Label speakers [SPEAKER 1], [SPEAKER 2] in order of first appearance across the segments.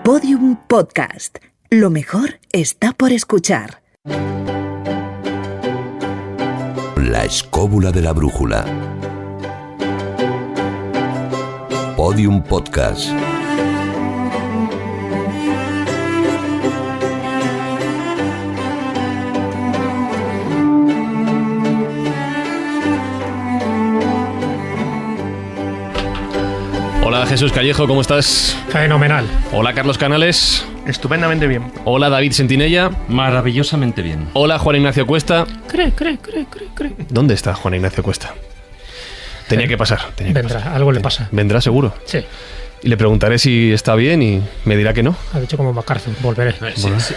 [SPEAKER 1] Podium Podcast. Lo mejor está por escuchar.
[SPEAKER 2] La escóbula de la brújula. Podium Podcast.
[SPEAKER 3] Hola Jesús Callejo, ¿cómo estás?
[SPEAKER 4] Fenomenal.
[SPEAKER 3] Hola Carlos Canales.
[SPEAKER 4] Estupendamente bien.
[SPEAKER 3] Hola David Sentinella.
[SPEAKER 5] Maravillosamente bien.
[SPEAKER 3] Hola Juan Ignacio Cuesta.
[SPEAKER 4] Cree.
[SPEAKER 3] ¿Dónde está Juan Ignacio Cuesta? Tenía que pasar.
[SPEAKER 4] Vendrá, algo le pasa.
[SPEAKER 3] Vendrá seguro.
[SPEAKER 4] Sí.
[SPEAKER 3] Y le preguntaré si está bien y me dirá que no.
[SPEAKER 4] Ha dicho como MacArthur, volveré.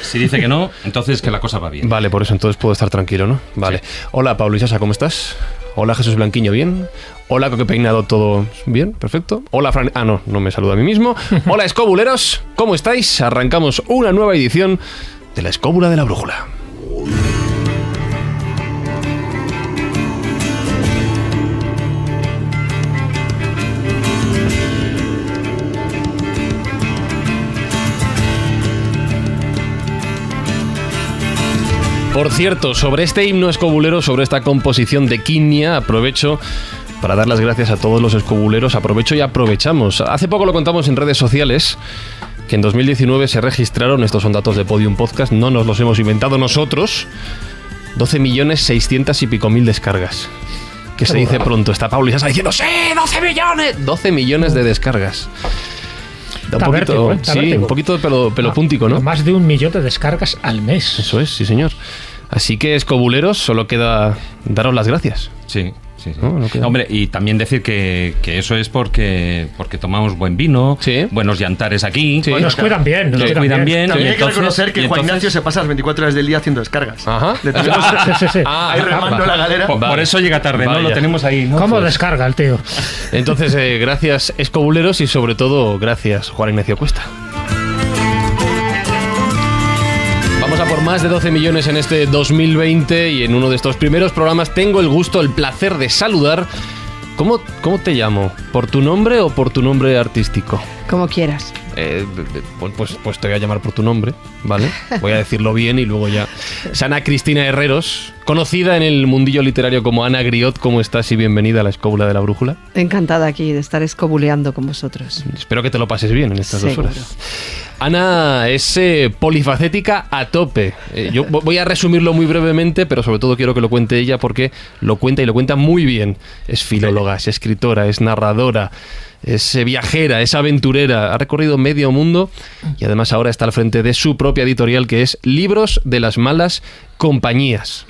[SPEAKER 5] Si dice que no, entonces que la cosa va bien.
[SPEAKER 3] Vale, por eso entonces puedo estar tranquilo, ¿no? Vale.
[SPEAKER 5] Sí.
[SPEAKER 3] Hola Pablo Isasa, ¿cómo estás? Hola Jesús Blanquiño, ¿bien? Hola Coque Peinado, ¿todo bien? Perfecto. Hola Fran... Ah, no me saludo a mí mismo. Hola escobuleros, ¿cómo estáis? Arrancamos una nueva edición de La Escóbula de la Brújula. Por cierto, sobre este himno escobulero, sobre esta composición de Quinnia, aprovecho para dar las gracias a todos los escobuleros. Aprovecho y aprovechamos. Hace poco lo contamos en redes sociales, que en 2019 se registraron, estos son datos de Podium Podcast, no nos los hemos inventado nosotros, 12.600.000 y pico descargas. Que se dice pronto. Está Pablo Isasa diciendo ¡sí! ¡12 millones! 12 millones de descargas. Da un poquito, vértigo. Un poquito de pelo púntico, ¿no?
[SPEAKER 4] Más de 1 millón de descargas al mes.
[SPEAKER 3] Eso es, sí señor. Así que, escobuleros, solo queda daros las gracias.
[SPEAKER 5] Sí.
[SPEAKER 3] No
[SPEAKER 5] Hombre, y también decir que eso es porque tomamos buen vino,
[SPEAKER 3] sí,
[SPEAKER 5] buenos yantares aquí.
[SPEAKER 3] Sí.
[SPEAKER 4] Nos cuidan bien.
[SPEAKER 5] Nos cuidan bien.
[SPEAKER 6] También hay que
[SPEAKER 5] entonces,
[SPEAKER 6] reconocer que Juan Ignacio se pasa las 24 horas del día haciendo descargas.
[SPEAKER 3] Ajá.
[SPEAKER 6] Le tenemos ahí remando la galera.
[SPEAKER 5] Por eso llega tarde, ¿no? Lo tenemos ahí, ¿no?
[SPEAKER 4] ¿Cómo descarga el tío?
[SPEAKER 3] Entonces, gracias escobuleros y sobre todo, gracias Juan Ignacio Cuesta. Vamos a por más de 12 millones en este 2020 y en uno de estos primeros programas tengo el gusto, el placer de saludar. ¿Cómo te llamo? ¿Por tu nombre o por tu nombre artístico?
[SPEAKER 7] Como quieras.
[SPEAKER 3] Pues te voy a llamar por tu nombre, ¿vale? Voy a decirlo bien y luego ya. Ana Cristina Herreros, conocida en el mundillo literario como Ana Griot, ¿cómo estás y bienvenida a La Escóbula de la Brújula?
[SPEAKER 7] Encantada aquí de estar escobuleando con vosotros.
[SPEAKER 3] Espero que te lo pases bien en estas
[SPEAKER 7] Seguro.
[SPEAKER 3] 2 horas. Ana es polifacética a tope. Yo voy a resumirlo muy brevemente, pero sobre todo quiero que lo cuente ella porque lo cuenta y lo cuenta muy bien. Es filóloga, es escritora, es narradora, es viajera, es aventurera, ha recorrido medio mundo y además ahora está al frente de su propia editorial que es Libros de las Malas Compañías.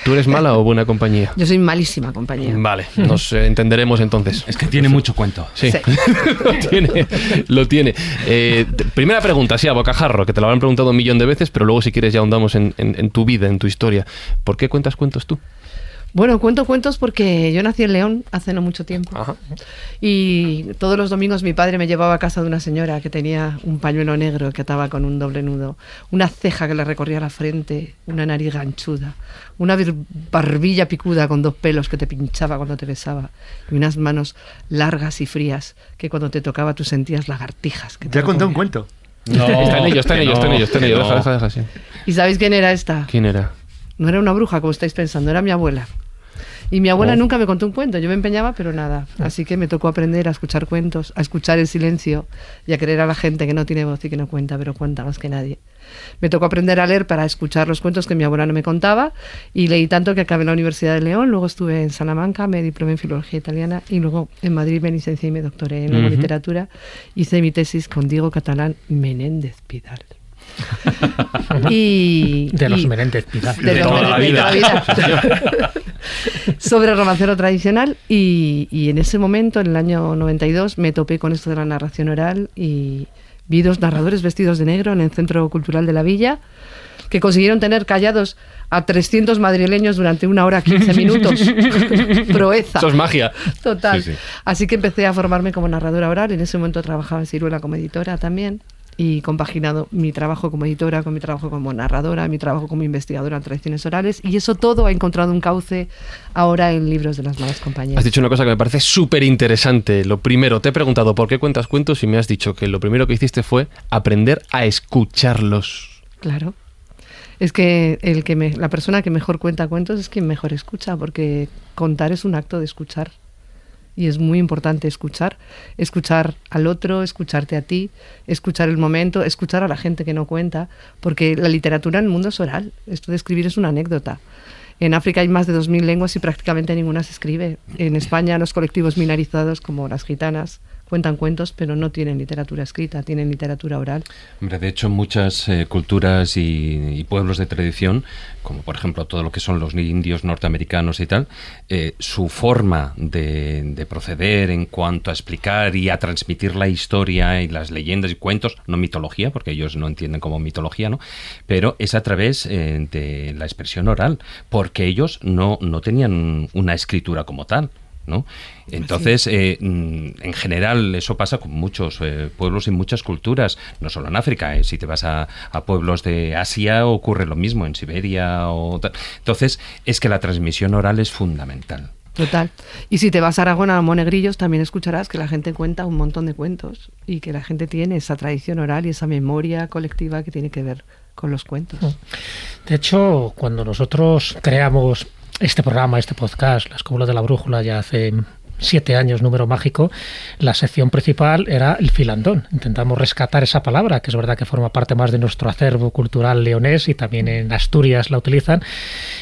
[SPEAKER 3] ¿Tú eres mala o buena compañía?
[SPEAKER 7] Yo soy malísima compañía.
[SPEAKER 3] Vale, nos entenderemos entonces.
[SPEAKER 5] Es que tiene mucho cuento.
[SPEAKER 3] Sí. Lo tiene. Primera pregunta, sí, a bocajarro, que te lo habrán preguntado 1 millón de veces, pero luego si quieres ya ahondamos en tu vida, en tu historia. ¿Por qué cuentas cuentos tú?
[SPEAKER 7] Bueno, cuento cuentos porque yo nací en León hace no mucho tiempo.
[SPEAKER 3] Ajá.
[SPEAKER 7] Y todos los domingos mi padre me llevaba a casa de una señora que tenía un pañuelo negro que ataba con un doble nudo, una ceja que le recorría la frente, una nariz ganchuda, una barbilla picuda con 2 pelos que te pinchaba cuando te besaba y unas manos largas y frías que cuando te tocaba tú sentías lagartijas. Que
[SPEAKER 6] ¿Te ha contado un cuento?
[SPEAKER 5] No,
[SPEAKER 3] Está en ello. Deja, sí.
[SPEAKER 7] ¿Y sabéis quién era esta?
[SPEAKER 3] ¿Quién era?
[SPEAKER 7] No era una bruja, como estáis pensando, era mi abuela. Y mi abuela nunca me contó un cuento, yo me empeñaba, pero nada. Así que me tocó aprender a escuchar cuentos, a escuchar el silencio y a querer a la gente que no tiene voz y que no cuenta, pero cuenta más que nadie. Me tocó aprender a leer para escuchar los cuentos que mi abuela no me contaba y leí tanto que acabé en la Universidad de León, luego estuve en Salamanca, me diplomé en Filología Italiana y luego en Madrid me licencié y me doctoré en lengua y literatura. Hice mi tesis con Diego Catalán Menéndez Pidal.
[SPEAKER 4] De los Menéndez Pidal.
[SPEAKER 7] De toda la vida. Sobre romancero tradicional y en ese momento, en el año 92, me topé con esto de la narración oral y vi 2 narradores vestidos de negro en el Centro Cultural de la Villa que consiguieron tener callados a 300 madrileños durante 1 hora 15 minutos. Proeza.
[SPEAKER 3] Eso es magia.
[SPEAKER 7] Total.
[SPEAKER 3] Sí.
[SPEAKER 7] Así que empecé a formarme como narradora oral. En ese momento trabajaba en Ciruela como editora también. y compaginado mi trabajo como editora con mi trabajo como narradora, mi trabajo como investigadora en tradiciones orales, y eso todo ha encontrado un cauce ahora en Libros de las Malas Compañías.
[SPEAKER 3] Has dicho una cosa que me parece súper interesante. Lo primero, te he preguntado por qué cuentas cuentos y me has dicho que lo primero que hiciste fue aprender a escucharlos.
[SPEAKER 7] Claro. Es que la persona que mejor cuenta cuentos es quien mejor escucha, porque contar es un acto de escuchar. Y es muy importante escuchar al otro, escucharte a ti, escuchar el momento, escuchar a la gente que no cuenta, porque la literatura en el mundo es oral. Esto de escribir es una anécdota. En África hay más de 2.000 lenguas y prácticamente ninguna se escribe. En España los colectivos minorizados como las gitanas cuentan cuentos, pero no tienen literatura escrita, tienen literatura oral.
[SPEAKER 5] Hombre, de hecho, muchas culturas y pueblos de tradición, como por ejemplo todo lo que son los indios norteamericanos y tal, su forma de proceder en cuanto a explicar y a transmitir la historia y las leyendas y cuentos, no mitología, porque ellos no entienden como mitología, ¿no? Pero es a través de la expresión oral, porque ellos no tenían una escritura como tal, ¿no? Entonces, en general, eso pasa con muchos pueblos y muchas culturas, no solo en África. Si te vas a pueblos de Asia, ocurre lo mismo, en Siberia o tal. Entonces, es que la transmisión oral es fundamental.
[SPEAKER 7] Total. Y si te vas a Aragón, a Monegrillos, también escucharás que la gente cuenta un montón de cuentos y que la gente tiene esa tradición oral y esa memoria colectiva que tiene que ver con los cuentos.
[SPEAKER 4] De hecho, cuando nosotros creamos este programa, este podcast, La Escóbula de la Brújula, ya hace 7 años, número mágico, la sección principal era el filandón. Intentamos rescatar esa palabra, que es verdad que forma parte más de nuestro acervo cultural leonés y también en Asturias la utilizan.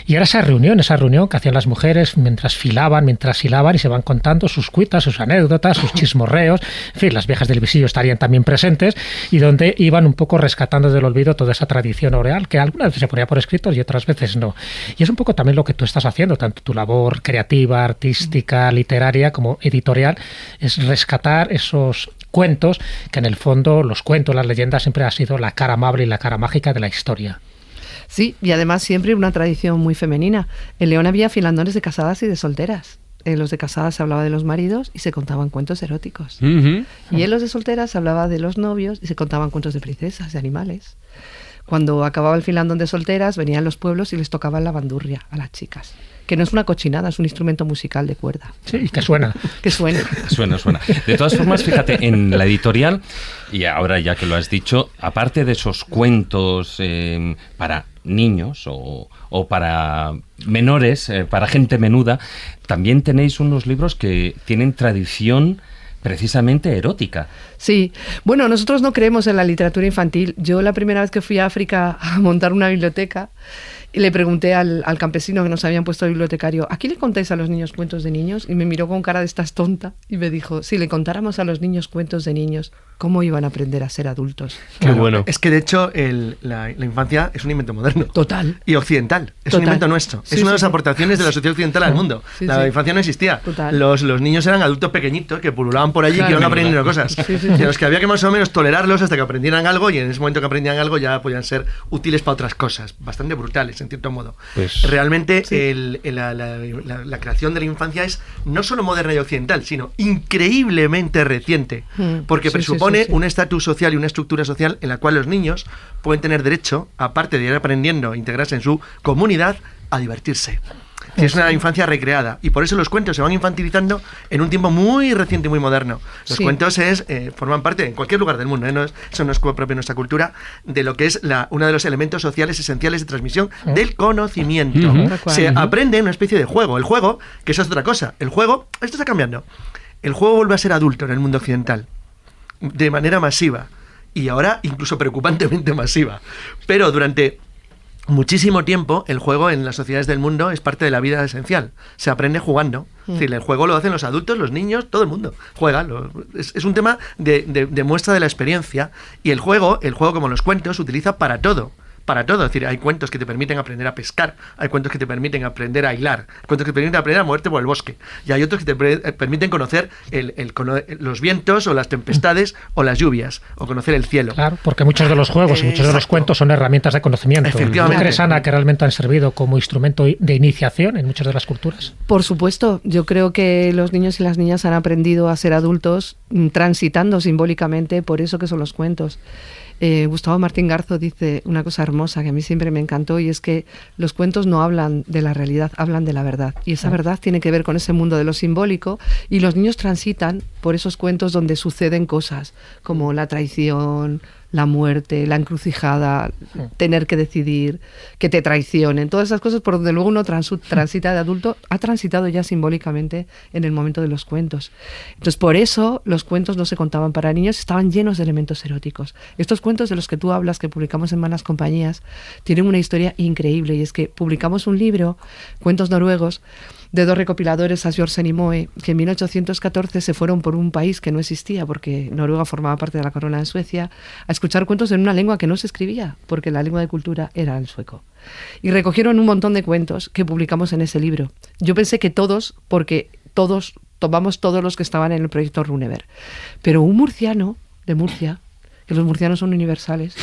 [SPEAKER 4] Y era esa reunión que hacían las mujeres mientras hilaban y se van contando sus cuitas, sus anécdotas, sus chismorreos. En fin, las viejas del visillo estarían también presentes y donde iban un poco rescatando del olvido toda esa tradición oral que algunas veces se ponía por escrito y otras veces no. Y es un poco también lo que tú estás haciendo, tanto tu labor creativa, artística, literaria, como editorial, es rescatar esos cuentos que en el fondo los cuentos, las leyendas siempre ha sido la cara amable y la cara mágica de la historia.
[SPEAKER 7] Sí, y además siempre una tradición muy femenina. En León había filandones de casadas y de solteras. En los de casadas se hablaba de los maridos y se contaban cuentos eróticos.
[SPEAKER 3] Uh-huh.
[SPEAKER 7] Y en los de solteras se hablaba de los novios y se contaban cuentos de princesas, de animales. Cuando acababa el filandón de solteras, venían los pueblos y les tocaban la bandurria a las chicas. Que no es una cochinada, es un instrumento musical de cuerda.
[SPEAKER 4] Sí, que suena.
[SPEAKER 7] Que suena.
[SPEAKER 5] Suena. De todas formas, fíjate, en la editorial, y ahora ya que lo has dicho, aparte de esos cuentos para niños o para menores, para gente menuda, también tenéis unos libros que tienen tradición precisamente erótica.
[SPEAKER 7] Sí, bueno, nosotros no creemos en la literatura infantil. Yo la primera vez que fui a África a montar una biblioteca, y le pregunté al campesino que nos habían puesto bibliotecario, ¿aquí le contáis a los niños cuentos de niños? Y me miró con cara de estás tonta y me dijo, si le contáramos a los niños cuentos de niños, ¿cómo iban a aprender a ser adultos?
[SPEAKER 3] Qué bueno.
[SPEAKER 6] Es que de hecho la infancia es un invento moderno.
[SPEAKER 7] Total.
[SPEAKER 6] Y occidental. Es
[SPEAKER 7] Total.
[SPEAKER 6] un invento nuestro.
[SPEAKER 7] Sí,
[SPEAKER 6] es una de las
[SPEAKER 7] sí.
[SPEAKER 6] aportaciones de la sociedad occidental al mundo.
[SPEAKER 7] Sí,
[SPEAKER 6] la
[SPEAKER 7] sí.
[SPEAKER 6] infancia no existía.
[SPEAKER 7] Total.
[SPEAKER 6] Los niños eran adultos pequeñitos que pululaban por allí y
[SPEAKER 7] Claro.
[SPEAKER 6] que iban aprendiendo cosas.
[SPEAKER 7] Sí, sí,
[SPEAKER 6] Y
[SPEAKER 7] sí.
[SPEAKER 6] a los que había que más o menos tolerarlos hasta que aprendieran algo, y en ese momento que aprendían algo ya podían ser útiles para otras cosas. Bastante brutales, en cierto modo.
[SPEAKER 3] Pues,
[SPEAKER 6] Realmente
[SPEAKER 7] sí.
[SPEAKER 6] la creación de la infancia es no solo moderna y occidental, sino increíblemente reciente, porque
[SPEAKER 7] Sí,
[SPEAKER 6] presupone
[SPEAKER 7] sí, sí, sí.
[SPEAKER 6] un estatus social y una estructura social en la cual los niños pueden tener derecho, aparte de ir aprendiendo a integrarse en su comunidad, a divertirse. Sí, es una infancia recreada, y por eso los cuentos se van infantilizando en un tiempo muy reciente y muy moderno. Los
[SPEAKER 7] Sí.
[SPEAKER 6] cuentos forman parte, en cualquier lugar del mundo, eso no es propio de nuestra cultura, de lo que es uno de los elementos sociales esenciales de transmisión del conocimiento.
[SPEAKER 7] Tal cual.
[SPEAKER 6] Se aprende en una especie de juego. El juego, que eso es otra cosa, esto está cambiando. El juego vuelve a ser adulto en el mundo occidental, de manera masiva, y ahora incluso preocupantemente masiva. Pero durante muchísimo tiempo el juego en las sociedades del mundo es parte de la vida esencial. Se aprende jugando. Es decir, el juego lo hacen los adultos, los niños, todo el mundo juega. Es un tema de muestra de la experiencia. Y el juego, como los cuentos, se utiliza para todo. para todo. Es decir, hay cuentos que te permiten aprender a pescar, hay cuentos que te permiten aprender a hilar, cuentos que te permiten aprender a moverte por el bosque, y hay otros que te permiten conocer los vientos o las tempestades o las lluvias, o conocer el cielo.
[SPEAKER 4] Claro, porque muchos de los juegos y muchos de los cuentos son herramientas de conocimiento.
[SPEAKER 6] Efectivamente.
[SPEAKER 4] ¿No crees, Ana, que realmente han servido como instrumento de iniciación en muchas de las culturas?
[SPEAKER 7] Por supuesto, yo creo que los niños y las niñas han aprendido a ser adultos transitando simbólicamente por eso que son los cuentos. Gustavo Martín Garzo dice una cosa hermosa que a mí siempre me encantó, y es que los cuentos no hablan de la realidad, hablan de la verdad. Y esa verdad tiene que ver con ese mundo de lo simbólico, y los niños transitan por esos cuentos donde suceden cosas como la traición, la muerte, la encrucijada, tener que decidir, que te traicionen, todas esas cosas por donde luego uno transita de adulto, ha transitado ya simbólicamente en el momento de los cuentos. Entonces, por eso los cuentos no se contaban para niños, estaban llenos de elementos eróticos. Estos cuentos de los que tú hablas, que publicamos en Malas Compañías, tienen una historia increíble, y es que publicamos un libro, Cuentos noruegos, de dos recopiladores, Asbjørnsen y Moe, que en 1814 se fueron por un país que no existía, porque Noruega formaba parte de la corona de Suecia, a escuchar cuentos en una lengua que no se escribía, porque la lengua de cultura era el sueco. Y recogieron un montón de cuentos que publicamos en ese libro. Yo pensé que todos, porque tomamos todos los que estaban en el proyecto Runeberg. Pero un murciano de Murcia, que los murcianos son universales,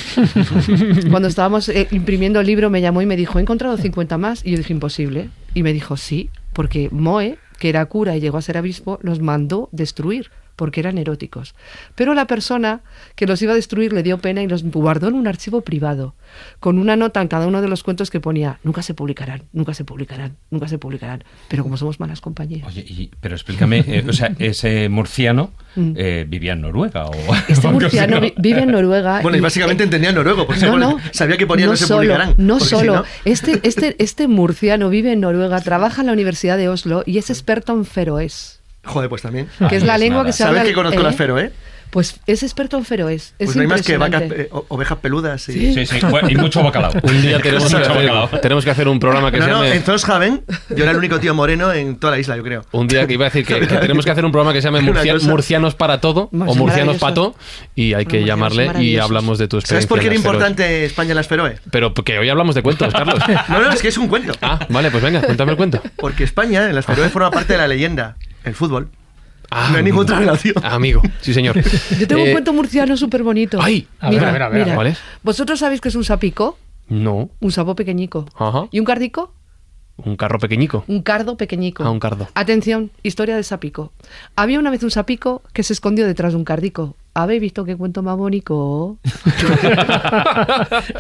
[SPEAKER 7] cuando estábamos imprimiendo el libro me llamó y me dijo, he encontrado 50 más, y yo dije, imposible. Y me dijo, sí, porque Moe, que era cura y llegó a ser obispo, los mandó destruir, porque eran eróticos. Pero la persona que los iba a destruir le dio pena y los guardó en un archivo privado, con una nota en cada uno de los cuentos que ponía, nunca se publicarán, nunca se publicarán, nunca se publicarán. Pero como somos malas compañías.
[SPEAKER 5] Oye, pero explícame, o sea, ese murciano vivía en Noruega, o
[SPEAKER 7] este murciano vive en Noruega.
[SPEAKER 6] Bueno, y básicamente entendía noruego, porque sabía que ponía no se
[SPEAKER 7] solo,
[SPEAKER 6] publicarán.
[SPEAKER 7] No solo, si no... este murciano vive en Noruega, trabaja en la Universidad de Oslo y es experto en feroés.
[SPEAKER 6] Joder, pues también.
[SPEAKER 7] Que es la lengua que se habla.
[SPEAKER 6] ¿Sabes que conozco las feroé?
[SPEAKER 7] Pues es experto en feroés.
[SPEAKER 6] Pues no hay más que vacas, ovejas peludas.
[SPEAKER 5] Sí. Bueno, y mucho bacalao.
[SPEAKER 3] Un día tenemos que hacer un programa que se llame...
[SPEAKER 6] en Zollhaven yo era el único tío moreno en toda la isla, yo creo.
[SPEAKER 3] Un día que iba a decir que tenemos que hacer un programa que se llame Murcianos para todo, o Murcianos para todo, y hay que llamarle y hablamos de tu experiencia.
[SPEAKER 6] ¿Sabes por qué era importante España en las feroé?
[SPEAKER 3] Pero porque hoy hablamos de cuentos, Carlos.
[SPEAKER 6] No, es que es un cuento.
[SPEAKER 3] Ah, vale, pues venga, cuéntame el cuento.
[SPEAKER 6] Porque España en las feroé forma parte de la leyenda, el fútbol.
[SPEAKER 3] Ah,
[SPEAKER 6] no hay ninguna otra relación.
[SPEAKER 3] Amigo, sí señor.
[SPEAKER 7] Yo tengo un cuento murciano súper bonito.
[SPEAKER 3] ¡Ay!
[SPEAKER 4] A ver.
[SPEAKER 3] ¿Cuál es?
[SPEAKER 7] ¿Vosotros sabéis qué es un sapico?
[SPEAKER 3] No.
[SPEAKER 7] Un sapo pequeñico.
[SPEAKER 3] Ajá.
[SPEAKER 7] ¿Y un cardico?
[SPEAKER 3] Un carro pequeñico.
[SPEAKER 7] Un cardo pequeñico.
[SPEAKER 3] Ah, un cardo.
[SPEAKER 7] Atención, historia del sapico. Había una vez un sapico que se escondió detrás de un cardico. ¿Habéis visto qué cuento más bonito?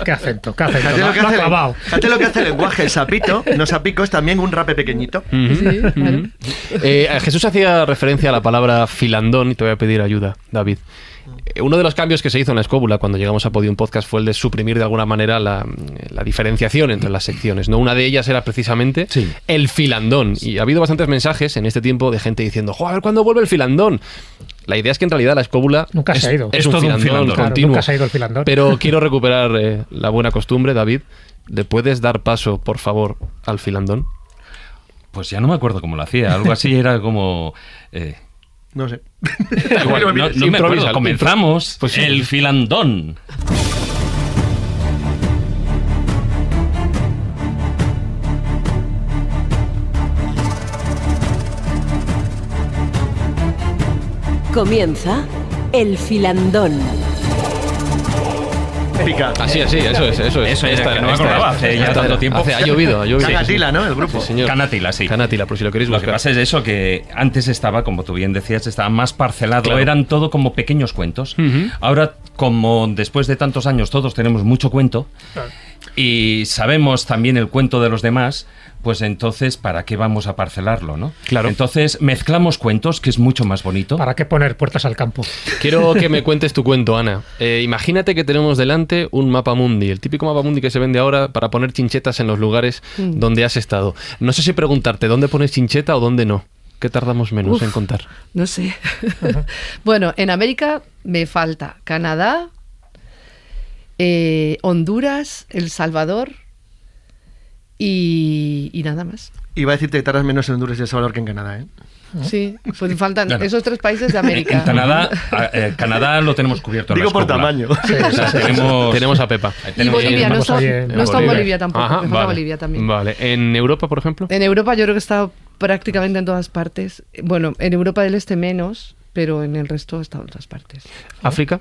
[SPEAKER 4] ¿Qué acento?
[SPEAKER 6] Fíjate lo que hace el lenguaje. El sapito, no sapico, es también un rape pequeñito.
[SPEAKER 7] Sí, claro.
[SPEAKER 3] Jesús hacía referencia a la palabra filandón y te voy a pedir ayuda, David. Uno de los cambios que se hizo en la escóbula cuando llegamos a Podium Podcast fue el de suprimir de alguna manera la diferenciación entre las secciones, ¿no? Una de ellas era precisamente el filandón. Y ha habido bastantes mensajes en este tiempo de gente diciendo, ¡joder, a ver cuándo vuelve el filandón! La idea es que en realidad la escóbula
[SPEAKER 4] nunca se ha ido.
[SPEAKER 3] Es un filandón continuo.
[SPEAKER 4] Claro, nunca se ha ido el filandón.
[SPEAKER 3] Pero quiero recuperar la buena costumbre, David. ¿Le puedes dar paso, por favor, al filandón?
[SPEAKER 5] Pues ya no me acuerdo cómo lo hacía. Algo así era como...
[SPEAKER 6] No sé.
[SPEAKER 5] Igual, no me acuerdo. Comenzamos pues sí. El filandón.
[SPEAKER 8] Comienza el filandón.
[SPEAKER 3] Así, eso es.
[SPEAKER 5] Eso es, que no me acordaba hace ya tanto tiempo.
[SPEAKER 3] Ha llovido.
[SPEAKER 6] Canatila, ¿no? El grupo.
[SPEAKER 3] Sí, señor.
[SPEAKER 5] Canatila, sí.
[SPEAKER 3] Canatila, por si lo queréis buscar.
[SPEAKER 5] Lo que pasa es eso, que antes estaba, como tú bien decías, estaba más parcelado. Claro. Eran todo como pequeños cuentos. Ahora, como después de tantos años todos tenemos mucho cuento y sabemos también el cuento de los demás, pues entonces, ¿para qué vamos a parcelarlo, no?
[SPEAKER 3] Claro.
[SPEAKER 5] Entonces, mezclamos cuentos, que es mucho más bonito.
[SPEAKER 4] ¿Para qué poner puertas al campo?
[SPEAKER 3] Quiero que me cuentes tu cuento, Ana. Imagínate que tenemos delante un mapa mundi, el típico mapa mundi que se vende ahora para poner chinchetas en los lugares donde has estado. No sé si preguntarte dónde pones chincheta o dónde no. ¿Qué tardamos menos en contar?
[SPEAKER 7] No sé. Bueno, en América me falta Canadá, Honduras, El Salvador y nada más.
[SPEAKER 6] Iba a decirte que tardas menos en Honduras y El Salvador que en Canadá, ¿eh?
[SPEAKER 7] Sí, pues faltan esos 3 países de América.
[SPEAKER 5] En Canadá lo tenemos cubierto.
[SPEAKER 6] Digo por tamaño.
[SPEAKER 5] Sí, tenemos
[SPEAKER 3] a Pepa.
[SPEAKER 7] Y Bolivia, no está en Bolivia tampoco.
[SPEAKER 3] Ajá,
[SPEAKER 7] Me falta Bolivia también.
[SPEAKER 3] Vale. ¿En Europa, por ejemplo?
[SPEAKER 7] En Europa yo creo que he estado prácticamente en todas partes. Bueno, en Europa del Este menos, pero en el resto he estado en todas partes.
[SPEAKER 3] ¿África?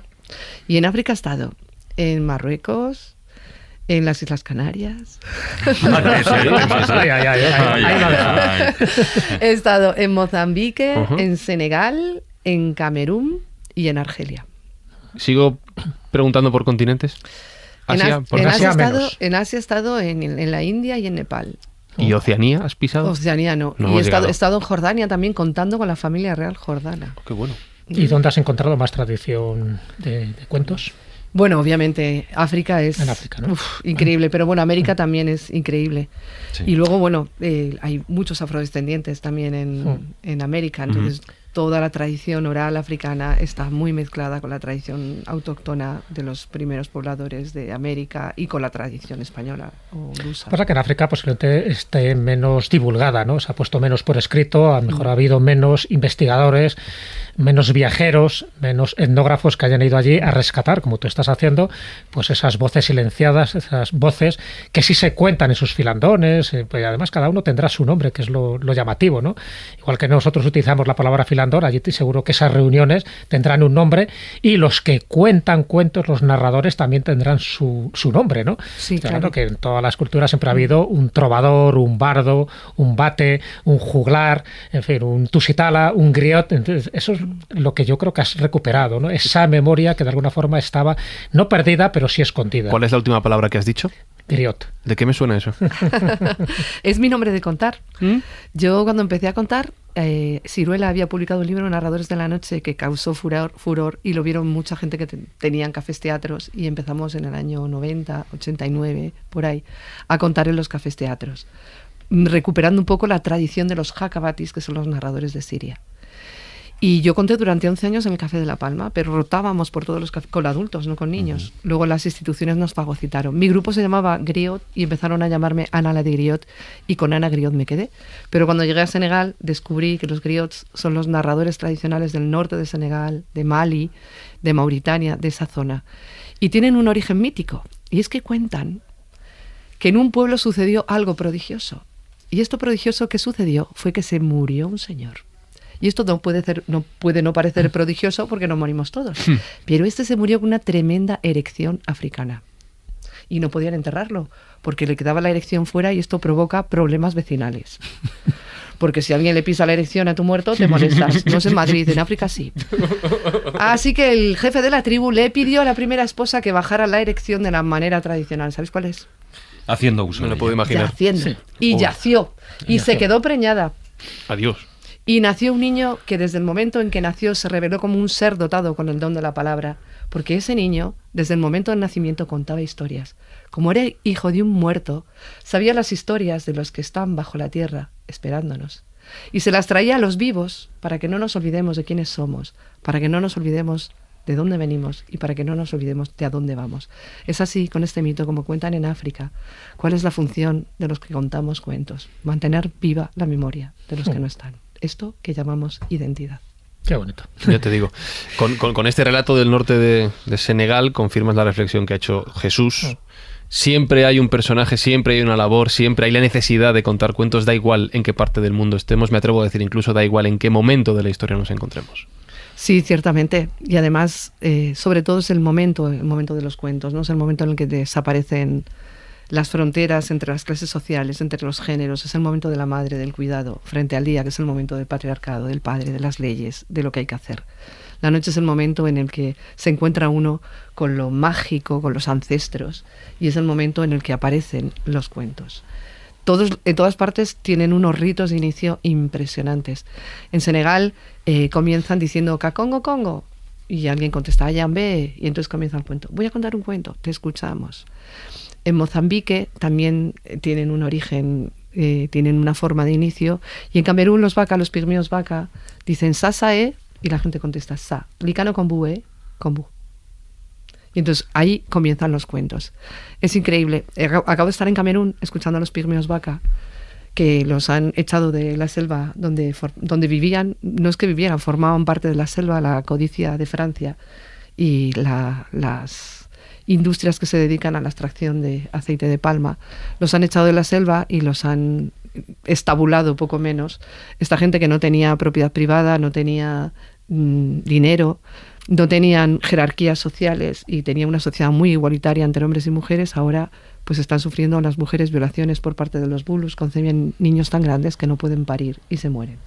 [SPEAKER 7] Y en África he estado en Marruecos, en las Islas Canarias. He estado en Mozambique, en Senegal, en Camerún y en Argelia.
[SPEAKER 3] ¿Sigo preguntando por continentes? ¿Asia?
[SPEAKER 7] En Asia he estado en la India y en Nepal.
[SPEAKER 3] ¿Y Oceanía has pisado?
[SPEAKER 7] Oceanía no. Y he estado en Jordania también, contando con la familia real jordana.
[SPEAKER 3] Qué bueno.
[SPEAKER 4] ¿Y dónde has encontrado más tradición de cuentos?
[SPEAKER 7] Bueno, obviamente, África es
[SPEAKER 4] en África, ¿no?
[SPEAKER 7] Increíble, pero bueno, América también es increíble.
[SPEAKER 5] Sí.
[SPEAKER 7] Y luego, bueno, hay muchos afrodescendientes también en América, entonces toda la tradición oral africana está muy mezclada con la tradición autóctona de los primeros pobladores de América y con la tradición española o lusa.
[SPEAKER 4] Pasa que en África posiblemente esté menos divulgada, ¿no? Se ha puesto menos por escrito, a lo mejor ha habido menos investigadores, menos viajeros, menos etnógrafos que hayan ido allí a rescatar, como tú estás haciendo, pues esas voces silenciadas, esas voces que sí se cuentan en sus filandones, pues además cada uno tendrá su nombre, que es lo llamativo, ¿no? Igual que nosotros utilizamos la palabra filandón, allí seguro que esas reuniones tendrán un nombre y los que cuentan cuentos, los narradores, también tendrán su nombre, ¿no?
[SPEAKER 7] Sí,
[SPEAKER 4] claro que en todas las culturas siempre ha habido un trovador, un bardo, un bate, un juglar, en fin, un tusitala, un griot. Entonces, eso es lo que yo creo que has recuperado, ¿no? Esa memoria que de alguna forma estaba no perdida, pero sí escondida.
[SPEAKER 3] ¿Cuál es la última palabra que has dicho?
[SPEAKER 4] Griot.
[SPEAKER 3] ¿De qué me suena eso?
[SPEAKER 7] Es mi nombre de contar. Yo cuando empecé a contar, Siruela había publicado un libro, Narradores de la Noche, que causó furor y lo vieron mucha gente que tenían cafés teatros, y empezamos en el año 90, 89, por ahí, a contar en los cafés teatros, recuperando un poco la tradición de los jakabatis, que son los narradores de Siria. Y yo conté durante 11 años en el Café de La Palma, pero rotábamos por todos los cafés, con adultos, no con niños. Luego las instituciones nos fagocitaron. Mi grupo se llamaba Griot y empezaron a llamarme Ana la de Griot, y con Ana Griot me quedé. Pero cuando llegué a Senegal descubrí que los griots son los narradores tradicionales del norte de Senegal, de Mali, de Mauritania, de esa zona. Y tienen un origen mítico. Y es que cuentan que en un pueblo sucedió algo prodigioso. Y esto prodigioso que sucedió fue que se murió un señor. Y esto no puede no parecer prodigioso porque nos morimos todos. Pero este se murió con una tremenda erección africana. Y no podían enterrarlo porque le quedaba la erección fuera, y esto provoca problemas vecinales. Porque si alguien le pisa la erección a tu muerto, te molestas. No es en Madrid, en África sí. Así que el jefe de la tribu le pidió a la primera esposa que bajara la erección de la manera tradicional. ¿Sabéis cuál es?
[SPEAKER 5] Haciendo uso.
[SPEAKER 3] Me lo puedo imaginar.
[SPEAKER 7] Yaciendo. Sí. Y yació. Y se quedó preñada.
[SPEAKER 3] Adiós.
[SPEAKER 7] Y nació un niño que desde el momento en que nació se reveló como un ser dotado con el don de la palabra, porque ese niño, desde el momento del nacimiento, contaba historias. Como era hijo de un muerto, sabía las historias de los que están bajo la tierra, esperándonos. Y se las traía a los vivos, para que no nos olvidemos de quiénes somos, para que no nos olvidemos de dónde venimos y para que no nos olvidemos de a dónde vamos. Es así, con este mito, como cuentan en África. ¿Cuál es la función de los que contamos cuentos? Mantener viva la memoria de los que no están. Esto que llamamos identidad.
[SPEAKER 4] Qué bonito.
[SPEAKER 3] Ya te digo. Con este relato del norte de Senegal confirmas la reflexión que ha hecho Jesús. Siempre hay un personaje, siempre hay una labor, siempre hay la necesidad de contar cuentos, da igual en qué parte del mundo estemos, me atrevo a decir incluso da igual en qué momento de la historia nos encontremos.
[SPEAKER 7] Sí, ciertamente. Y además, sobre todo es el momento de los cuentos, ¿no? Es el momento en el que desaparecen las fronteras entre las clases sociales, entre los géneros. Es el momento de la madre, del cuidado, frente al día, que es el momento del patriarcado, del padre, de las leyes, de lo que hay que hacer. La noche es el momento en el que se encuentra uno con lo mágico, con los ancestros, y es el momento en el que aparecen los cuentos. Todos, en todas partes, tienen unos ritos de inicio impresionantes. En Senegal comienzan diciendo «Kakongo Congo», y alguien contesta «Ayambe», y entonces comienza el cuento. «Voy a contar un cuento, te escuchamos». En Mozambique también tienen un origen, tienen una forma de inicio. Y en Camerún los pigmeos vaca, dicen «Sasae», y la gente contesta «Sa». «Licano kombu, kombu». Y entonces ahí comienzan los cuentos. Es increíble. Acabo de estar en Camerún escuchando a los pigmeos vaca, que los han echado de la selva donde vivían. No es que vivieran, formaban parte de la selva, la codicia de Francia y las industrias que se dedican a la extracción de aceite de palma. Los han echado de la selva y los han estabulado poco menos. Esta gente que no tenía propiedad privada, no tenía dinero, no tenían jerarquías sociales y tenía una sociedad muy igualitaria entre hombres y mujeres, ahora pues están sufriendo las mujeres violaciones por parte de los bulus, concebían niños tan grandes que no pueden parir y se mueren.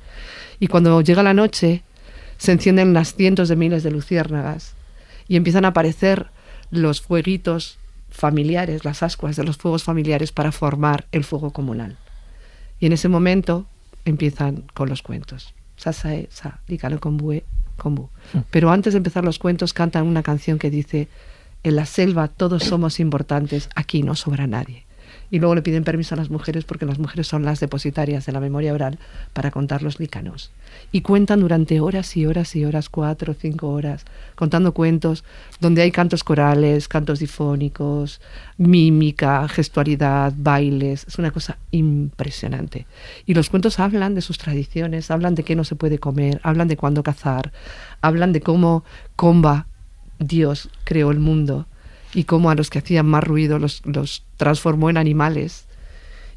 [SPEAKER 7] Y cuando llega la noche se encienden las cientos de miles de luciérnagas y empiezan a aparecer los fueguitos familiares, las ascuas de los fuegos familiares para formar el fuego comunal. Y en ese momento empiezan con los cuentos. Sasae, sa, dikano kombue, kombu. Pero antes de empezar los cuentos cantan una canción que dice: en la selva todos somos importantes, aquí no sobra nadie. Y luego le piden permiso a las mujeres porque las mujeres son las depositarias de la memoria oral para contar los lícanos. Y cuentan durante horas y horas y horas, 4 o 5 horas, contando cuentos donde hay cantos corales, cantos difónicos, mímica, gestualidad, bailes. Es una cosa impresionante. Y los cuentos hablan de sus tradiciones, hablan de qué no se puede comer, hablan de cuándo cazar, hablan de cómo Komba, Dios, creó el mundo y cómo a los que hacían más ruido los transformó en animales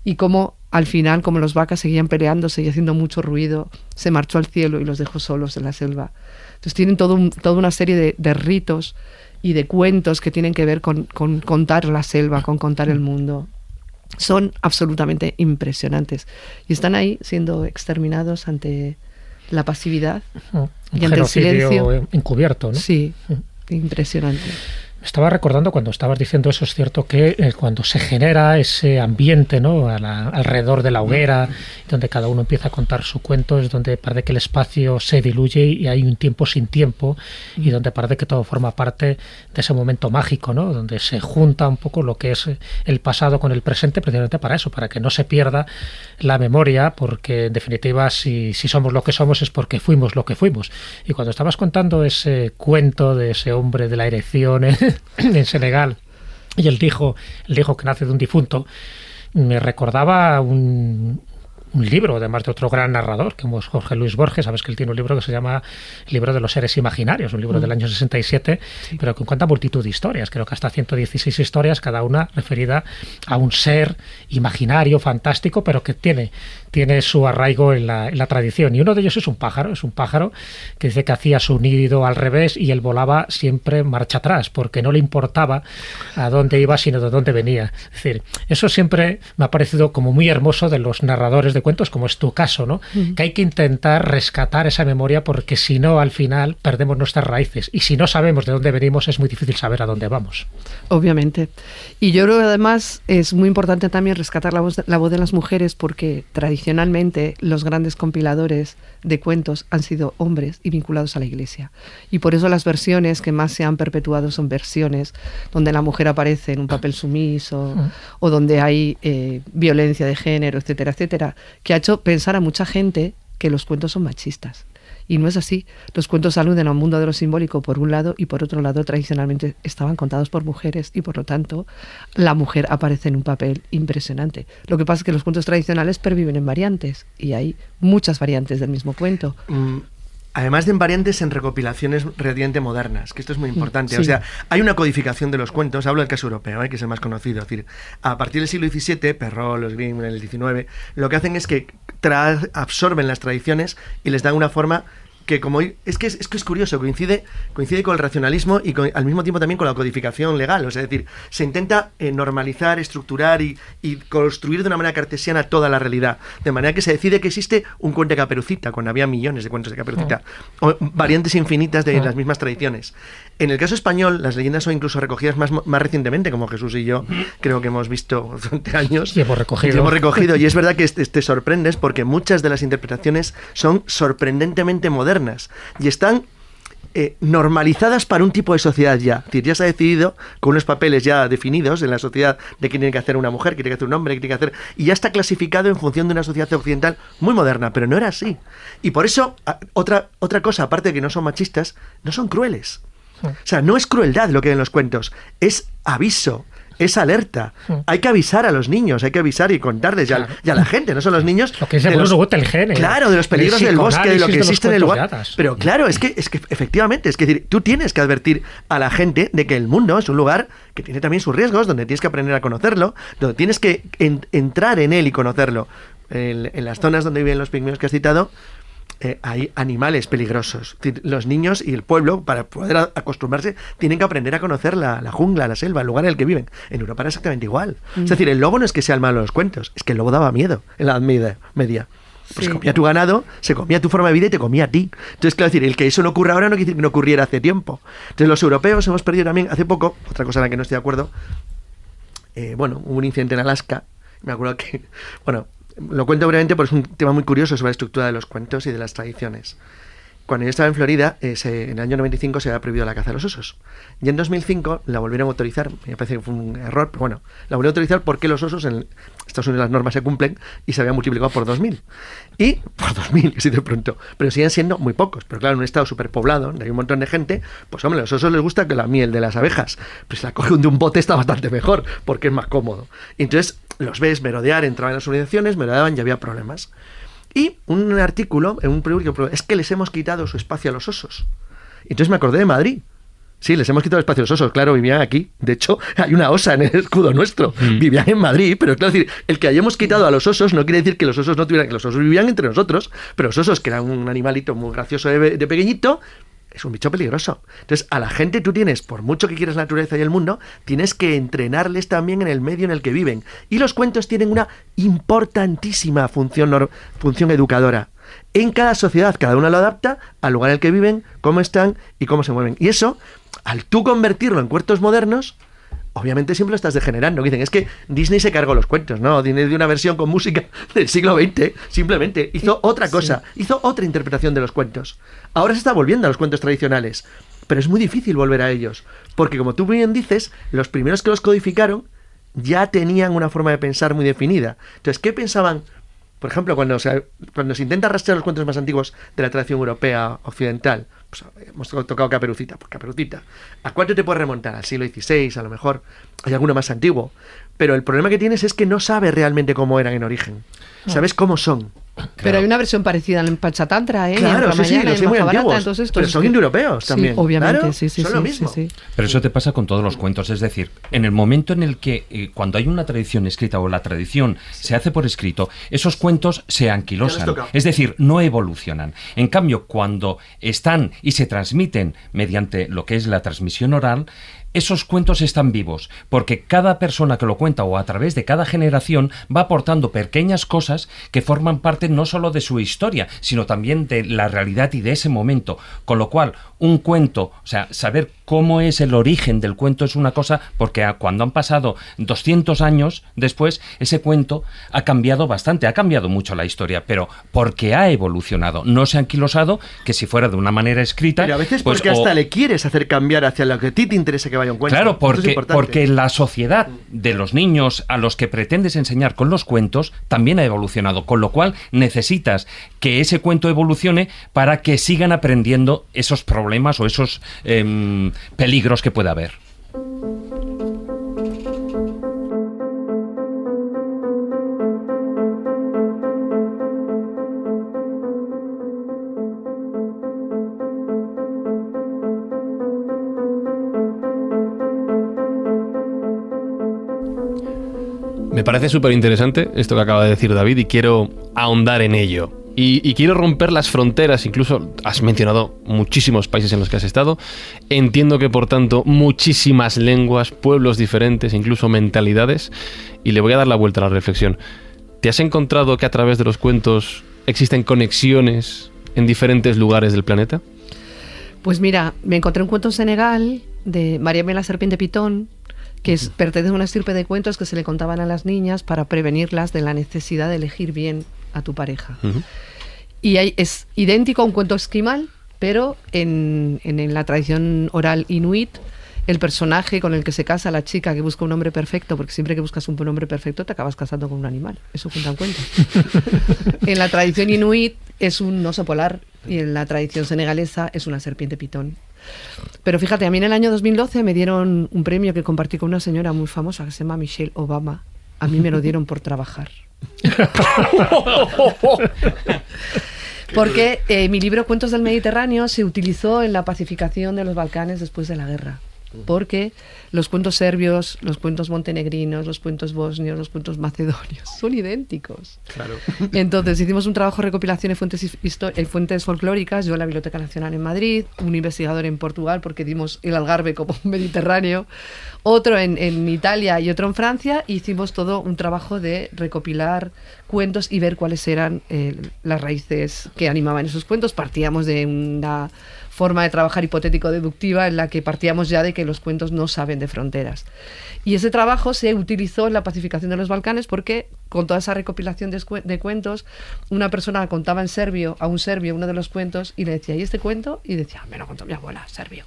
[SPEAKER 7] y cómo al final, como los vacas seguían peleándose y haciendo mucho ruido, se marchó al cielo y los dejó solos en la selva. Entonces tienen toda una serie de ritos y de cuentos que tienen que ver con contar la selva, con contar el mundo. Son absolutamente impresionantes y están ahí siendo exterminados ante la pasividad y ante el silencio
[SPEAKER 4] encubierto, ¿no?
[SPEAKER 7] Sí, impresionante.
[SPEAKER 4] Estaba recordando cuando estabas diciendo eso, es cierto que cuando se genera ese ambiente, ¿no?, alrededor de la hoguera, donde cada uno empieza a contar su cuento, es donde parece que el espacio se diluye y hay un tiempo sin tiempo, y donde parece que todo forma parte de ese momento mágico, ¿no?, donde se junta un poco lo que es el pasado con el presente, precisamente para eso, para que no se pierda la memoria, porque en definitiva si somos lo que somos es porque fuimos lo que fuimos. Y cuando estabas contando ese cuento de ese hombre de la erección en Senegal y el hijo que nace de un difunto, me recordaba un libro, además de otro gran narrador, que es Jorge Luis Borges. Sabes que él tiene un libro que se llama El libro de los seres imaginarios, un libro del año 67, sí, pero que cuenta multitud de historias, creo que hasta 116 historias, cada una referida a un ser imaginario, fantástico, pero que tiene su arraigo en la tradición. Y uno de ellos es un pájaro que dice que hacía su nido al revés y él volaba siempre marcha atrás, porque no le importaba a dónde iba, sino de dónde venía. Es decir, eso siempre me ha parecido como muy hermoso de los narradores de cuentos, como es tu caso, ¿no? Que hay que intentar rescatar esa memoria, porque si no, al final perdemos nuestras raíces, y si no sabemos de dónde venimos es muy difícil saber a dónde vamos.
[SPEAKER 7] Obviamente. Y yo creo que además es muy importante también rescatar la voz de las mujeres, porque tradicionalmente los grandes compiladores de cuentos han sido hombres y vinculados a la Iglesia. Y por eso las versiones que más se han perpetuado son versiones donde la mujer aparece en un papel sumiso o donde hay violencia de género, etcétera, etcétera, que ha hecho pensar a mucha gente que los cuentos son machistas. Y no es así. Los cuentos aluden a un mundo de lo simbólico por un lado, y por otro lado tradicionalmente estaban contados por mujeres, y por lo tanto la mujer aparece en un papel impresionante. Lo que pasa es que los cuentos tradicionales perviven en variantes, y hay muchas variantes del mismo cuento.
[SPEAKER 6] Además de en variantes, en recopilaciones relativamente modernas, que esto es muy importante.
[SPEAKER 7] Sí.
[SPEAKER 6] O sea, hay una codificación de los cuentos, hablo del caso europeo, que es el más conocido. Es decir, a partir del siglo XVII, Perrault, los Grimm, en el XIX, lo que hacen es que absorben las tradiciones y les dan una forma que como es que es curioso, coincide con el racionalismo y al mismo tiempo también con la codificación legal. O sea, es decir, se intenta normalizar, estructurar y construir de una manera cartesiana toda la realidad, de manera que se decide que existe un cuento de Caperucita cuando había millones de cuentos de Caperucita, o variantes infinitas de las mismas tradiciones. En el caso español, las leyendas son incluso recogidas más recientemente, como Jesús y yo creo que hemos visto durante años.
[SPEAKER 4] Y hemos recogido.
[SPEAKER 6] Y es verdad que te sorprendes, porque muchas de las interpretaciones son sorprendentemente modernas y están normalizadas para un tipo de sociedad ya. Es decir, ya se ha decidido con unos papeles ya definidos en la sociedad de qué tiene que hacer una mujer, qué tiene que hacer un hombre, qué tiene que hacer, y ya está clasificado en función de una sociedad occidental muy moderna, pero no era así. Y por eso, otra cosa, aparte de que no son machistas, no son crueles. O sea, no es crueldad lo que hay en los cuentos, es aviso, es alerta. Hay que avisar a los niños, hay que avisar y contarles y a la gente, no son los niños.
[SPEAKER 4] Lo que es el higiene.
[SPEAKER 6] Claro, de los peligros del bosque, de lo que existe en el lugar. Pero claro, es que efectivamente, es decir, tú tienes que advertir a la gente de que el mundo es un lugar que tiene también sus riesgos, donde tienes que aprender a conocerlo, donde tienes que entrar en él y conocerlo. En las zonas donde viven los pigmeos que has citado, hay animales peligrosos. Los niños y el pueblo, para poder acostumbrarse, tienen que aprender a conocer la jungla, la selva, el lugar en el que viven. En Europa era exactamente igual. Es decir, el lobo no es que sea el malo de los cuentos, es que el lobo daba miedo en la Edad Media. Pues comía tu ganado, se comía tu forma de vida y te comía a ti. Entonces, claro, decir, el que eso no ocurra ahora no quiere decir que no ocurriera hace tiempo. Entonces, los europeos hemos perdido también, hace poco, otra cosa en la que no estoy de acuerdo, hubo un incidente en Alaska, me acuerdo que, lo cuento brevemente porque es un tema muy curioso sobre la estructura de los cuentos y de las tradiciones. Cuando yo estaba en Florida, en el año 95 se había prohibido la caza de los osos. Y en 2005 la volvieron a autorizar, me parece que fue un error, pero bueno, la volvieron a autorizar porque los osos en Estados Unidos las normas se cumplen y se habían multiplicado por 2.000. Y por 2.000, así de pronto. Pero siguen siendo muy pocos. Pero claro, en un estado superpoblado, donde hay un montón de gente, pues hombre, a los osos les gusta que la miel de las abejas. Pues la cogen de un bote está bastante mejor, porque es más cómodo. Y entonces los ves merodear, entraban en las organizaciones, merodeaban y había problemas. Y un artículo en un periódico, es que les hemos quitado su espacio a los osos. Entonces me acordé de Madrid. Sí, les hemos quitado el espacio a los osos, claro, vivían aquí. De hecho, hay una osa en el escudo nuestro. Vivían en Madrid, pero claro, decir, el que hayamos quitado a los osos no quiere decir que los osos no tuvieran, que los osos vivían entre nosotros, pero los osos, que eran un animalito muy gracioso de pequeñito, es un bicho peligroso. Entonces, a la gente tú tienes, por mucho que quieras la naturaleza y el mundo, tienes que entrenarles también en el medio en el que viven. Y los cuentos tienen una importantísima función educadora. En cada sociedad, cada uno lo adapta al lugar en el que viven, cómo están y cómo se mueven. Y eso, al tú convertirlo en cuentos modernos, obviamente siempre lo estás degenerando. Dicen, es que Disney se cargó los cuentos, ¿no? Disney dio una versión con música del siglo XX, simplemente hizo otra cosa, hizo otra interpretación de los cuentos. Ahora se está volviendo a los cuentos tradicionales, pero es muy difícil volver a ellos, porque como tú bien dices, los primeros que los codificaron ya tenían una forma de pensar muy definida. Entonces, ¿qué pensaban? Por ejemplo, cuando se intenta rastrear los cuentos más antiguos de la tradición europea occidental, pues hemos tocado Caperucita, pues Caperucita. ¿A cuánto te puedes remontar? Al siglo XVI, a lo mejor. Hay alguno más antiguo. Pero el problema que tienes es que no sabes realmente cómo eran en origen. Sabes cómo son.
[SPEAKER 7] Claro. Pero hay una versión parecida en Panchatantra, ¿eh?
[SPEAKER 6] Claro, sí, los muy antiguos. Pero son indoeuropeos también.
[SPEAKER 7] Sí, obviamente,
[SPEAKER 6] claro,
[SPEAKER 7] sí,
[SPEAKER 6] son lo mismo.
[SPEAKER 7] Sí.
[SPEAKER 5] Pero eso te pasa con todos los cuentos. Es decir, en el momento en el que cuando hay una tradición escrita o la tradición se hace por escrito, esos cuentos se anquilosan. Es decir, no evolucionan. En cambio, cuando están y se transmiten mediante lo que es la transmisión oral, esos cuentos están vivos, porque cada persona que lo cuenta o a través de cada generación va aportando pequeñas cosas que forman parte no solo de su historia, sino también de la realidad y de ese momento. Con lo cual, un cuento, o sea, saber cómo es el origen del cuento es una cosa, porque cuando han pasado 200 años después, ese cuento ha cambiado bastante, ha cambiado mucho la historia, pero porque ha evolucionado, no se ha anquilosado, que si fuera de una manera escrita...
[SPEAKER 6] Pero a veces
[SPEAKER 5] pues,
[SPEAKER 6] porque hasta le quieres hacer cambiar hacia lo que a ti te interesa que vaya un cuento.
[SPEAKER 5] Claro, porque la sociedad de los niños a los que pretendes enseñar con los cuentos también ha evolucionado, con lo cual necesitas que ese cuento evolucione para que sigan aprendiendo esos problemas o esos peligros que pueda haber.
[SPEAKER 3] Me parece súper interesante esto que acaba de decir David y quiero ahondar en ello. Y quiero romper las fronteras, incluso has mencionado muchísimos países en los que has estado. Entiendo que, por tanto, muchísimas lenguas, pueblos diferentes, incluso mentalidades. Y le voy a dar la vuelta a la reflexión. ¿Te has encontrado que a través de los cuentos existen conexiones en diferentes lugares del planeta?
[SPEAKER 7] Pues mira, me encontré un cuento en Senegal de Mariam la serpiente pitón, que pertenece a una estirpe de cuentos que se le contaban a las niñas para prevenirlas de la necesidad de elegir bien a tu pareja. Y es idéntico a un cuento esquimal, pero en la tradición oral inuit, el personaje con el que se casa la chica que busca un hombre perfecto, porque siempre que buscas un hombre perfecto te acabas casando con un animal. Eso cuenta un cuento. En la tradición inuit es un oso polar y en la tradición senegalesa es una serpiente pitón. Pero fíjate, a mí en el año 2012 me dieron un premio que compartí con una señora muy famosa que se llama Michelle Obama. A mí me lo dieron por trabajar. Porque mi libro Cuentos del Mediterráneo se utilizó en la pacificación de los Balcanes después de la guerra. Porque los cuentos serbios, los cuentos montenegrinos, los cuentos bosnios, los cuentos macedonios son idénticos.
[SPEAKER 6] Claro.
[SPEAKER 7] Entonces hicimos un trabajo de recopilación en fuentes folclóricas, yo en la Biblioteca Nacional en Madrid, un investigador en Portugal porque dimos el Algarve como Mediterráneo, otro en Italia y otro en Francia, e hicimos todo un trabajo de recopilar cuentos y ver cuáles eran las raíces que animaban esos cuentos. Partíamos de una forma de trabajar hipotético-deductiva en la que partíamos ya de que los cuentos no saben de fronteras. Y ese trabajo se utilizó en la pacificación de los Balcanes porque con toda esa recopilación de cuentos, una persona contaba en serbio a un serbio uno de los cuentos y le decía, ¿y este cuento? Y decía, me lo contó mi abuela, serbio.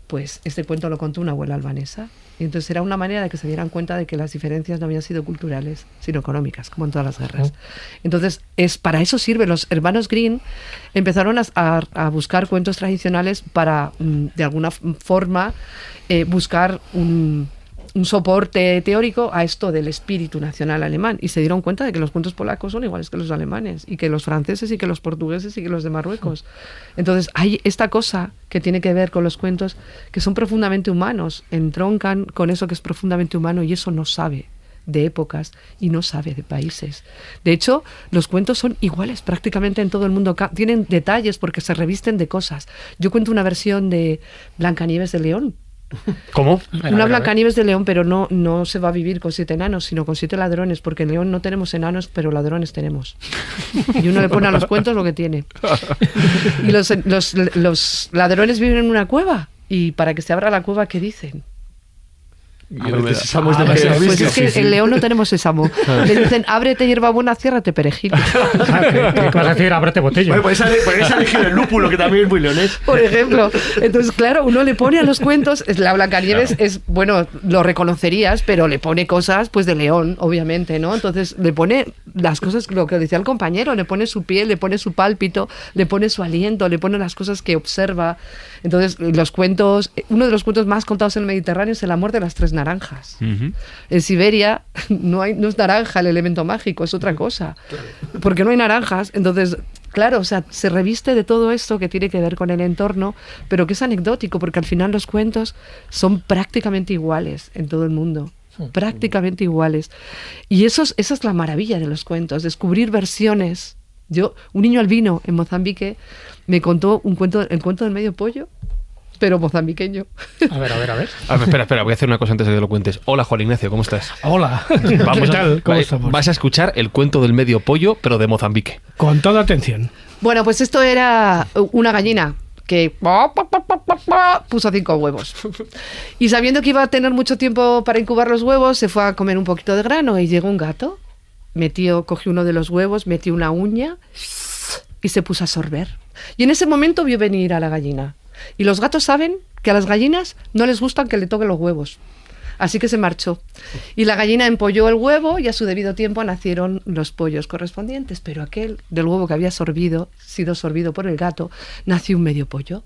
[SPEAKER 7] Pues este cuento lo contó una abuela albanesa. Y entonces era una manera de que se dieran cuenta de que las diferencias no habían sido culturales, sino económicas, como en todas las guerras. Entonces, para eso sirve. Los hermanos Grimm empezaron a buscar cuentos tradicionales para, de alguna forma, buscar un soporte teórico a esto del espíritu nacional alemán, y se dieron cuenta de que los cuentos polacos son iguales que los alemanes, y que los franceses, y que los portugueses, y que los de Marruecos. Entonces hay esta cosa que tiene que ver con los cuentos que son profundamente humanos, entroncan con eso que es profundamente humano, y eso no sabe de épocas y no sabe de países. De hecho, los cuentos son iguales prácticamente en todo el mundo. Tienen detalles porque se revisten de cosas. Yo cuento una versión de Blancanieves de León.
[SPEAKER 3] ¿Cómo?
[SPEAKER 7] Una Blancanieves de León, pero no se va a vivir con 7 enanos, sino con 7 ladrones, porque en León no tenemos enanos, pero ladrones tenemos. Y uno le pone a los cuentos lo que tiene. Y los ladrones viven en una cueva, y para que se abra la cueva, ¿qué dicen?
[SPEAKER 6] Sésamo es demasiado
[SPEAKER 7] Pues
[SPEAKER 6] visto.
[SPEAKER 7] es que en León no tenemos sésamo. Le dicen, ábrete hierbabuena, ciérrate perejil.
[SPEAKER 4] ¿Qué vas a decir? Ábrete botella.
[SPEAKER 6] Bueno, podéis elegir el lúpulo, que también es muy leonés.
[SPEAKER 7] Por ejemplo. Entonces, claro, uno le pone a los cuentos, la Blancanieves es, bueno, lo reconocerías, pero le pone cosas pues de León, obviamente, ¿no? Entonces le pone las cosas, lo que decía el compañero, le pone su piel, le pone su pálpito, le pone su aliento, le pone las cosas que observa. Entonces, los cuentos, uno de los cuentos más contados en el Mediterráneo es El amor de las 3 naranjas. En Siberia no es naranja el elemento mágico, es otra cosa. Porque no hay naranjas. Entonces, claro, o sea, se reviste de todo esto que tiene que ver con el entorno, pero que es anecdótico, porque al final los cuentos son prácticamente iguales en todo el mundo. Prácticamente iguales. Y esa es la maravilla de los cuentos, descubrir versiones. Un niño albino en Mozambique me contó el cuento del medio pollo, pero mozambiqueño.
[SPEAKER 4] A ver.
[SPEAKER 3] Espera, voy a hacer una cosa antes de que lo cuentes. Hola, Juan Ignacio, ¿cómo estás?
[SPEAKER 9] Hola.
[SPEAKER 3] Vamos
[SPEAKER 9] ¿Qué tal? ¿Cómo estamos?
[SPEAKER 3] Vas a escuchar el cuento del medio pollo, pero de Mozambique.
[SPEAKER 9] Con toda atención.
[SPEAKER 7] Bueno, pues esto era una gallina que puso 5 huevos. Y sabiendo que iba a tener mucho tiempo para incubar los huevos, se fue a comer un poquito de grano, y llegó un gato, cogió uno de los huevos, metió una uña y se puso a sorber. Y en ese momento vio venir a la gallina. Y los gatos saben que a las gallinas no les gustan que le toquen los huevos. Así que se marchó. Y la gallina empolló el huevo, y a su debido tiempo nacieron los pollos correspondientes. Pero aquel del huevo que había sido sorbido por el gato, nació un medio pollo.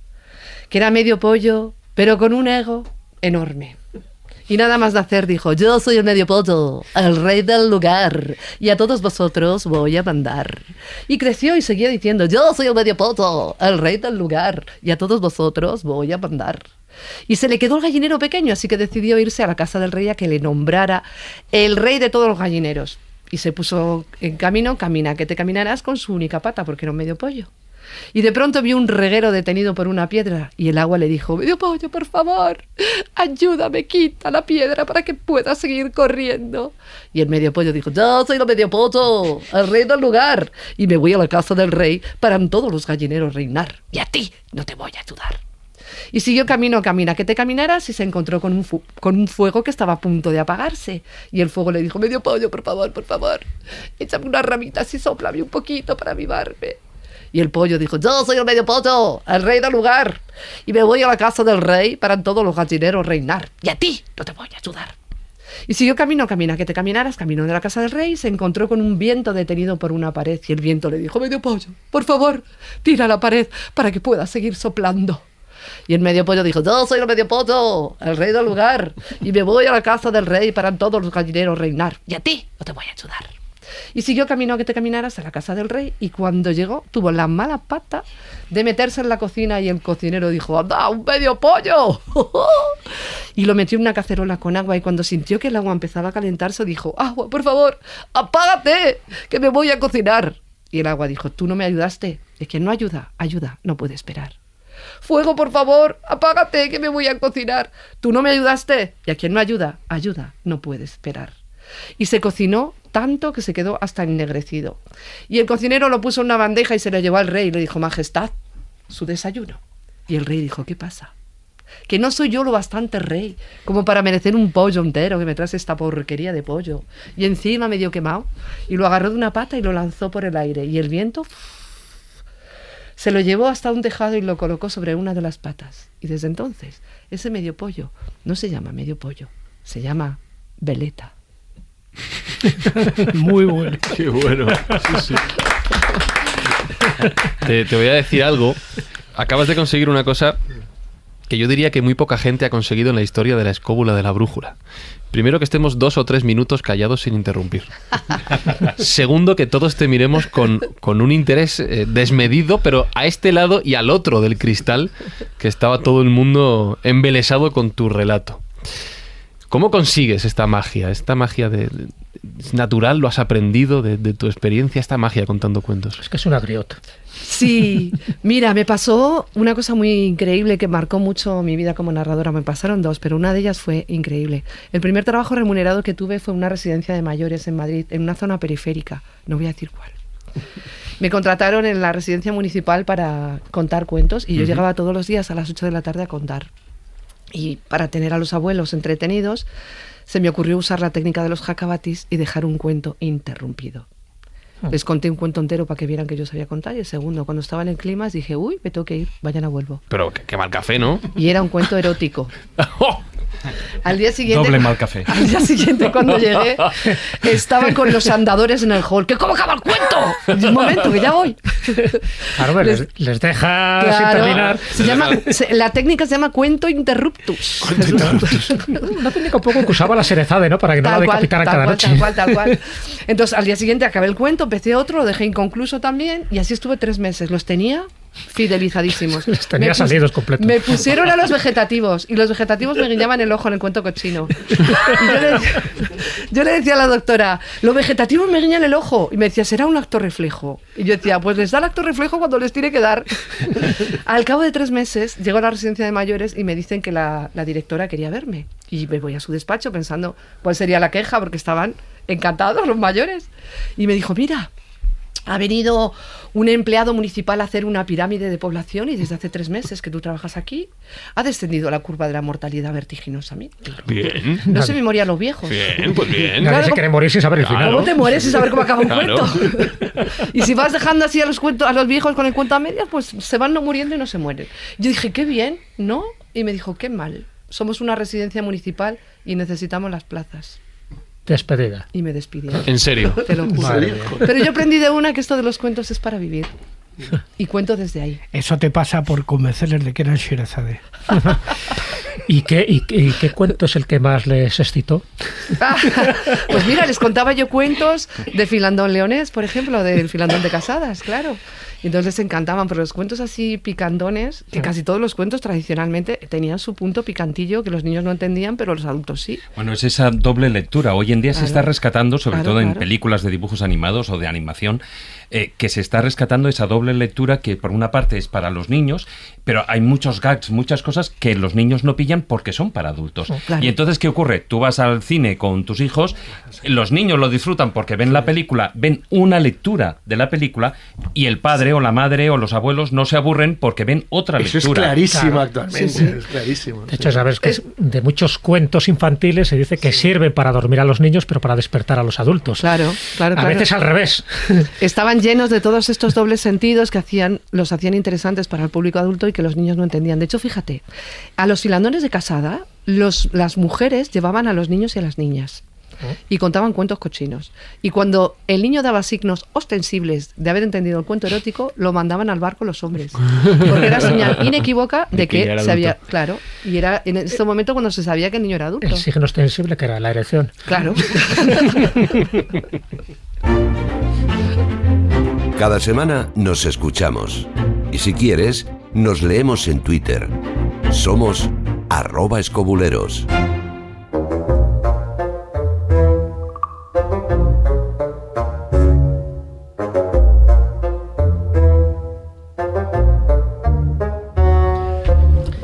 [SPEAKER 7] Que era medio pollo, pero con un ego enorme. Y nada más de hacer dijo, yo soy el medio pollo, el rey del lugar, y a todos vosotros voy a mandar. Y creció y seguía diciendo, yo soy el medio pollo, el rey del lugar, y a todos vosotros voy a mandar. Y se le quedó el gallinero pequeño, así que decidió irse a la casa del rey a que le nombrara el rey de todos los gallineros. Y se puso en camino, camina que te caminarás, con su única pata, porque era un medio pollo. Y de pronto vio un reguero detenido por una piedra, y el agua le dijo, medio pollo, por favor, ayúdame, quita la piedra para que pueda seguir corriendo. Y el medio pollo dijo, yo soy el medio pollo, el rey del lugar, y me voy a la casa del rey para en todos los gallineros reinar, y a ti no te voy a ayudar. Y siguió camina que te caminaras, y se encontró con un fuego que estaba a punto de apagarse. Y el fuego le dijo, medio pollo, por favor, échame unas ramitas y sóplame un poquito para avivarme. Y el pollo dijo, yo soy el medio pollo, el rey del lugar, y me voy a la casa del rey para en todos los gallineros reinar, y a ti no te voy a ayudar. Y siguió camina que te caminaras, camino de la casa del rey, y se encontró con un viento detenido por una pared, y el viento le dijo, medio pollo, por favor, tira la pared para que pueda seguir soplando. Y el medio pollo dijo, yo soy el medio pollo, el rey del lugar, y me voy a la casa del rey para todos los gallineros reinar. Y a ti no te voy a ayudar. Y siguió camino a que te caminaras a la casa del rey, y cuando llegó tuvo la mala pata de meterse en la cocina, y el cocinero dijo, ¡anda, un medio pollo! Y lo metió en una cacerola con agua, y cuando sintió que el agua empezaba a calentarse dijo, agua, por favor, apágate, que me voy a cocinar. Y el agua dijo, tú no me ayudaste. Es que no ayuda, no puede esperar. Fuego, por favor, apágate, que me voy a cocinar. Tú no me ayudaste. Y a quien no ayuda, no puede esperar. Y se cocinó tanto que se quedó hasta ennegrecido. Y el cocinero lo puso en una bandeja y se lo llevó al rey y le dijo, Majestad, su desayuno. Y el rey dijo, ¿qué pasa? Que no soy yo lo bastante rey como para merecer un pollo entero, que me traes esta porquería de pollo. Y encima medio quemado. Y lo agarró de una pata y lo lanzó por el aire. Y el viento se lo llevó hasta un tejado y lo colocó sobre una de las patas. Y desde entonces, ese medio pollo no se llama medio pollo, se llama veleta.
[SPEAKER 9] Muy bueno.
[SPEAKER 3] Qué bueno. Sí. Te voy a decir algo. Acabas de conseguir una cosa que yo diría que muy poca gente ha conseguido en la historia de la escóbula de la brújula. Primero, que estemos 2 o 3 minutos callados sin interrumpir. Segundo, que todos te miremos con un interés desmedido, pero a este lado y al otro del cristal, que estaba todo el mundo embelesado con tu relato. ¿Cómo consigues esta magia? Esta magia ¿es natural? ¿Lo has aprendido de tu experiencia? Esta magia contando cuentos.
[SPEAKER 4] Es que es una griota.
[SPEAKER 7] Sí, mira, me pasó una cosa muy increíble que marcó mucho mi vida como narradora. Me pasaron 2, pero una de ellas fue increíble. El primer trabajo remunerado que tuve fue en una residencia de mayores en Madrid, en una zona periférica. No voy a decir cuál. Me contrataron en la residencia municipal para contar cuentos y yo llegaba todos los días a las 8 de la tarde a contar. Y para tener a los abuelos entretenidos, se me ocurrió usar la técnica de los jacabatis y dejar un cuento interrumpido. Les conté un cuento entero para que vieran que yo sabía contar, y el segundo, cuando estaba en el clímax, dije, uy, me tengo que ir, mañana vuelvo.
[SPEAKER 3] Pero qué mal café, ¿no?
[SPEAKER 7] Y era un cuento erótico. Al día siguiente,
[SPEAKER 5] Doble mal café.
[SPEAKER 7] Al día siguiente, cuando llegué, estaban con los andadores en el hall. ¿Que cómo acaba el cuento? Un momento, que ya voy.
[SPEAKER 4] Claro, les deja sin terminar.
[SPEAKER 7] La técnica se llama cuento interruptus.
[SPEAKER 4] Una técnica un poco que usaba la Serezade, ¿no? Para que no la decapitaran cada noche.
[SPEAKER 7] Tal cual. Entonces, al día siguiente acabé el cuento, empecé otro, lo dejé inconcluso también, y así estuve 3 meses. Los tenía fidelizadísimos.
[SPEAKER 4] Les tenía salidos completos.
[SPEAKER 7] Me pusieron a los vegetativos, y los vegetativos me guiñaban el ojo en el cuento cochino. Y yo le decía a la doctora, los vegetativos me guiñan el ojo. Y me decía, será un acto reflejo. Y yo decía, pues les da el acto reflejo cuando les tiene que dar. Al cabo de 3 meses, llego a la residencia de mayores y me dicen que la directora quería verme. Y me voy a su despacho pensando cuál sería la queja, porque estaban encantados los mayores. Y me dijo, mira, ha venido un empleado municipal a hacer una pirámide de población y desde hace 3 meses que tú trabajas aquí ha descendido la curva de la mortalidad vertiginosamente.
[SPEAKER 3] Bien.
[SPEAKER 7] No se me morían los viejos.
[SPEAKER 3] Bien, pues bien.
[SPEAKER 4] Nadie se quiere morir sin saber el final.
[SPEAKER 7] ¿Cómo te mueres sin saber cómo acaba un
[SPEAKER 3] Claro.
[SPEAKER 7] cuento? Y si vas dejando así a los viejos con el cuento a medias, pues se van no muriendo y no se mueren. Yo dije, qué bien, ¿no? Y me dijo, qué mal. Somos una residencia municipal y necesitamos las plazas.
[SPEAKER 4] Despedida.
[SPEAKER 7] Y me despidieron.
[SPEAKER 3] En serio.
[SPEAKER 7] Te lo juro.
[SPEAKER 4] Madre mía.
[SPEAKER 7] Pero yo aprendí de una que esto de los cuentos es para vivir. Y cuento desde ahí.
[SPEAKER 9] Eso te pasa por convencerles de que eran Sherazade.
[SPEAKER 4] ¿Y qué cuento es el que más les excitó?
[SPEAKER 7] Pues mira, les contaba yo cuentos de Filandón Leonés, por ejemplo, del Filandón de Casadas, claro. Y entonces les encantaban, pero los cuentos así picandones, que casi todos los cuentos tradicionalmente tenían su punto picantillo que los niños no entendían, pero los adultos sí.
[SPEAKER 5] Bueno, es esa doble lectura. Hoy en día se está rescatando, sobre todo en
[SPEAKER 7] claro.
[SPEAKER 5] películas de dibujos animados o de animación, que se está rescatando esa doble lectura que por una parte es para los niños, pero hay muchos gags, muchas cosas que los niños no pillan porque son para adultos.
[SPEAKER 7] Claro.
[SPEAKER 5] Y entonces, ¿qué ocurre? Tú vas al cine con tus hijos, los niños lo disfrutan porque ven la película, ven una lectura de la película, y el padre o la madre o los abuelos no se aburren porque ven otra
[SPEAKER 6] Eso
[SPEAKER 5] lectura.
[SPEAKER 6] es clarísimo
[SPEAKER 4] Claro.
[SPEAKER 6] actualmente.
[SPEAKER 7] Sí, sí.
[SPEAKER 6] Es clarísimo.
[SPEAKER 4] De hecho, sabes que de muchos cuentos infantiles se dice que sirven para dormir a los niños, pero para despertar a los adultos.
[SPEAKER 7] Claro.
[SPEAKER 4] A veces al revés.
[SPEAKER 7] Estaban llenos de todos estos dobles sentidos que los hacían interesantes para el público adulto y que los niños no entendían. De hecho, fíjate, a los filandones de Casada, las mujeres llevaban a los niños y a las niñas. y contaban cuentos cochinos. Y cuando el niño daba signos ostensibles de haber entendido el cuento erótico, lo mandaban al bar con los hombres. Porque era señal inequívoca de que se había... Claro, y era en ese momento cuando se sabía que el niño era adulto.
[SPEAKER 4] El signo ostensible que era la erección.
[SPEAKER 7] Claro.
[SPEAKER 2] Cada semana nos escuchamos. Y si quieres, nos leemos en Twitter. Somos @escobuleros.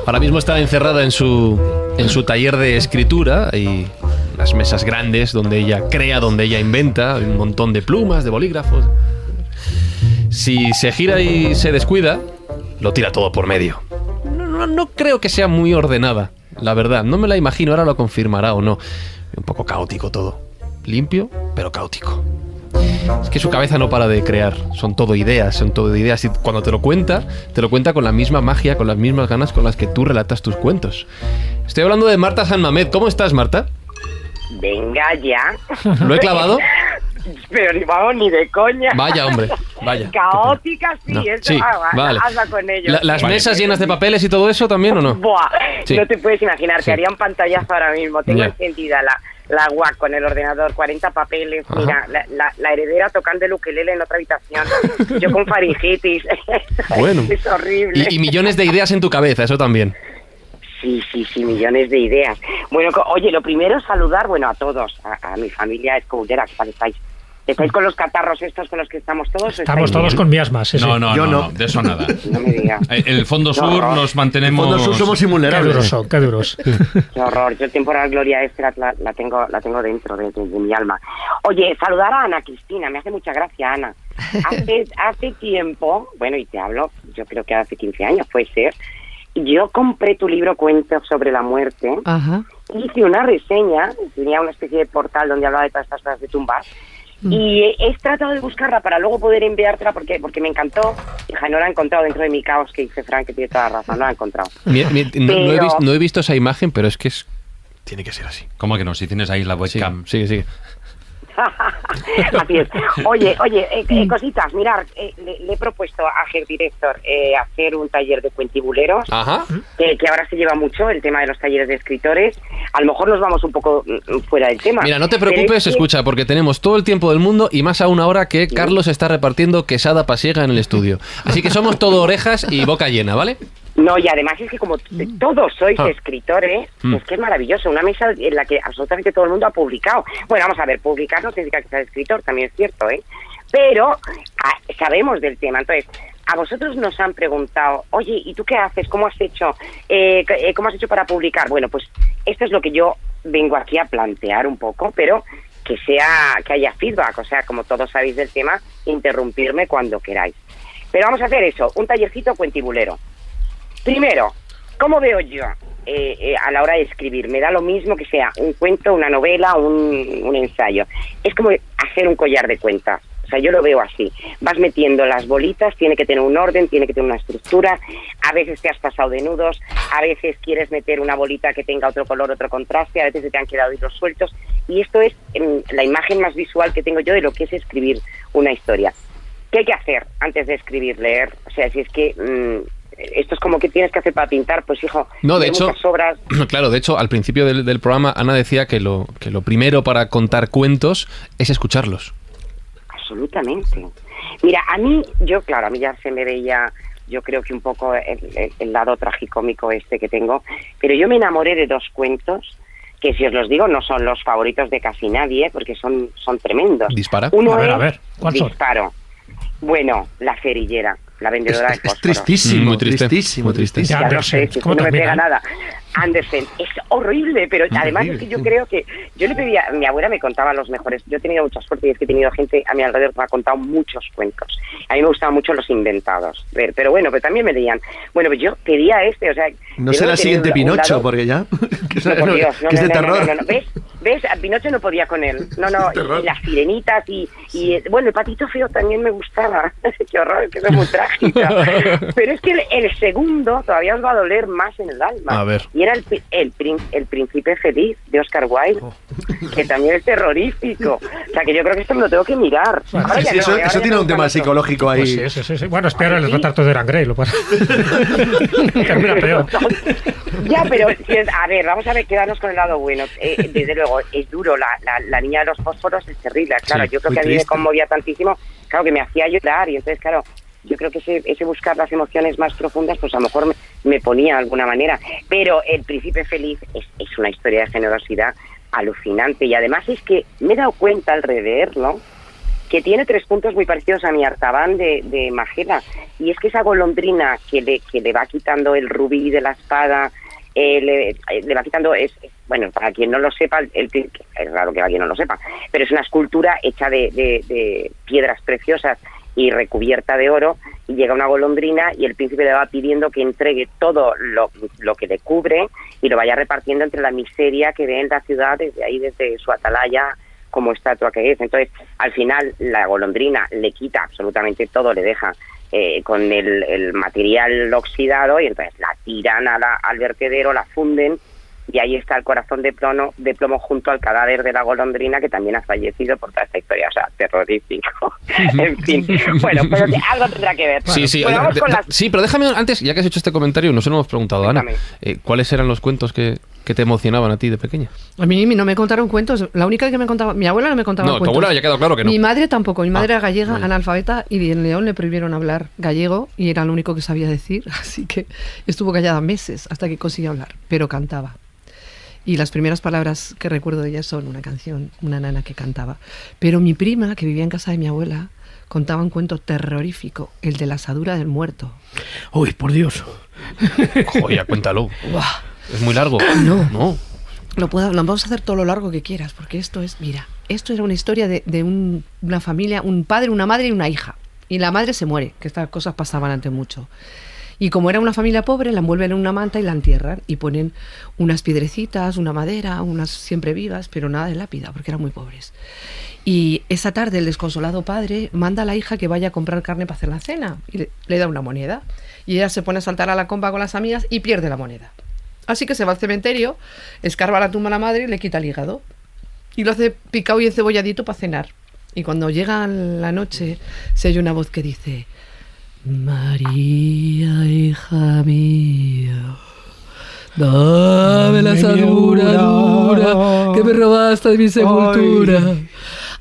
[SPEAKER 3] Ahora mismo está encerrada en su taller de escritura y las mesas grandes donde ella crea, donde ella inventa, un montón de plumas, de bolígrafos. Si se gira y se descuida, lo tira todo por medio. No creo que sea muy ordenada, la verdad. No me la imagino, ahora lo confirmará o no. Un poco caótico todo. Limpio, pero caótico. Es que su cabeza no para de crear. Son todo ideas. Y cuando te lo cuenta con la misma magia, con las mismas ganas con las que tú relatas tus cuentos. Estoy hablando de Marta San Mamed. ¿Cómo estás, Marta?
[SPEAKER 10] Venga ya.
[SPEAKER 3] ¿Lo he clavado?
[SPEAKER 10] Pero ni vamos ni de coña.
[SPEAKER 3] Vaya, hombre, vaya.
[SPEAKER 10] Caótica, sí,
[SPEAKER 3] No.
[SPEAKER 10] eso,
[SPEAKER 3] Sí, vale.
[SPEAKER 10] hazla con ellos.
[SPEAKER 3] ¿Las mesas llenas de papeles y todo eso también o no?
[SPEAKER 10] Buah,
[SPEAKER 3] Sí.
[SPEAKER 10] no te puedes imaginar,
[SPEAKER 3] Sí.
[SPEAKER 10] que haría un pantallazo ahora mismo. Tengo
[SPEAKER 3] Ya.
[SPEAKER 10] encendida la WAC con el ordenador, 40 papeles,
[SPEAKER 3] Ajá.
[SPEAKER 10] mira, la heredera tocando el ukelele en otra habitación, yo con faringitis.
[SPEAKER 3] Bueno.
[SPEAKER 10] Es horrible.
[SPEAKER 3] Y millones de ideas en tu cabeza, eso también.
[SPEAKER 10] Sí, millones de ideas. Bueno, oye, lo primero saludar, bueno, a todos, a mi familia escobulera, ¿qué tal estáis? ¿Estáis con los catarros estos con los que estamos todos?
[SPEAKER 4] Estamos todos
[SPEAKER 10] bien?
[SPEAKER 4] con miasmas. Sí, sí.
[SPEAKER 5] No, de eso nada.
[SPEAKER 10] No me digas.
[SPEAKER 5] En el fondo sur
[SPEAKER 10] No.
[SPEAKER 5] nos mantenemos...
[SPEAKER 6] En el fondo sur somos
[SPEAKER 4] Qué
[SPEAKER 6] invulnerables.
[SPEAKER 4] duros son, qué duros.
[SPEAKER 10] Qué horror. Yo el temporal Gloria la tengo dentro de mi alma. Oye, saludar a Ana Cristina, me hace mucha gracia, Ana. Hace tiempo, bueno, y te hablo, yo creo que hace 15 años puede ser, yo compré tu libro Cuentos sobre la muerte,
[SPEAKER 7] Ajá.
[SPEAKER 10] hice una reseña, tenía una especie de portal donde hablaba de todas estas cosas de tumbas, y he tratado de buscarla para luego poder enviártela porque me encantó. Hija, no la he encontrado dentro de mi caos, que dice Frank, que tiene toda la razón, no la he encontrado.
[SPEAKER 3] No he visto esa imagen, pero es que tiene que ser así.
[SPEAKER 5] ¿Cómo que no? Si tienes ahí la webcam.
[SPEAKER 3] Sigue.
[SPEAKER 10] Así es. Oye, cositas, mirar, le he propuesto a Head Director hacer un taller de cuentibuleros,
[SPEAKER 3] Ajá.
[SPEAKER 10] que ahora se lleva mucho el tema de los talleres de escritores. A lo mejor nos vamos un poco fuera del tema.
[SPEAKER 3] Mira, no te
[SPEAKER 10] pero
[SPEAKER 3] preocupes,
[SPEAKER 10] es que-
[SPEAKER 3] escucha, porque tenemos todo el tiempo del mundo y más aún ahora que Carlos está repartiendo quesada pasiega en el estudio. Así que somos todo orejas y boca llena, ¿vale?
[SPEAKER 10] No, y además es que como todos sois
[SPEAKER 3] Ah.
[SPEAKER 10] escritores, es que es maravilloso, una mesa en la que absolutamente todo el mundo ha publicado. Bueno, vamos a ver, publicar no significa que seas escritor, también es cierto, ¿eh? Pero sabemos del tema, entonces, a vosotros nos han preguntado, oye, ¿y tú qué haces? ¿Cómo has hecho? ¿Cómo has hecho para publicar? Bueno, pues esto es lo que yo vengo aquí a plantear un poco, pero que haya feedback, o sea, como todos sabéis del tema, interrumpirme cuando queráis. Pero vamos a hacer eso, un tallercito cuentibulero. Primero, ¿cómo veo yo a la hora de escribir? Me da lo mismo que sea un cuento, una novela, un ensayo. Es como hacer un collar de cuentas. O sea, yo lo veo así. Vas metiendo las bolitas, tiene que tener un orden, tiene que tener una estructura. A veces te has pasado de nudos, a veces quieres meter una bolita que tenga otro color, otro contraste, a veces se te han quedado hilos sueltos. Y esto es la imagen más visual que tengo yo de lo que es escribir una historia. ¿Qué hay que hacer antes de escribir, leer? O sea, si es que... esto es como que tienes que hacer para pintar, pues hijo,
[SPEAKER 3] No, de
[SPEAKER 10] hay
[SPEAKER 3] hecho,
[SPEAKER 10] muchas obras.
[SPEAKER 3] claro, de hecho, al principio del programa Ana decía que lo primero para contar cuentos es escucharlos.
[SPEAKER 10] Absolutamente. Mira, a mí ya se me veía, yo creo que un poco el lado tragicómico que tengo, pero yo me enamoré de dos cuentos que, si os los digo, no son los favoritos de casi nadie, porque son tremendos.
[SPEAKER 3] ¿Dispara?
[SPEAKER 10] Uno
[SPEAKER 4] A ver, ¿cuál son?
[SPEAKER 10] Disparo. Bueno, La cerillera, la vendedora de
[SPEAKER 6] Es
[SPEAKER 10] fósforos.
[SPEAKER 6] tristísimo,
[SPEAKER 3] Muy triste,
[SPEAKER 6] tristísimo,
[SPEAKER 3] muy triste.
[SPEAKER 6] tristísimo.
[SPEAKER 10] Ya lo sé, si
[SPEAKER 4] ¿Cómo
[SPEAKER 10] no me pega
[SPEAKER 4] termina?
[SPEAKER 10] nada. Andersen, es horrible, pero además es que yo creo que yo le pedía, mi abuela me contaba los mejores, yo he tenido mucha suerte y es que he tenido gente a mi alrededor que me ha contado muchos cuentos. A mí me gustaban mucho los inventados, pero bueno, pero también me decían, bueno, pues yo pedía o sea...
[SPEAKER 6] No será el siguiente Pinocho, porque ya... que es,
[SPEAKER 10] No, por Dios,
[SPEAKER 6] que es de terror.
[SPEAKER 10] no. ¿Ves? Pinocho no podía con él. No, y las sirenitas y bueno, el patito feo también me gustaba. Qué horror, que es muy trágica. Pero es que el segundo todavía os va a doler más en el alma.
[SPEAKER 3] A ver.
[SPEAKER 10] Y era el príncipe feliz de Oscar Wilde, que también es terrorífico. O sea, que yo creo que esto me lo tengo que mirar. Ahora ya no,
[SPEAKER 6] eso tiene un tema psicológico ahí.
[SPEAKER 4] Pues sí. Bueno, es peor el retrato de Dorian Gray, lo pasa. Termina peor.
[SPEAKER 10] Ya, pero a ver, vamos a ver, quedarnos con el lado bueno. Desde luego, es duro. La niña de los fósforos es terrible. Claro, sí, yo creo que a mí me conmovía tantísimo. Claro, que me hacía llorar. Y entonces, claro, yo creo que ese buscar las emociones más profundas, pues a lo mejor me ponía de alguna manera. Pero El Príncipe Feliz es una historia de generosidad alucinante. Y además es que me he dado cuenta al releerlo que tiene 3 puntos muy parecidos a mi Artaban de Majela. Y es que esa golondrina que le va quitando el rubí de la espada, le va quitando, bueno, para quien no lo sepa, es raro que alguien no lo sepa, pero es una escultura hecha de piedras preciosas y recubierta de oro, y llega una golondrina y el príncipe le va pidiendo que entregue todo lo que le cubre y lo vaya repartiendo entre la miseria que ve en la ciudad desde su atalaya como estatua que es. Entonces, al final, la golondrina le quita absolutamente todo, le deja con el material oxidado, y entonces la tiran al vertedero, la funden, y ahí está el corazón de plomo junto al cadáver de la golondrina, que también ha fallecido por toda esta historia. O sea, terrorífico. En fin. Bueno, pero algo tendrá que ver.
[SPEAKER 3] Sí,
[SPEAKER 10] bueno,
[SPEAKER 3] sí, pero déjame antes, ya que has hecho este comentario, no se lo hemos preguntado, Ana, ¿cuáles eran los cuentos que te emocionaban a ti de pequeña?
[SPEAKER 7] A mí no me contaron cuentos. La única que me contaba... Mi abuela no me contaba cuentos.
[SPEAKER 3] No, tu abuela ya quedó claro que no.
[SPEAKER 7] Mi madre tampoco. Mi madre era gallega, analfabeta, y en León le prohibieron hablar gallego, y era lo único que sabía decir. Así que estuvo callada meses hasta que consiguió hablar, pero cantaba. Y las primeras palabras que recuerdo de ella son una canción, una nana que cantaba. Pero mi prima, que vivía en casa de mi abuela, contaba un cuento terrorífico, el de la asadura del muerto.
[SPEAKER 9] Uy, por Dios.
[SPEAKER 3] Joder, cuéntalo.
[SPEAKER 7] Uah.
[SPEAKER 3] Es muy largo. No.
[SPEAKER 7] Lo vamos a hacer todo lo largo que quieras, porque esto era una historia de una familia, un padre, una madre y una hija. Y la madre se muere, que estas cosas pasaban antes mucho. Y como era una familia pobre, la envuelven en una manta y la entierran, y ponen unas piedrecitas, una madera, unas siempre vivas, pero nada de lápida, porque eran muy pobres. Y esa tarde el desconsolado padre manda a la hija que vaya a comprar carne para hacer la cena, y le da una moneda. Y ella se pone a saltar a la comba con las amigas y pierde la moneda. Así que se va al cementerio, escarba la tumba a la madre y le quita el hígado. Y lo hace picado y encebolladitos para cenar. Y cuando llega la noche, se oye una voz que dice: María, hija mía, dame la asadura dura que me robaste de mi sepultura.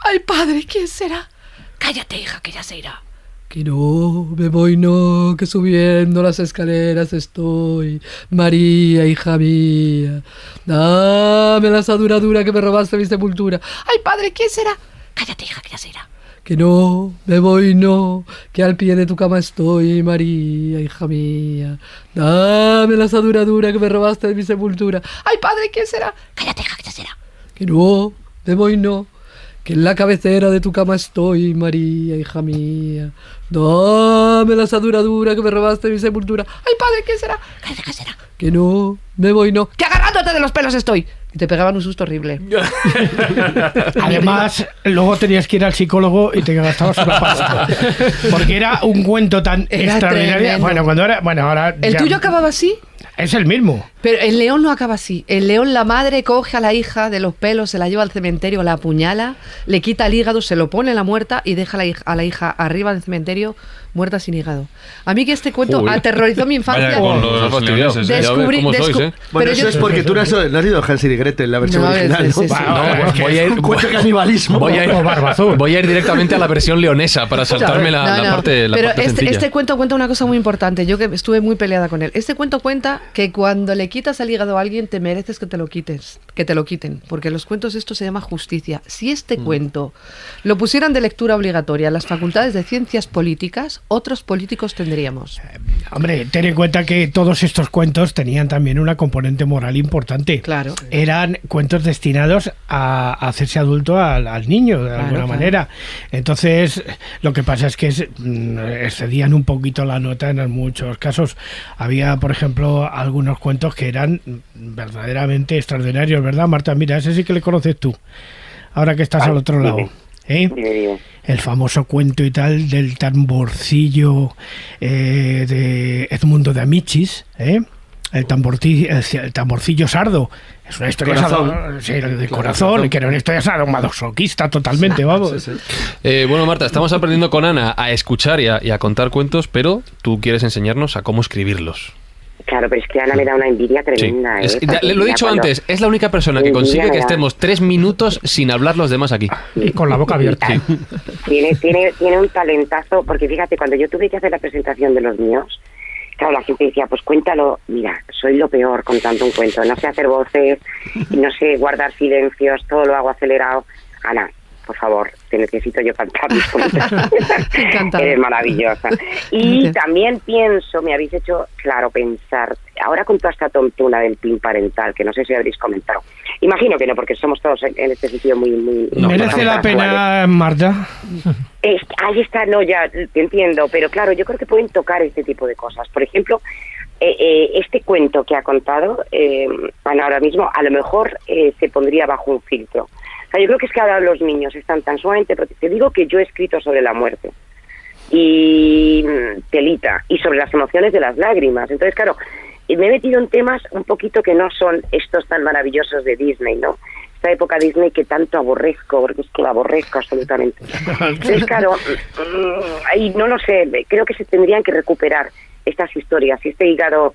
[SPEAKER 7] Ay, padre, ¿quién será? Cállate, hija, que ya se irá. Que no, me voy no, que subiendo las escaleras estoy. María, hija mía, dame la asadura dura que me robaste de mi sepultura. Ay, padre, ¿quién será? Cállate, hija, que ya se irá. Que no, me voy no, que al pie de tu cama estoy, María, hija mía. Dame la asadura dura que me robaste de mi sepultura. Ay, padre, ¿quién será? Cállate, hija, que ya será. Que no, me voy no, que en la cabecera de tu cama estoy, María, hija mía. Dame la asadura dura que me robaste de mi sepultura. Ay, padre, ¿quién será? Cállate, ¿qué será? Que no, me voy no, que agarrándote de los pelos estoy. Y te pegaban un susto horrible.
[SPEAKER 9] Además, luego tenías que ir al psicólogo y te gastabas una pasta. Porque era un cuento tan extraordinario.
[SPEAKER 7] Tremendo.
[SPEAKER 9] Ahora
[SPEAKER 7] ¿El tuyo acababa así?
[SPEAKER 9] Es el mismo.
[SPEAKER 7] Pero el león no acaba así. El león, la madre coge a la hija de los pelos, se la lleva al cementerio, la apuñala, le quita el hígado, se lo pone en la muerta y deja a la hija arriba del cementerio muerta sin hígado. A mí que este cuento aterrorizó mi infancia. Descubrí.
[SPEAKER 6] Bueno, eso es porque tú no has leído Hansel y Gretel, la versión original.
[SPEAKER 3] Voy a ir
[SPEAKER 6] cuento canibalismo.
[SPEAKER 3] Voy a ir directamente a la versión leonesa para saltarme la parte sencilla.
[SPEAKER 7] Este cuento cuenta una cosa muy importante. Yo que estuve muy peleada con él. Este cuento cuenta que cuando le quitas el hígado a alguien te mereces que te lo quiten, porque los cuentos esto se llama justicia. Si este cuento lo pusieran de lectura obligatoria en las facultades de ciencias políticas, políticas, otros políticos tendríamos?
[SPEAKER 9] Hombre, ten en cuenta que todos estos cuentos tenían también una componente moral importante.
[SPEAKER 7] Claro.
[SPEAKER 9] Eran cuentos destinados a hacerse adulto al niño, de alguna manera. Entonces, lo que pasa es que excedían un poquito la nota en muchos casos. Había, por ejemplo, algunos cuentos que eran verdaderamente extraordinarios, ¿verdad, Marta? Mira, ese sí que le conoces tú, ahora que estás al otro lado. El famoso cuento y tal del tamborcillo de Edmundo de Amicis, el tamborcillo sardo. Es una historia de corazón, que era una historia sadomasoquista totalmente, vamos.
[SPEAKER 3] Bueno, Marta, estamos aprendiendo con Ana a escuchar y a contar cuentos, pero tú quieres enseñarnos a cómo escribirlos.
[SPEAKER 10] Claro, pero es que Ana me da una envidia tremenda.
[SPEAKER 3] Lo he dicho antes, es la única persona que consigue que estemos 3 minutos sin hablar los demás aquí.
[SPEAKER 4] Y con la boca abierta.
[SPEAKER 10] Tiene un talentazo, porque fíjate, cuando yo tuve que hacer la presentación de los míos, claro, la gente decía, pues cuéntalo. Mira, soy lo peor contando un cuento. No sé hacer voces, no sé guardar silencios, todo lo hago acelerado. Ana, por favor, te necesito yo cantar mis cuentos. Eres maravillosa. Y también pienso, me habéis hecho, claro, pensar, ahora con toda esta tontuna del PIN parental, que no sé si habréis comentado. Imagino que no, porque somos todos en este sitio muy
[SPEAKER 9] no, ¿merece la pena, Marta?
[SPEAKER 10] Ahí está, no, ya te entiendo, pero claro, yo creo que pueden tocar este tipo de cosas. Por ejemplo, este cuento que ha contado Ana ahora mismo, a lo mejor se pondría bajo un filtro. O sea, yo creo que es que ahora los niños están tan sumamente protegidos. Te digo que yo he escrito sobre la muerte y telita, y sobre las emociones de las lágrimas. Entonces, claro, me he metido en temas un poquito que no son estos tan maravillosos de Disney, ¿no? Esta época Disney que tanto aborrezco, porque es que la aborrezco absolutamente. Entonces, claro, ahí no lo sé, creo que se tendrían que recuperar estas historias, y este hígado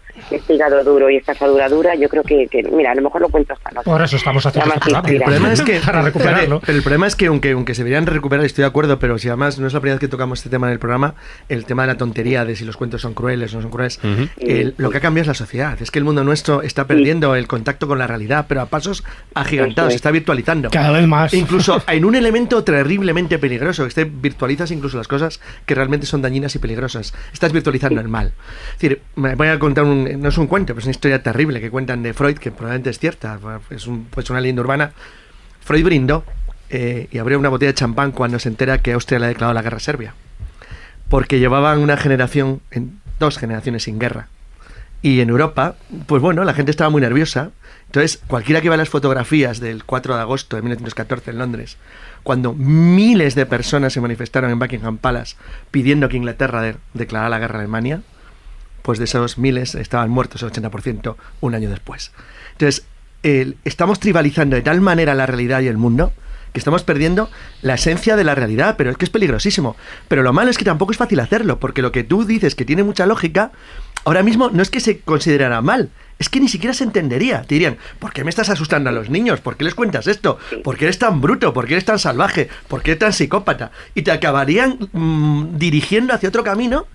[SPEAKER 10] duro y esta asadura dura, yo creo que mira, a lo mejor lo cuento hasta noche.
[SPEAKER 4] Por eso estamos haciendo este programa.
[SPEAKER 6] El problema es que
[SPEAKER 4] para recuperarlo.
[SPEAKER 6] Pero el problema es que aunque se deberían recuperar, estoy de acuerdo, pero si además no es la primera vez que tocamos este tema en el programa, el tema de la tontería de si los cuentos son crueles o no son crueles, lo que ha cambiado es la sociedad. Es que el mundo nuestro está perdiendo el contacto con la realidad, pero a pasos agigantados, se está virtualizando.
[SPEAKER 9] Cada vez más.
[SPEAKER 6] Incluso en un elemento terriblemente peligroso, que virtualizas incluso las cosas que realmente son dañinas y peligrosas. Estás virtualizando el mal. Es decir, me voy a contar no es un cuento, pero es una historia terrible que cuentan de Freud, que probablemente es cierta, pues una leyenda urbana. Freud brindó y abrió una botella de champán cuando se entera que Austria le ha declarado la guerra a Serbia, porque llevaban una generación, 2 generaciones sin guerra, y en Europa, pues bueno, la gente estaba muy nerviosa. Entonces, cualquiera que vea las fotografías del 4 de agosto de 1914 en Londres, cuando miles de personas se manifestaron en Buckingham Palace pidiendo que Inglaterra declarara la guerra a Alemania, pues de esos miles estaban muertos el 80% un año después. Entonces, estamos tribalizando de tal manera la realidad y el mundo que estamos perdiendo la esencia de la realidad, pero es que es peligrosísimo. Pero lo malo es que tampoco es fácil hacerlo, porque lo que tú dices que tiene mucha lógica, ahora mismo no es que se considerara mal, es que ni siquiera se entendería. Te dirían, ¿por qué me estás asustando a los niños? ¿Por qué les cuentas esto? ¿Por qué eres tan bruto? ¿Por qué eres tan salvaje? ¿Por qué eres tan psicópata? Y te acabarían dirigiendo hacia otro camino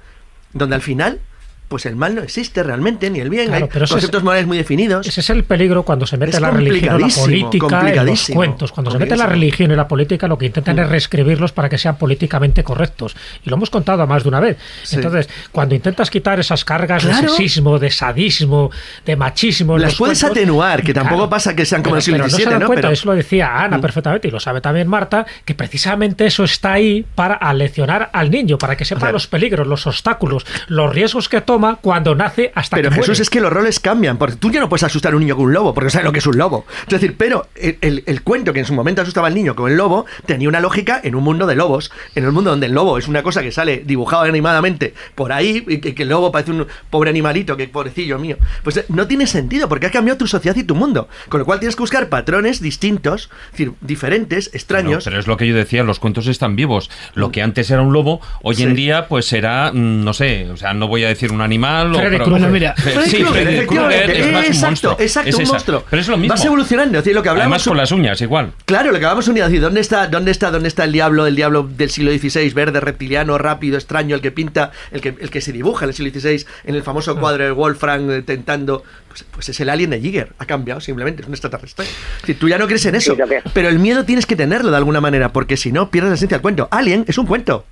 [SPEAKER 6] donde al final pues el mal no existe realmente, ni el bien. Claro, hay conceptos morales muy definidos.
[SPEAKER 4] Ese es el peligro cuando se mete la religión y la política en los cuentos. Cuando se mete la religión y la política, lo que intentan es reescribirlos para que sean políticamente correctos. Y lo hemos contado a más de una vez. Sí. Entonces, cuando intentas quitar esas cargas de sexismo, de sadismo, de machismo...
[SPEAKER 6] Las puedes atenuar, que tampoco pasa que sean como el siglo XVII,
[SPEAKER 4] ¿no? Pero eso lo decía Ana perfectamente, y lo sabe también Marta, que precisamente eso está ahí para aleccionar al niño, para que sepa los peligros, los obstáculos, los riesgos que toma cuando nace hasta
[SPEAKER 6] pero
[SPEAKER 4] que
[SPEAKER 6] Jesús,
[SPEAKER 4] muere.
[SPEAKER 6] Es que los roles cambian, porque tú ya no puedes asustar a un niño con un lobo, porque no sabes lo que es un lobo. Es decir, pero el cuento que en su momento asustaba al niño con el lobo tenía una lógica en un mundo de lobos, en un mundo donde el lobo es una cosa que sale dibujado animadamente por ahí, y que el lobo parece un pobre animalito, que pobrecillo mío. Pues no tiene sentido, porque ha cambiado tu sociedad y tu mundo, con lo cual tienes que buscar patrones distintos, es decir, diferentes, extraños.
[SPEAKER 5] Pero es lo que yo decía, los cuentos están vivos. Lo que antes era un lobo, hoy en día pues será, no sé, o sea, no voy a decir un animal.
[SPEAKER 9] Freddy Krueger.
[SPEAKER 5] Freddy Krueger es más un monstruo.
[SPEAKER 6] Exacto, un monstruo.
[SPEAKER 5] Pero es lo mismo.
[SPEAKER 6] Vas evolucionando, es decir, lo que hablamos.
[SPEAKER 5] Además con las uñas, igual.
[SPEAKER 6] Claro, lo que hablamos un día, decir, ¿dónde está el diablo del siglo XVI, verde, reptiliano, rápido, extraño, el que pinta, el que se dibuja en el siglo XVI, en el famoso cuadro de Wolfram tentando... Pues es el alien de Giger, ha cambiado simplemente, es un extraterrestre. Es decir, tú ya no crees en eso, pero el miedo tienes que tenerlo de alguna manera, porque si no, pierdes la esencia del cuento. Alien es un cuento.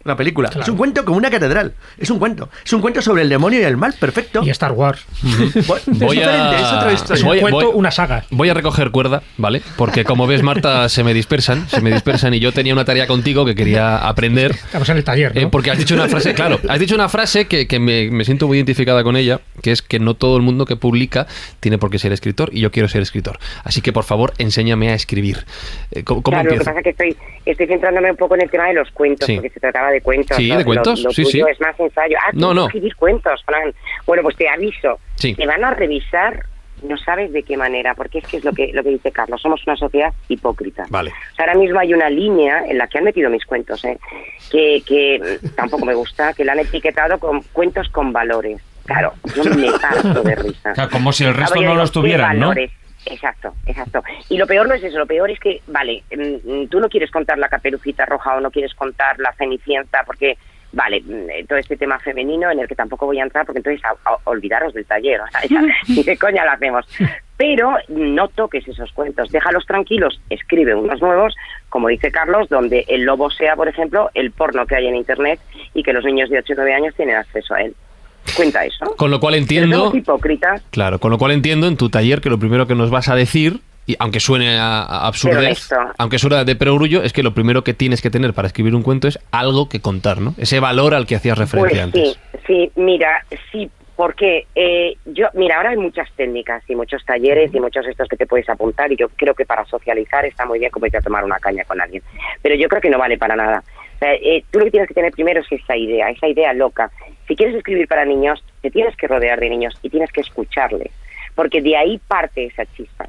[SPEAKER 6] una película.
[SPEAKER 4] Claro.
[SPEAKER 6] Es un cuento como una catedral. Es un cuento sobre el demonio y el mal, perfecto.
[SPEAKER 4] Y Star Wars.
[SPEAKER 6] Es diferente, es otra historia.
[SPEAKER 4] Es un cuento, una saga.
[SPEAKER 3] Voy a recoger cuerda, ¿vale? Porque como ves, Marta, se me dispersan y yo tenía una tarea contigo que quería aprender.
[SPEAKER 4] Estamos en el taller, ¿no?
[SPEAKER 3] Porque has dicho una frase, claro, has dicho una frase que me siento muy identificada con ella, que es que no todo el mundo que publica tiene por qué ser escritor, y yo quiero ser escritor. Así que, por favor, enséñame a escribir. ¿Cómo
[SPEAKER 10] claro,
[SPEAKER 3] empiezo?
[SPEAKER 10] Lo que pasa es que estoy centrándome un poco en el tema de los cuentos,
[SPEAKER 3] Sí.
[SPEAKER 10] porque se trataba de cuentos.
[SPEAKER 3] Sí,
[SPEAKER 10] ¿no?
[SPEAKER 3] de cuentos,
[SPEAKER 10] Lo
[SPEAKER 3] sí,
[SPEAKER 10] tuyo
[SPEAKER 3] sí.
[SPEAKER 10] es más ensayo.
[SPEAKER 3] No.
[SPEAKER 10] Escribir cuentos, Fran. Bueno, pues te aviso.
[SPEAKER 3] Sí.
[SPEAKER 10] Te van a revisar, no sabes de qué manera, porque es lo que dice Carlos, somos una sociedad hipócrita.
[SPEAKER 3] Vale.
[SPEAKER 10] O sea, ahora mismo hay una línea en la que han metido mis cuentos, que tampoco me gusta, que la han etiquetado con cuentos con valores. Claro, yo me parto de risa.
[SPEAKER 5] O sea, como si el resto
[SPEAKER 10] Claro, yo
[SPEAKER 5] no
[SPEAKER 10] digo,
[SPEAKER 5] los tuvieran,
[SPEAKER 10] ¿qué
[SPEAKER 5] ¿no?
[SPEAKER 10] valores? Exacto. Y lo peor no es eso, lo peor es que, vale, tú no quieres contar la Caperucita Roja o no quieres contar la Cenicienta porque, vale, todo este tema femenino en el que tampoco voy a entrar porque entonces olvidaros del taller, o sea, ya, ni qué coña lo hacemos. Pero no toques esos cuentos, déjalos tranquilos, escribe unos nuevos, como dice Carlos, donde el lobo sea, por ejemplo, el porno que hay en Internet y que los niños de 8 o 9 años tienen acceso a él. Cuenta eso.
[SPEAKER 3] Con lo cual entiendo...
[SPEAKER 10] Pero somos hipócritas.
[SPEAKER 3] Claro, con lo cual entiendo en tu taller que lo primero que nos vas a decir, y aunque suene a absurdez, aunque suene de perogrullo, es que lo primero que tienes que tener para escribir un cuento es algo que contar, ¿no? Ese valor al que hacías referencia antes.
[SPEAKER 10] Sí, mira, sí, porque ahora hay muchas técnicas y muchos talleres y muchos estos que te puedes apuntar, y yo creo que para socializar está muy bien como irte a tomar una caña con alguien, pero yo creo que no vale para nada. O sea, tú lo que tienes que tener primero es esa idea loca. Si quieres escribir para niños, te tienes que rodear de niños y tienes que escucharles, porque de ahí parte esa chispa.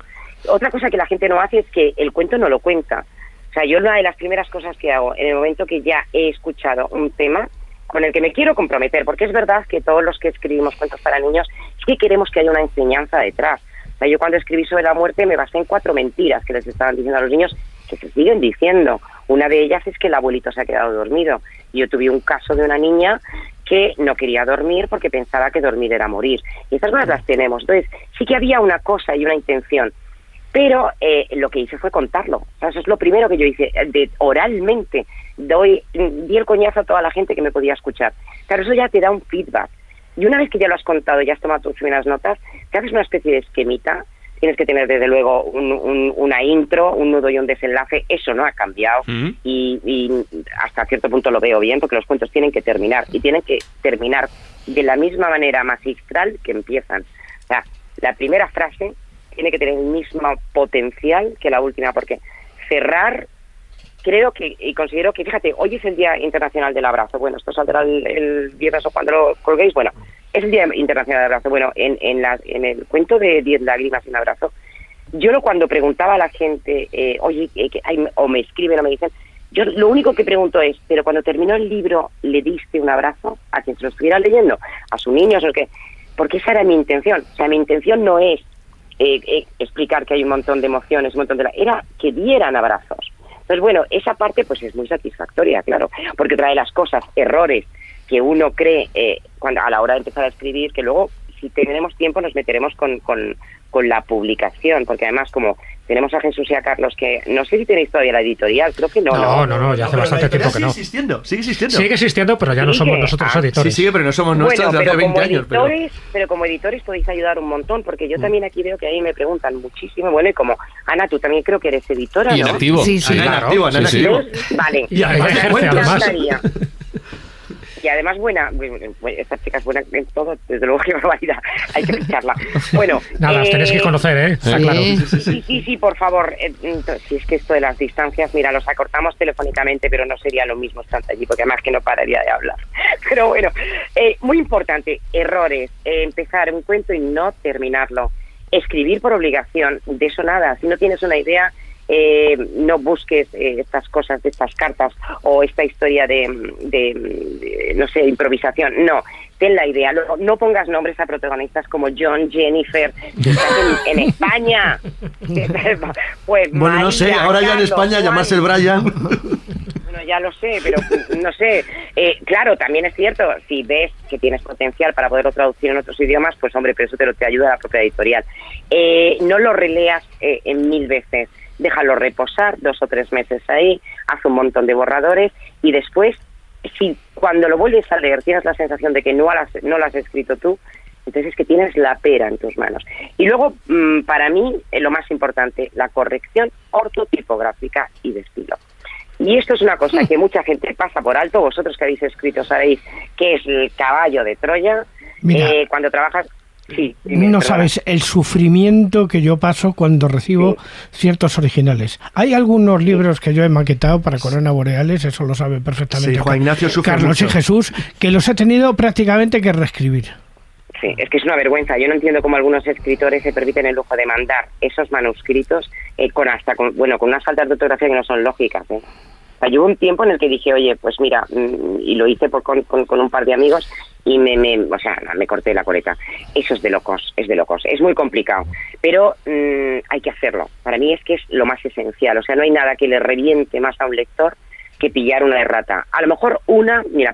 [SPEAKER 10] Otra cosa que la gente no hace es que el cuento no lo cuenta. O sea, yo una de las primeras cosas que hago en el momento que ya he escuchado un tema con el que me quiero comprometer, porque es verdad que todos los que escribimos cuentos para niños es que queremos que haya una enseñanza detrás. O sea, yo cuando escribí sobre la muerte me basé en 4 mentiras que les estaban diciendo a los niños, que se siguen diciendo. Una de ellas es que el abuelito se ha quedado dormido. Yo tuve un caso de una niña que no quería dormir porque pensaba que dormir era morir. Y estas cosas las tenemos. Entonces, sí que había una cosa y una intención. Pero lo que hice fue contarlo. O sea, eso es lo primero que yo hice. Oralmente di el coñazo a toda la gente que me podía escuchar. Claro, eso ya te da un feedback. Y una vez que ya lo has contado, ya has tomado tus primeras notas, te haces una especie de esquemita. Tienes que tener, desde luego, una intro, un nudo y un desenlace. Eso no ha cambiado. Y hasta cierto punto lo veo bien, porque los cuentos tienen que terminar. Y tienen que terminar de la misma manera magistral que empiezan. O sea, la primera frase tiene que tener el mismo potencial que la última, porque cerrar, creo que, y considero que, fíjate, hoy es el Día Internacional del Abrazo. Bueno, esto saldrá el viernes o cuando lo colguéis. Bueno, es el Día Internacional del Abrazo. Bueno, en el cuento de 10 lágrimas y un abrazo, yo cuando preguntaba a la gente, o me escriben o me dicen, yo lo único que pregunto es, pero cuando terminó el libro, ¿le diste un abrazo a quien se lo estuviera leyendo? ¿A su niño? ¿O qué? Porque esa era mi intención. O sea, mi intención no es explicar que hay un montón de emociones, era que dieran abrazos. Entonces, bueno, esa parte pues es muy satisfactoria, claro, porque trae las cosas, errores que uno cree cuando a la hora de empezar a escribir, que luego, si tenemos tiempo, nos meteremos con la publicación, porque además, como tenemos a Jesús y a Carlos, que no sé si tenéis todavía la editorial, creo que no.
[SPEAKER 4] No, ya hace bastante tiempo que no.
[SPEAKER 6] Sigue existiendo.
[SPEAKER 4] Sigue existiendo, pero ya no somos nosotros editores.
[SPEAKER 6] Sí, pero no somos nuestros de hace 20 años.
[SPEAKER 10] Pero como editores podéis ayudar un montón, porque yo también aquí veo que ahí me preguntan muchísimo. Bueno, y como Ana, tú también creo que eres editora, ¿no?
[SPEAKER 3] Y en activo.
[SPEAKER 4] Sí, claro.
[SPEAKER 6] Ana en activo.
[SPEAKER 10] Vale.
[SPEAKER 4] Y además.
[SPEAKER 10] Y además buena, esta chica es buena en todo, desde luego que barbaridad, hay que ficharla. Bueno,
[SPEAKER 4] nada, os tenéis que conocer, Está claro.
[SPEAKER 10] Sí, por favor, si es que esto de las distancias, mira, los acortamos telefónicamente, pero no sería lo mismo estar allí, porque además que no pararía de hablar. Pero bueno, muy importante, errores, empezar un cuento y no terminarlo, escribir por obligación, de eso nada, si no tienes una idea, no busques estas cosas de estas cartas o esta historia de no sé, improvisación. No, ten la idea. Luego, no pongas nombres a protagonistas como John, Jennifer, que están en España. Pues
[SPEAKER 6] bueno, no sé, ahora ya en España llamarse el Brian.
[SPEAKER 10] Bueno, ya lo sé, pero no sé. Claro, también es cierto, si ves que tienes potencial para poderlo traducir en otros idiomas, pues hombre, pero eso te ayuda a la propia editorial. No lo releas en 1000 veces. Déjalo reposar 2 o 3 meses ahí, haz un montón de borradores y después si cuando lo vuelves a leer tienes la sensación de que no lo has escrito tú, entonces es que tienes la pera en tus manos. Y luego, para mí, lo más importante, la corrección ortotipográfica y de estilo. Y esto es una cosa que mucha gente pasa por alto. Vosotros que habéis escrito sabéis que es el caballo de Troya. Cuando trabajas... Sí,
[SPEAKER 9] no sabes el sufrimiento que yo paso cuando recibo ciertos originales. Hay algunos libros que yo he maquetado para Corona Boreales, eso lo sabe perfectamente
[SPEAKER 6] Juan Ignacio
[SPEAKER 9] Carlos
[SPEAKER 6] mucho.
[SPEAKER 9] Y Jesús, que los he tenido prácticamente que reescribir.
[SPEAKER 10] Sí, es que es una vergüenza. Yo no entiendo cómo algunos escritores se permiten el lujo de mandar esos manuscritos con unas faltas de ortografía que no son lógicas. O sea, yo hubo un tiempo en el que dije, oye, pues mira, y lo hice con un par de amigos y me corté la coleta. Eso es de locos, es muy complicado, pero hay que hacerlo. Para mí es que es lo más esencial, o sea, no hay nada que le reviente más a un lector que pillar una errata. A lo mejor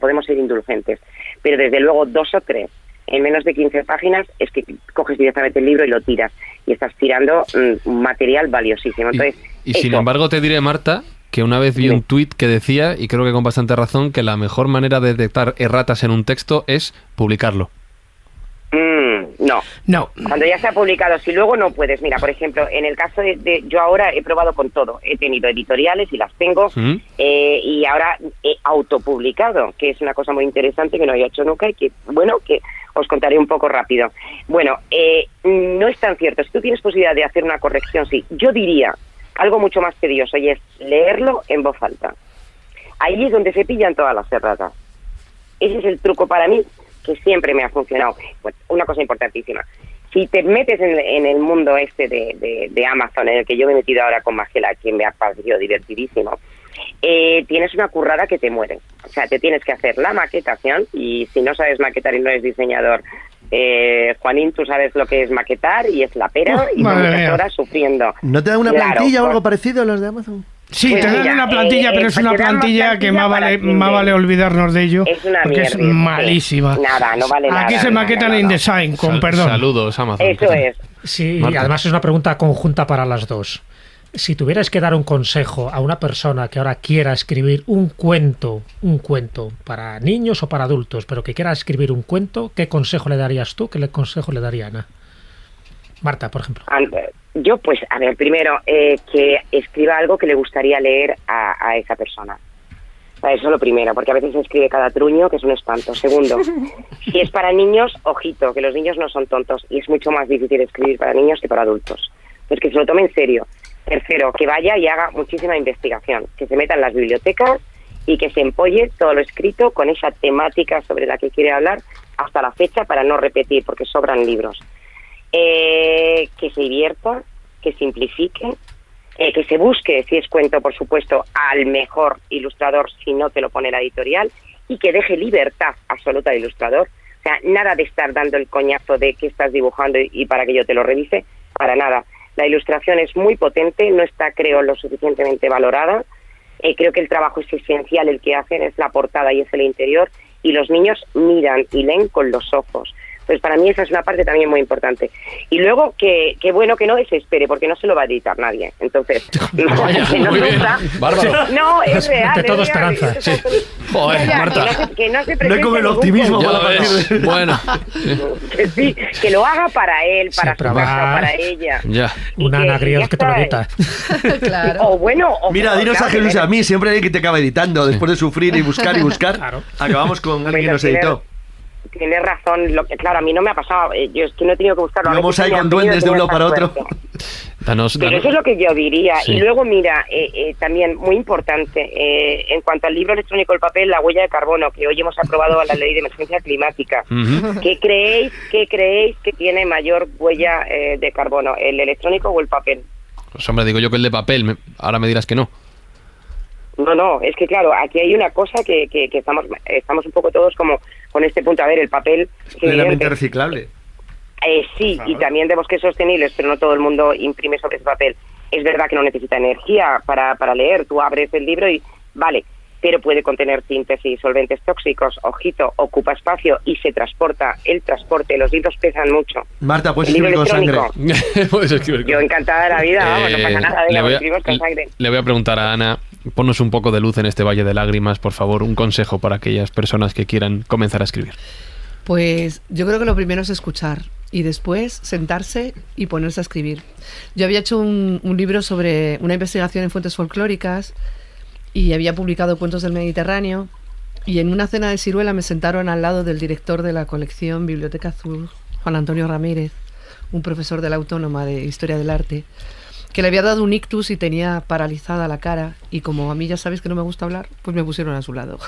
[SPEAKER 10] podemos ser indulgentes, pero desde luego 2 o 3 en menos de 15 páginas es que coges directamente el libro y lo tiras, y estás tirando un material valiosísimo. Entonces,
[SPEAKER 3] y sin embargo te diré, Marta, que una vez vi un tuit que decía, y creo que con bastante razón, que la mejor manera de detectar erratas en un texto es publicarlo.
[SPEAKER 10] No. Cuando ya se ha publicado, si luego no puedes. Mira, por ejemplo, en el caso de yo ahora he probado con todo. He tenido editoriales y las tengo, y ahora he autopublicado, que es una cosa muy interesante que no había hecho nunca y que os contaré un poco rápido. Bueno, no es tan cierto. Si tú tienes posibilidad de hacer una corrección, sí. Yo diría algo mucho más tedioso, y es leerlo en voz alta. Ahí es donde se pillan todas las erratas. Ese es el truco para mí, que siempre me ha funcionado. Pues una cosa importantísima. Si te metes en el mundo este de Amazon, en el que yo me he metido ahora con Magela, que me ha parecido divertidísimo, tienes una currada que te muere. O sea, te tienes que hacer la maquetación, y si no sabes maquetar y no eres diseñador, Juanín, tú sabes lo que es maquetar, y es la pera, y muchas horas sufriendo.
[SPEAKER 6] ¿No te dan una plantilla o algo parecido a los de Amazon?
[SPEAKER 9] Sí, pues te dan una plantilla, pero es una plantilla que más vale olvidarnos de ello, porque es malísima.
[SPEAKER 10] Nada, no vale nada.
[SPEAKER 9] Aquí se maquetan en InDesign, con perdón.
[SPEAKER 3] Saludos, Amazon.
[SPEAKER 10] Eso es.
[SPEAKER 4] Sí, y además es una pregunta conjunta para las dos. Si tuvieras que dar un consejo a una persona que ahora quiera escribir un cuento para niños o para adultos, pero que quiera escribir un cuento, ¿qué consejo le darías tú? ¿Qué consejo le daría Ana? Marta, por ejemplo.
[SPEAKER 10] Yo, pues, a ver, primero, que escriba algo que le gustaría leer a esa persona. Eso es lo primero, porque a veces se escribe cada truño, que es un espanto. Segundo, si es para niños, ojito, que los niños no son tontos, y es mucho más difícil escribir para niños que para adultos. Pues que se lo tome en serio. Tercero, que vaya y haga muchísima investigación, que se meta en las bibliotecas y que se empolle todo lo escrito con esa temática sobre la que quiere hablar hasta la fecha, para no repetir, porque sobran libros. Que se divierta, que simplifique, que se busque, si es cuento, por supuesto, al mejor ilustrador, si no te lo pone la editorial, y que deje libertad absoluta al ilustrador. O sea, nada de estar dando el coñazo de que estás dibujando y para que yo te lo revise, para nada. La ilustración es muy potente, no está, creo, lo suficientemente valorada. Creo que el trabajo es esencial, el que hacen es la portada y es el interior, y los niños miran y leen con los ojos. Pues para mí esa es una parte también muy importante. Y luego que bueno, que no desespere, porque no se lo va a editar nadie. Entonces,
[SPEAKER 3] vaya,
[SPEAKER 10] que no
[SPEAKER 3] muy bien.
[SPEAKER 10] Bárbaro. No, es real.
[SPEAKER 4] De todo esperanza.
[SPEAKER 3] Sí. Joder, Marta.
[SPEAKER 10] Que no se
[SPEAKER 6] No hay como el optimismo para partir de...
[SPEAKER 3] Bueno.
[SPEAKER 10] Que sí, que lo haga para él, para su casa, para ella.
[SPEAKER 3] Ya.
[SPEAKER 4] Una Ana Griot que te lo edita.
[SPEAKER 7] Claro.
[SPEAKER 10] O bueno...
[SPEAKER 6] Mira, dinos a Jesús, a mí, siempre hay que te acaba editando. Después de sufrir y buscar,
[SPEAKER 4] Claro.
[SPEAKER 6] acabamos con alguien que nos editó.
[SPEAKER 10] Tienes razón, claro, a mí no me ha pasado, yo es que no he tenido que buscarlo.
[SPEAKER 6] Vamos ahí con duendes de uno para otro.
[SPEAKER 3] Danos.
[SPEAKER 10] Pero eso es lo que yo diría.
[SPEAKER 3] Sí.
[SPEAKER 10] Y luego, mira, también muy importante, en cuanto al libro electrónico, el papel, la huella de carbono, que hoy hemos aprobado la ley de emergencia climática. ¿Qué creéis que tiene mayor huella de carbono, el electrónico o el papel?
[SPEAKER 3] Pues hombre, digo yo que el de papel, ahora me dirás que no.
[SPEAKER 10] No, es que claro, aquí hay una cosa que estamos un poco todos como con este punto. A ver, el papel...
[SPEAKER 6] Plenamente reciclable.
[SPEAKER 10] Sí, y también de bosques sostenibles, pero no todo el mundo imprime sobre ese papel. Es verdad que no necesita energía para leer. Tú abres el libro y vale, pero puede contener tintes y solventes tóxicos. Ojito, ocupa espacio y se transporta. El transporte, los libros pesan mucho.
[SPEAKER 6] Marta, puedes escribir con sangre.
[SPEAKER 3] Puedes escribir con...
[SPEAKER 10] Yo encantada de la vida, vamos, no pasa nada. Venga, escribimos con sangre.
[SPEAKER 3] Le voy a preguntar a Ana, Ponnos un poco de luz en este valle de lágrimas, por favor, un consejo para aquellas personas que quieran comenzar a escribir.
[SPEAKER 7] Pues yo creo que lo primero es escuchar y después sentarse y ponerse a escribir. Yo había hecho un libro sobre una investigación en fuentes folclóricas y había publicado Cuentos del Mediterráneo, y en una cena de ciruela me sentaron al lado del director de la colección Biblioteca Azul, Juan Antonio Ramírez, un profesor de la Autónoma de Historia del Arte, que le había dado un ictus y tenía paralizada la cara, y como a mí ya sabéis que no me gusta hablar, pues me pusieron a su lado.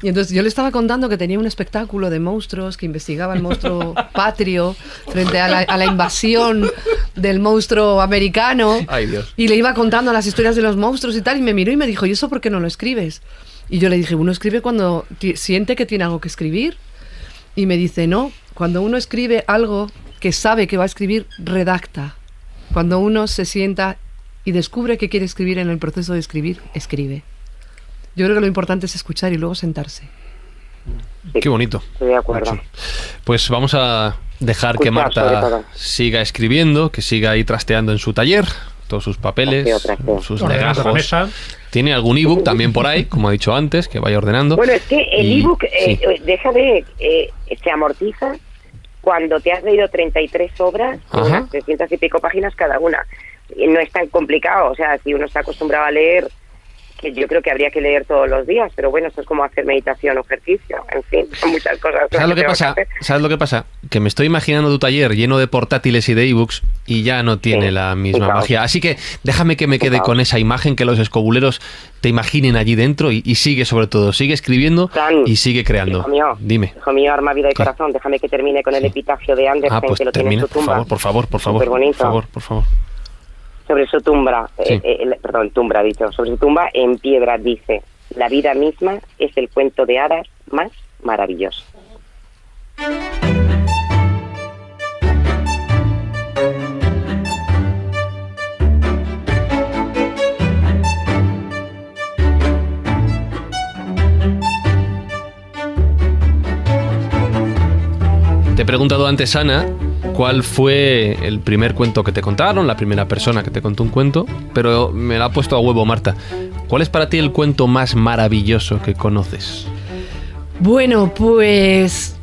[SPEAKER 7] Y entonces yo le estaba contando que tenía un espectáculo de monstruos, que investigaba el monstruo patrio frente a la invasión del monstruo americano.
[SPEAKER 3] Ay, Dios.
[SPEAKER 7] Y le iba contando las historias de los monstruos y tal, y me miró y me dijo, ¿y eso por qué no lo escribes? Y yo le dije, uno escribe cuando siente que tiene algo que escribir. Y me dice, no, cuando uno escribe algo que sabe que va a escribir, redacta. Cuando uno se sienta y descubre que quiere escribir en el proceso de escribir, escribe. Yo creo que lo importante es escuchar y luego sentarse.
[SPEAKER 10] Sí,
[SPEAKER 3] qué bonito.
[SPEAKER 10] Estoy de acuerdo.
[SPEAKER 3] Mucho. Pues vamos a dejar
[SPEAKER 10] Escuchar,
[SPEAKER 3] que Marta
[SPEAKER 10] sobre todo.
[SPEAKER 3] siga escribiendo, que siga ahí trasteando en su taller, todos sus papeles, sus
[SPEAKER 4] Ordenando la
[SPEAKER 3] legajos.
[SPEAKER 4] mesa.
[SPEAKER 3] Tiene algún ebook también por ahí, como he dicho antes, que vaya ordenando.
[SPEAKER 10] Bueno, es que el
[SPEAKER 3] Y-
[SPEAKER 10] ebook
[SPEAKER 3] sí.
[SPEAKER 10] se amortiza cuando te has leído 33 obras,
[SPEAKER 3] Ajá.
[SPEAKER 10] unas 300 y pico páginas cada una. Y no es tan complicado, o sea, si uno está acostumbrado a leer, que yo creo que habría que leer todos los días, pero bueno, esto es como hacer meditación o ejercicio, en fin, son muchas cosas.
[SPEAKER 3] ¿Sabes lo que
[SPEAKER 10] tengo
[SPEAKER 3] pasa?
[SPEAKER 10] hacer.
[SPEAKER 3] ¿Sabes lo que pasa? Que me estoy imaginando tu taller lleno de portátiles y de ebooks y ya no tiene
[SPEAKER 10] Sí,
[SPEAKER 3] la misma
[SPEAKER 10] un caos.
[SPEAKER 3] magia. Así que déjame que me quede
[SPEAKER 10] caos.
[SPEAKER 3] con esa imagen, que los escobuleros te imaginen allí dentro y sigue sobre todo, sigue escribiendo
[SPEAKER 10] Fran,
[SPEAKER 3] y sigue creando.
[SPEAKER 10] Hijo mío,
[SPEAKER 3] Dime.
[SPEAKER 10] hijo mío, arma, vida y
[SPEAKER 3] ¿Qué?
[SPEAKER 10] corazón, déjame que termine con el
[SPEAKER 3] Sí.
[SPEAKER 10] epitafio de Andersen,
[SPEAKER 3] Pues
[SPEAKER 10] que lo tiene en
[SPEAKER 3] termina,
[SPEAKER 10] su tumba.
[SPEAKER 3] por favor,
[SPEAKER 10] Superbonito.
[SPEAKER 3] por favor.
[SPEAKER 10] Sobre su tumba,
[SPEAKER 3] Sí.
[SPEAKER 10] tumba, dicho, sobre su tumba en piedra dice: la vida misma es el cuento de hadas más maravilloso.
[SPEAKER 3] Te he preguntado antes, Ana, cuál fue el primer cuento que te contaron, la primera persona que te contó un cuento, pero me la ha puesto a huevo Marta. ¿Cuál es para ti el cuento más maravilloso que conoces?
[SPEAKER 7] Bueno, pues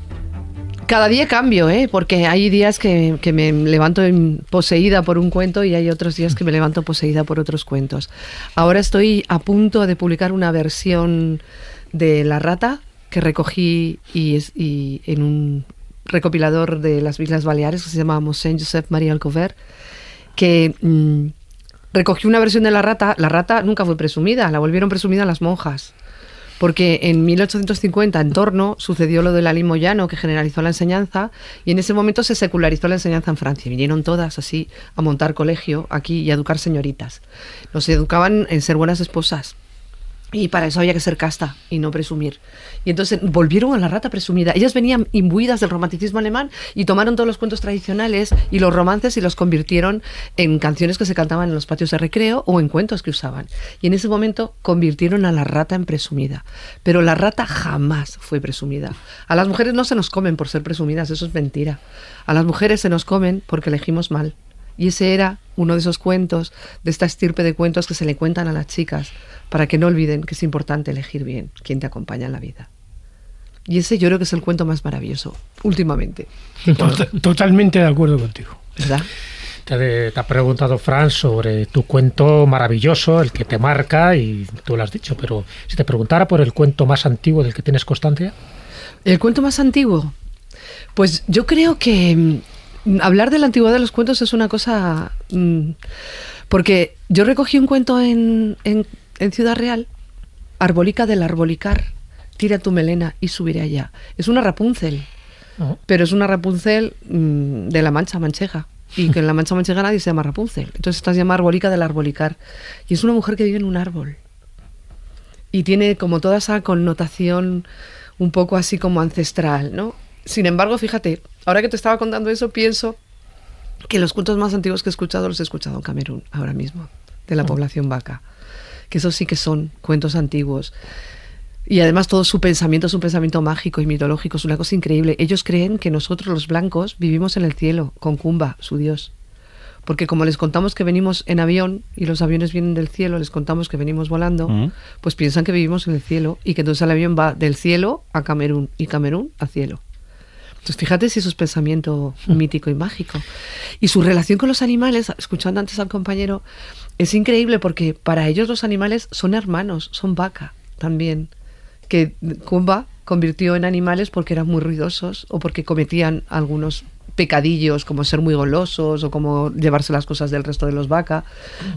[SPEAKER 7] cada día cambio, porque hay días que me levanto poseída por un cuento y hay otros días que me levanto poseída por otros cuentos. Ahora estoy a punto de publicar una versión de La Rata que recogí y en un recopilador de las Islas Baleares que se llama Mossèn Josep Maria Alcover, que recogí una versión de La Rata. La Rata nunca fue presumida, la volvieron presumida las monjas. Porque en 1850 en Torno sucedió lo del Ali Moyano, que generalizó la enseñanza, y en ese momento se secularizó la enseñanza en Francia. Vinieron todas así a montar colegio aquí y a educar señoritas. Nos educaban en ser buenas esposas. Y para eso había que ser casta y no presumir. Y entonces volvieron a La Rata presumida. Ellas venían imbuidas del romanticismo alemán y tomaron todos los cuentos tradicionales y los romances y los convirtieron en canciones que se cantaban en los patios de recreo o en cuentos que usaban. Y en ese momento convirtieron a La Rata en presumida. Pero La Rata jamás fue presumida. A las mujeres no se nos comen por ser presumidas, eso es mentira. A las mujeres se nos comen porque elegimos mal. Y ese era uno de esos cuentos, de esta estirpe de cuentos que se le cuentan a las chicas para que no olviden que es importante elegir bien quién te acompaña en la vida. Y ese yo creo que es el cuento más maravilloso, últimamente.
[SPEAKER 9] Totalmente de acuerdo contigo.
[SPEAKER 7] ¿Verdad?
[SPEAKER 4] Te ha preguntado Fran sobre tu cuento maravilloso, el que te marca, y tú lo has dicho, pero si te preguntara por el cuento más antiguo del que tienes constancia.
[SPEAKER 7] ¿El cuento más antiguo? Pues yo creo que hablar de la antigüedad de los cuentos es una cosa... porque yo recogí un cuento en Ciudad Real, Arbolica del Arbolicar, tira tu melena y subiré allá. Es una Rapunzel, pero es una Rapunzel de la Mancha Manchega. Y que en la Mancha Manchega nadie se llama Rapunzel. Entonces esta se llama Arbolica del Arbolicar. Y es una mujer que vive en un árbol. Y tiene como toda esa connotación un poco así como ancestral, ¿no? Sin embargo, fíjate, ahora que te estaba contando eso, pienso que los cuentos más antiguos que he escuchado los he escuchado en Camerún, ahora mismo, de la población vaca. Que esos sí que son cuentos antiguos. Y además todo su pensamiento es un pensamiento mágico y mitológico, es una cosa increíble. Ellos creen que nosotros los blancos vivimos en el cielo, con Kumba, su dios. Porque como les contamos que venimos en avión y los aviones vienen del cielo, les contamos que venimos volando, pues piensan que vivimos en el cielo y que entonces el avión va del cielo a Camerún y Camerún a cielo. Entonces fíjate si eso es pensamiento mítico y mágico. Y su relación con los animales, escuchando antes al compañero, es increíble porque para ellos los animales son hermanos, son vaca también, que Kumba convirtió en animales porque eran muy ruidosos o porque cometían algunos pecadillos como ser muy golosos o como llevarse las cosas del resto de los vaca,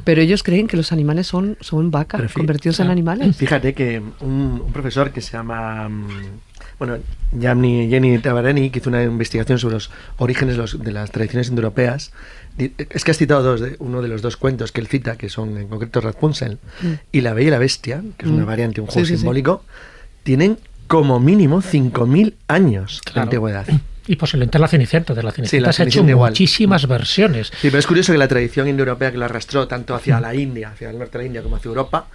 [SPEAKER 7] pero ellos creen que los animales son vaca, convertidos en animales.
[SPEAKER 6] Fíjate que un profesor que se llama Jenny Tabarani, que hizo una investigación sobre los orígenes de las tradiciones indoeuropeas, es que has citado uno de los dos cuentos que él cita, que son en concreto Rapunzel y La Bella y la Bestia, que es una variante, un juego simbólico, tienen como mínimo 5.000 años de antigüedad.
[SPEAKER 4] Y posiblemente la Cenicienta. De la Cenicienta se ha hecho muchísimas versiones.
[SPEAKER 6] Sí, pero es curioso que la tradición indoeuropea, que la arrastró tanto hacia la India, hacia el norte de la India, como hacia Europa,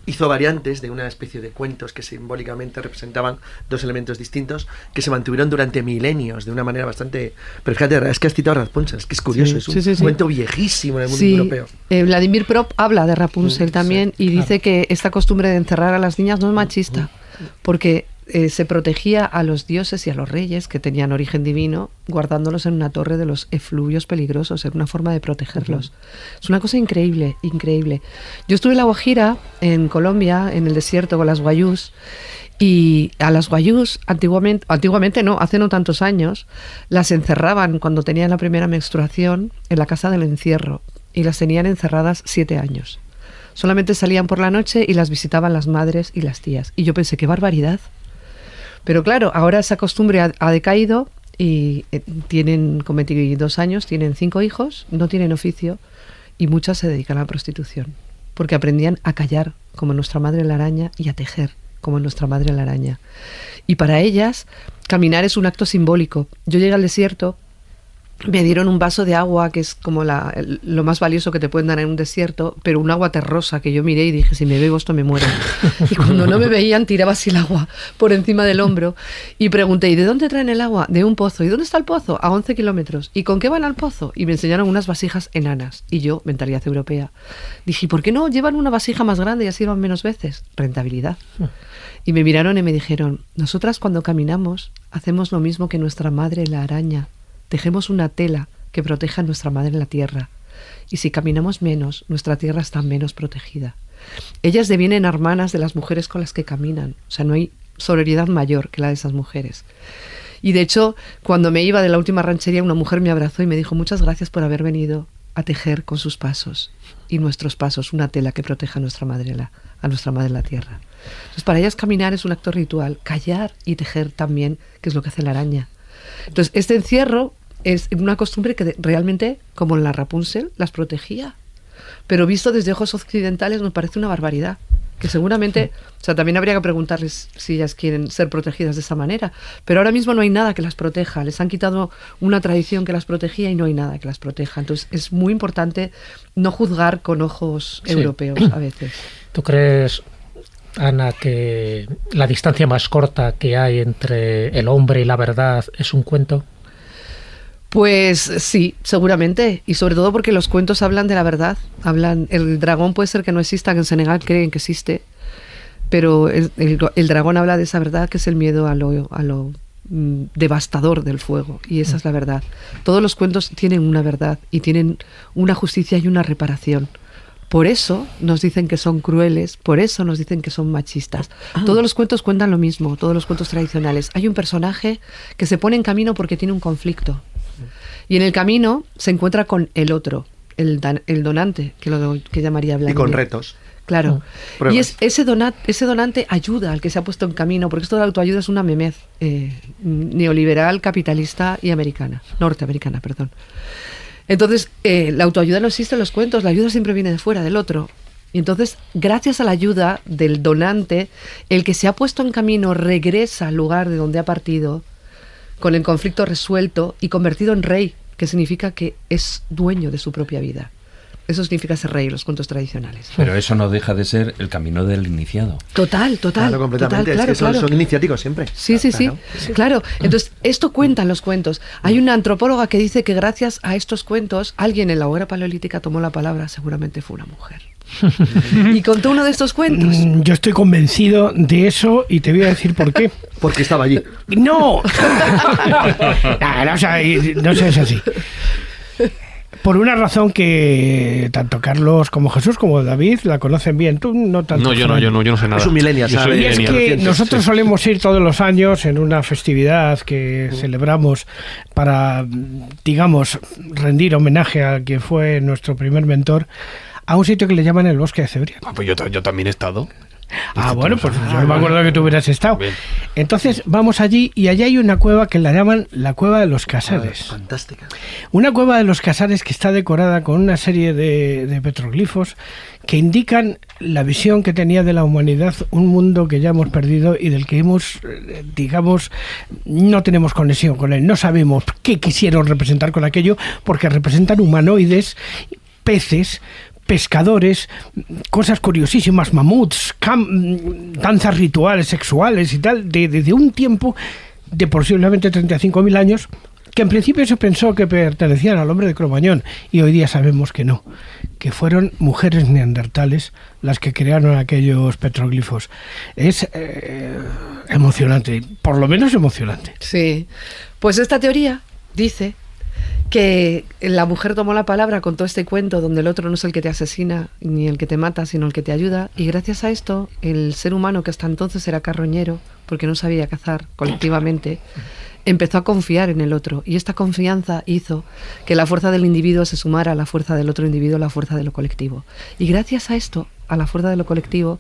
[SPEAKER 6] hizo variantes de una especie de cuentos que simbólicamente representaban dos elementos distintos que se mantuvieron durante milenios de una manera bastante... Pero fíjate, es que has citado Rapunzel, es que es curioso, es un cuento viejísimo en el mundo europeo.
[SPEAKER 7] Vladimir Prop habla de Rapunzel también y dice que esta costumbre de encerrar a las niñas no es machista, porque... se protegía a los dioses y a los reyes que tenían origen divino, guardándolos en una torre de los efluvios peligrosos, era una forma de protegerlos. Es una cosa increíble, increíble. Yo estuve en La Guajira, en Colombia, en el desierto con las guayús, y a las guayús, antiguamente no, hace no tantos años, las encerraban cuando tenían la primera menstruación en la casa del encierro, y las tenían encerradas 7 años. Solamente salían por la noche y las visitaban las madres y las tías. Y yo pensé, qué barbaridad. Pero claro, ahora esa costumbre ha decaído y tienen con 22 años, tienen 5 hijos, no tienen oficio y muchas se dedican a la prostitución. Porque aprendían a callar como nuestra madre la araña y a tejer como nuestra madre la araña. Y para ellas, caminar es un acto simbólico. Yo llegué al desierto, me dieron un vaso de agua, que es como lo más valioso que te pueden dar en un desierto, pero un agua terrosa que yo miré y dije, si me bebo esto me muero. Y cuando no me veían, tiraba así el agua por encima del hombro y pregunté, ¿y de dónde traen el agua? De un pozo. ¿Y dónde está el pozo? A 11 kilómetros. ¿Y con qué van al pozo? Y me enseñaron unas vasijas enanas. Y yo, mentalidad europea, dije, ¿y por qué no llevan una vasija más grande y así van menos veces? Rentabilidad. Y me miraron y me dijeron, nosotras cuando caminamos hacemos lo mismo que nuestra madre la araña. Tejemos una tela que proteja a nuestra madre en la tierra. Y si caminamos menos, nuestra tierra está menos protegida. Ellas devienen hermanas de las mujeres con las que caminan. O sea, no hay sororidad mayor que la de esas mujeres. Y de hecho, cuando me iba de la última ranchería, una mujer me abrazó y me dijo, muchas gracias por haber venido a tejer con sus pasos y nuestros pasos una tela que proteja a nuestra madre en la tierra. Entonces, para ellas caminar es un acto ritual. Callar y tejer también, que es lo que hace la araña. Entonces, este encierro es una costumbre que realmente, como en la Rapunzel, las protegía. Pero visto desde ojos occidentales nos parece una barbaridad. Que seguramente, o sea, también habría que preguntarles si ellas quieren ser protegidas de esa manera. Pero ahora mismo no hay nada que las proteja. Les han quitado una tradición que las protegía y no hay nada que las proteja. Entonces, es muy importante no juzgar con ojos europeos a veces.
[SPEAKER 4] ¿Tú crees, Ana, que la distancia más corta que hay entre el hombre y la verdad es un cuento?
[SPEAKER 7] Pues sí, seguramente, y sobre todo porque los cuentos hablan de la verdad. El dragón puede ser que no exista, que en Senegal creen que existe, pero el dragón habla de esa verdad, que es el miedo a lo devastador del fuego, y esa es la verdad. Todos los cuentos tienen una verdad y tienen una justicia y una reparación. Por eso nos dicen que son crueles, por eso nos dicen que son machistas. Todos los cuentos cuentan lo mismo, todos los cuentos tradicionales. Hay un personaje que se pone en camino porque tiene un conflicto. Y en el camino se encuentra con el otro, el donante, que llamaría Vladimir.
[SPEAKER 6] Y con retos.
[SPEAKER 7] Claro. Y ese donante ayuda al que se ha puesto en camino, porque esto de la autoayuda es una memez neoliberal, capitalista y norteamericana. Entonces, la autoayuda no existe en los cuentos, la ayuda siempre viene de fuera, del otro. Y entonces, gracias a la ayuda del donante, el que se ha puesto en camino regresa al lugar de donde ha partido, con el conflicto resuelto y convertido en rey, que significa que es dueño de su propia vida. Eso significa ser rey, los cuentos tradicionales.
[SPEAKER 5] Pero eso no deja de ser el camino del iniciado.
[SPEAKER 7] Total.
[SPEAKER 6] Claro, completamente.
[SPEAKER 7] Total,
[SPEAKER 6] es que son iniciáticos siempre.
[SPEAKER 7] Sí. Claro. Entonces, esto cuentan los cuentos. Hay una antropóloga que dice que gracias a estos cuentos, alguien en la hoguera paleolítica tomó la palabra, seguramente fue una mujer. Y contó uno de estos cuentos.
[SPEAKER 9] Yo estoy convencido de eso y te voy a decir por qué.
[SPEAKER 6] Porque estaba allí.
[SPEAKER 9] ¡No! No es así. Por una razón que tanto Carlos como Jesús como David la conocen bien. Tú no tanto.
[SPEAKER 3] No, yo no sé nada.
[SPEAKER 6] Es un millennial, ¿sabes?
[SPEAKER 9] Y es que nosotros solemos ir todos los años en una festividad que celebramos para, digamos, rendir homenaje a quien fue nuestro primer mentor, a un sitio que le llaman el Bosque de Cebrián.
[SPEAKER 3] Pues yo también he estado.
[SPEAKER 9] Bueno, pues yo no me acuerdo que tú hubieras estado. Bien. Entonces vamos allí y allí hay una cueva que la llaman la Cueva de los Casares.
[SPEAKER 6] Fantástica.
[SPEAKER 9] Una cueva de los Casares que está decorada con una serie de petroglifos que indican la visión que tenía de la humanidad, un mundo que ya hemos perdido y del que hemos, digamos, no tenemos conexión con él. No sabemos qué quisieron representar con aquello, porque representan humanoides, peces, pescadores, cosas curiosísimas, mamuts, danzas rituales sexuales y tal, de un tiempo de posiblemente 35.000 años, que en principio se pensó que pertenecían al hombre de Cromañón, y hoy día sabemos que no, que fueron mujeres neandertales las que crearon aquellos petroglifos. Es emocionante, por lo menos emocionante.
[SPEAKER 7] Sí, pues esta teoría dice que la mujer tomó la palabra, contó este cuento donde el otro no es el que te asesina ni el que te mata, sino el que te ayuda, y gracias a esto el ser humano, que hasta entonces era carroñero porque no sabía cazar colectivamente, empezó a confiar en el otro, y esta confianza hizo que la fuerza del individuo se sumara a la fuerza del otro individuo, a la fuerza de lo colectivo, y gracias a esto, a la fuerza de lo colectivo,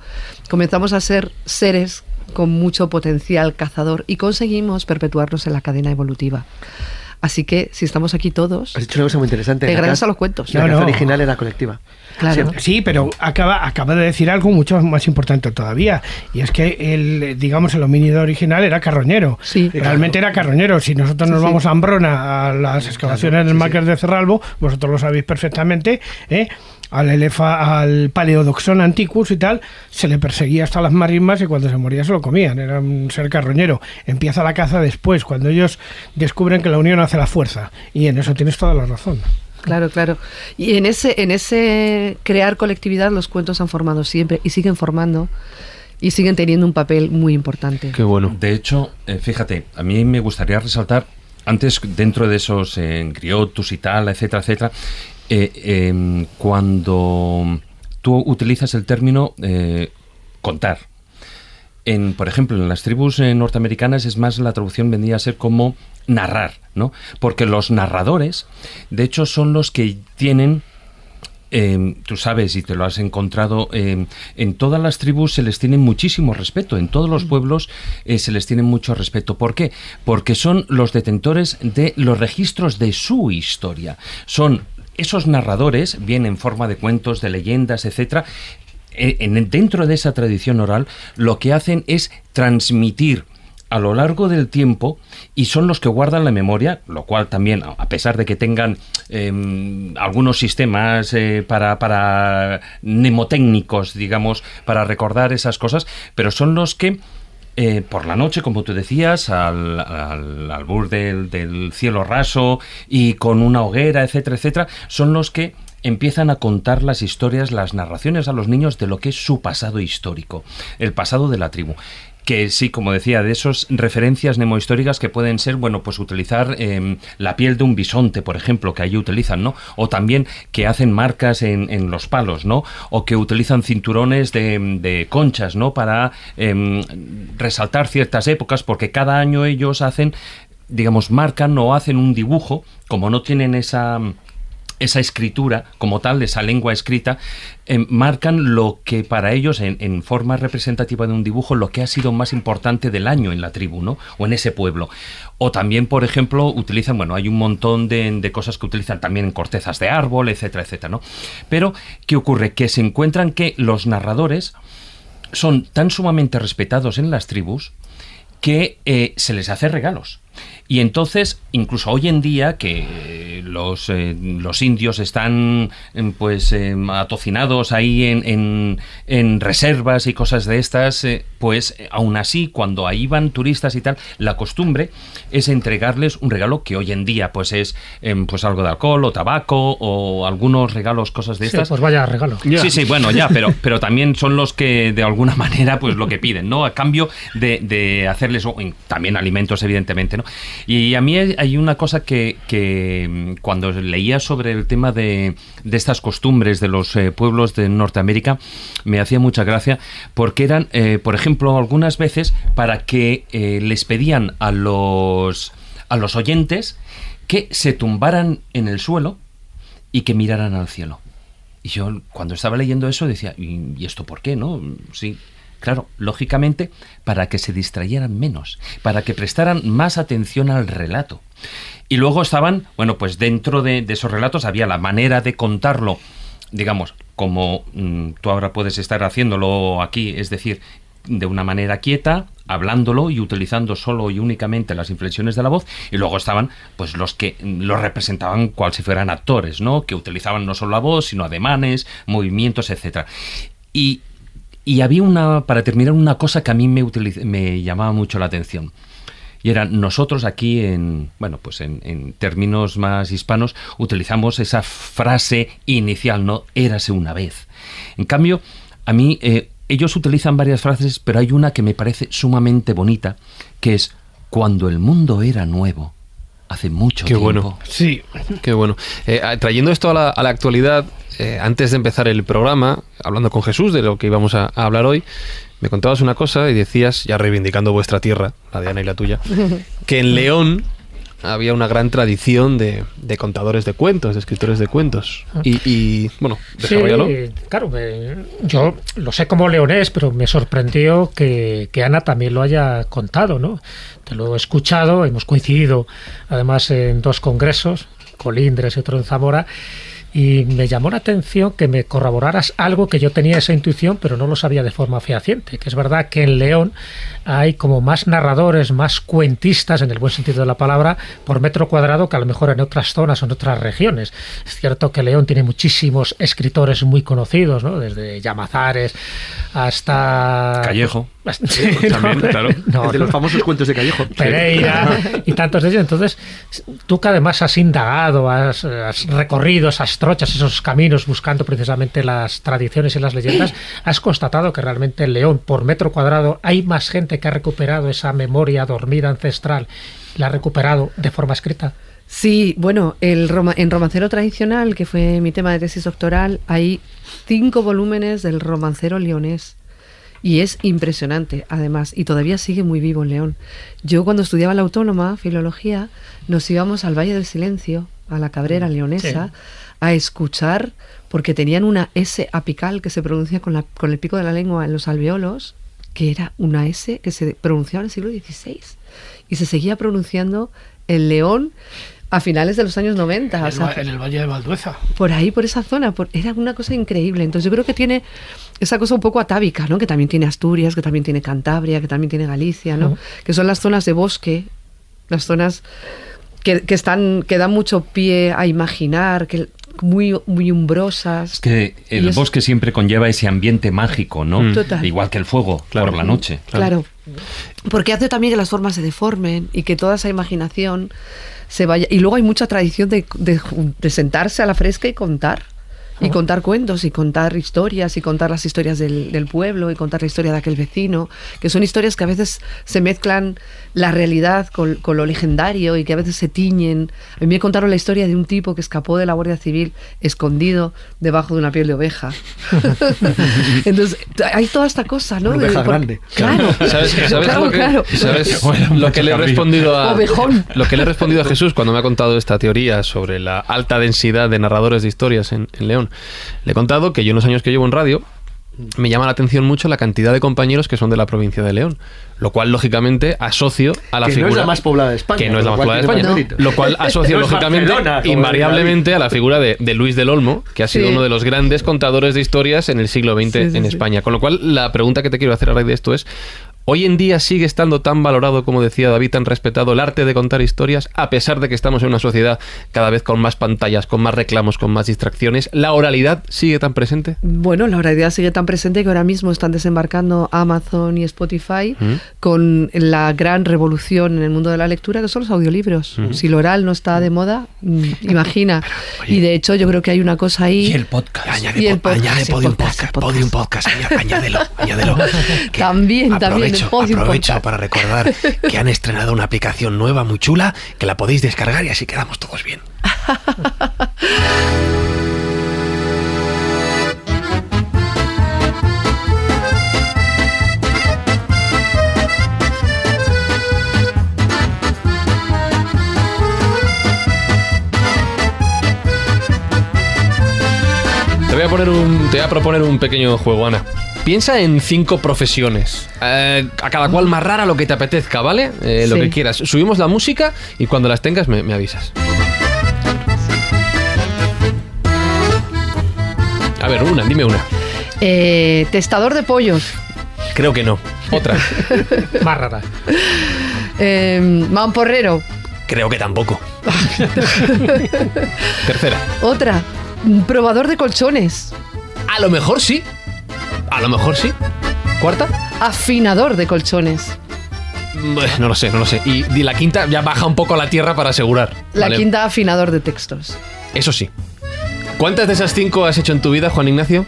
[SPEAKER 7] comenzamos a ser seres con mucho potencial cazador y conseguimos perpetuarnos en la cadena evolutiva. Así que, si estamos aquí todos...
[SPEAKER 6] Has dicho una cosa muy interesante.
[SPEAKER 7] Gracias a los cuentos.
[SPEAKER 6] La caza original era colectiva.
[SPEAKER 7] Claro.
[SPEAKER 9] Sí, pero acaba de decir algo mucho más importante todavía, y es que el homínido original era carroñero.
[SPEAKER 7] Sí.
[SPEAKER 9] Realmente era carroñero. Si nosotros nos vamos a Ambrona, a las excavaciones del Máquer de Cerralbo, vosotros lo sabéis perfectamente, al Paleodoxón antiquus y tal, se le perseguía hasta las marismas y cuando se moría se lo comían. Era un ser carroñero. Empieza la caza después, cuando ellos descubren que la unión hace la fuerza, y en eso tienes toda la razón.
[SPEAKER 7] Claro. Y en ese crear colectividad los cuentos han formado siempre y siguen formando y siguen teniendo un papel muy importante.
[SPEAKER 3] Qué bueno.
[SPEAKER 5] De hecho, fíjate, a mí me gustaría resaltar, antes dentro de esos griotus y tal, etcétera, cuando tú utilizas el término contar. Por ejemplo, en las tribus norteamericanas es más, la traducción vendría a ser como narrar, ¿no? Porque los narradores, de hecho, son los que tienen, tú sabes y te lo has encontrado, en todas las tribus se les tiene muchísimo respeto, en todos los pueblos se les tiene mucho respeto. ¿Por qué? Porque son los detentores de los registros de su historia. Son esos narradores, bien en forma de cuentos, de leyendas, etcétera. Dentro de esa tradición oral, lo que hacen es transmitir a lo largo del tiempo, y son los que guardan la memoria, lo cual también, a pesar de que tengan algunos sistemas para mnemotécnicos, digamos, para recordar esas cosas, pero son los que por la noche, como tú decías, al albur del cielo raso y con una hoguera, etcétera, son los que empiezan a contar las historias, las narraciones a los niños de lo que es su pasado histórico, el pasado de la tribu. Que sí, como decía, de esas referencias mnemohistóricas que pueden ser, bueno, pues utilizar la piel de un bisonte, por ejemplo, que allí utilizan, ¿no? O también que hacen marcas en los palos, ¿no? O que utilizan cinturones de conchas, ¿no? Para resaltar ciertas épocas, porque cada año ellos hacen, digamos, marcan o hacen un dibujo, como no tienen esa escritura como tal, esa lengua escrita, marcan lo que para ellos, en forma representativa de un dibujo, lo que ha sido más importante del año en la tribu, ¿no? O en ese pueblo. O también, por ejemplo, utilizan, bueno, hay un montón de cosas que utilizan también en cortezas de árbol, etcétera, ¿no? Pero, ¿qué ocurre? Que se encuentran que los narradores son tan sumamente respetados en las tribus que se les hace regalos. Y entonces, incluso hoy en día, que los indios están pues atocinados ahí en reservas y cosas de estas, pues aún así, cuando ahí van turistas y tal, la costumbre es entregarles un regalo que hoy en día pues es pues algo de alcohol o tabaco o algunos regalos, cosas de estas.
[SPEAKER 4] Pues vaya regalo.
[SPEAKER 5] Sí, bueno, ya, pero también son los que de alguna manera pues lo que piden, ¿no? A cambio de hacerles también alimentos, evidentemente, ¿no? Y a mí hay una cosa que cuando leía sobre el tema de estas costumbres de los pueblos de Norteamérica me hacía mucha gracia, porque eran, por ejemplo, algunas veces para que les pedían a los oyentes que se tumbaran en el suelo y que miraran al cielo. Y yo cuando estaba leyendo eso decía, ¿y esto por qué, no? Sí. Claro, lógicamente, para que se distrayeran menos, para que prestaran más atención al relato. Y luego estaban, bueno, pues dentro de esos relatos había la manera de contarlo, digamos, como tú ahora puedes estar haciéndolo aquí, es decir, de una manera quieta, hablándolo y utilizando solo y únicamente las inflexiones de la voz, y luego estaban pues los que lo representaban cual si fueran actores, ¿no? Que utilizaban no solo la voz, sino ademanes, movimientos, etcétera. Y había para terminar, una cosa que a mí me llamaba mucho la atención. Y era, nosotros aquí en términos más hispanos, utilizamos esa frase inicial, ¿no? Érase una vez. En cambio, a mí, ellos utilizan varias frases, pero hay una que me parece sumamente bonita, que es, cuando el mundo era nuevo, hace mucho tiempo.
[SPEAKER 3] Bueno.
[SPEAKER 9] Sí.
[SPEAKER 3] Qué bueno. Trayendo esto a la actualidad, antes de empezar el programa, hablando con Jesús de lo que íbamos a hablar hoy, me contabas una cosa y decías, ya reivindicando vuestra tierra, la de Ana y la tuya, que en León había una gran tradición de contadores de cuentos, de escritores de cuentos. Y bueno, desarrollalo.
[SPEAKER 4] Sí, claro, yo lo sé como leonés, pero me sorprendió que Ana también lo haya contado, ¿no? Te lo he escuchado, hemos coincidido además en 2 congresos, Colindres y otro en Zamora, y me llamó la atención que me corroboraras algo que yo tenía esa intuición, pero no lo sabía de forma fehaciente, que es verdad que en León hay como más narradores, más cuentistas, en el buen sentido de la palabra, por metro cuadrado que a lo mejor en otras zonas o en otras regiones. Es cierto que León tiene muchísimos escritores muy conocidos, ¿no? Desde Llamazares hasta...
[SPEAKER 5] Callejo.
[SPEAKER 4] Sí,
[SPEAKER 5] también, claro.
[SPEAKER 6] De los famosos cuentos de Callejo.
[SPEAKER 4] Pereira y tantos de ellos. Entonces, tú que además has indagado, has recorrido esas trochas, esos caminos buscando precisamente las tradiciones y las leyendas, has constatado que realmente en León, por metro cuadrado, hay más gente que ha recuperado esa memoria dormida ancestral, la ha recuperado de forma escrita.
[SPEAKER 7] Sí, bueno, en Romancero Tradicional, que fue mi tema de tesis doctoral, hay 5 volúmenes del romancero leonés. Y es impresionante, además, y todavía sigue muy vivo en León. Yo cuando estudiaba la Autónoma, filología, nos íbamos al Valle del Silencio, a la Cabrera leonesa, sí, a escuchar, porque tenían una S apical que se pronuncia con el pico de la lengua en los alveolos, que era una S que se pronunciaba en el siglo XVI, y se seguía pronunciando en León a finales de los años 90.
[SPEAKER 9] En el Valle de Valdueza.
[SPEAKER 7] Por ahí, por esa zona, era una cosa increíble. Entonces yo creo que tiene esa cosa un poco atávica, ¿no? Que también tiene Asturias, que también tiene Cantabria, que también tiene Galicia, ¿no? Que son las zonas de bosque, las zonas que dan mucho pie a imaginar, que muy umbrosas.
[SPEAKER 5] Es que el bosque siempre conlleva ese ambiente mágico, ¿no?
[SPEAKER 7] Total.
[SPEAKER 5] Igual que el fuego, claro, por la noche.
[SPEAKER 7] Claro. Porque hace también que las formas se deformen y que toda esa imaginación se vaya. Y luego hay mucha tradición de sentarse a la fresca y contar. Y contar cuentos, y contar historias, y contar las historias del pueblo, y contar la historia de aquel vecino, que son historias que a veces se mezclan la realidad con lo legendario y que a veces se tiñen. A mí me contaron la historia de un tipo que escapó de la Guardia Civil escondido debajo de una piel de oveja. Entonces, hay toda esta cosa, ¿no?
[SPEAKER 6] Una oveja grande.
[SPEAKER 7] Claro.
[SPEAKER 3] ¿Sabes
[SPEAKER 7] Claro.
[SPEAKER 3] lo que le he respondido
[SPEAKER 7] Ovejón.
[SPEAKER 3] Lo que le he respondido a Jesús cuando me ha contado esta teoría sobre la alta densidad de narradores de historias en León? Le he contado que yo en los años que llevo en radio me llama la atención mucho la cantidad de compañeros que son de la provincia de León, lo cual lógicamente asocio a la figura...
[SPEAKER 6] Que no es la más poblada de España.
[SPEAKER 3] Que no es la más poblada de España. Lo cual asocio lógicamente, invariablemente, a la figura de Luis del Olmo, que ha sido uno de los grandes contadores de historias en el siglo XX en España. Con lo cual, la pregunta que te quiero hacer a raíz de esto es, Hoy en día sigue estando tan valorado, como decía David, tan respetado el arte de contar historias, a pesar de que estamos en una sociedad cada vez con más pantallas, con más reclamos, con más distracciones. ¿La oralidad sigue tan presente?
[SPEAKER 7] Bueno, la oralidad sigue tan presente que ahora mismo están desembarcando Amazon y Spotify con la gran revolución en el mundo de la lectura, que son los audiolibros. Si lo oral no está de moda, imagina. Oye, y de hecho yo creo que hay una cosa ahí...
[SPEAKER 11] Y el podcast. Añade Podium Podcast. Añádelo.
[SPEAKER 7] También.
[SPEAKER 11] Aprovecho para recordar que han estrenado una aplicación nueva muy chula, que la podéis descargar y así quedamos todos bien.
[SPEAKER 3] Te voy a proponer un pequeño juego, Ana. Piensa en 5 profesiones, a cada cual más rara, lo que te apetezca, ¿vale? Lo que quieras. Subimos la música y cuando las tengas me avisas. A ver, dime una.
[SPEAKER 7] Testador de pollos.
[SPEAKER 3] Creo que no. Otra.
[SPEAKER 4] Más rara.
[SPEAKER 7] Mamporrero.
[SPEAKER 3] Creo que tampoco. Tercera.
[SPEAKER 7] Otra. Probador de colchones.
[SPEAKER 3] A lo mejor sí. ¿Cuarta?
[SPEAKER 7] Afinador de colchones.
[SPEAKER 3] No lo sé. Y la quinta ya baja un poco a la tierra para asegurar.
[SPEAKER 7] La quinta, afinador de textos.
[SPEAKER 3] Eso sí. ¿Cuántas de esas 5 has hecho en tu vida, Juan Ignacio?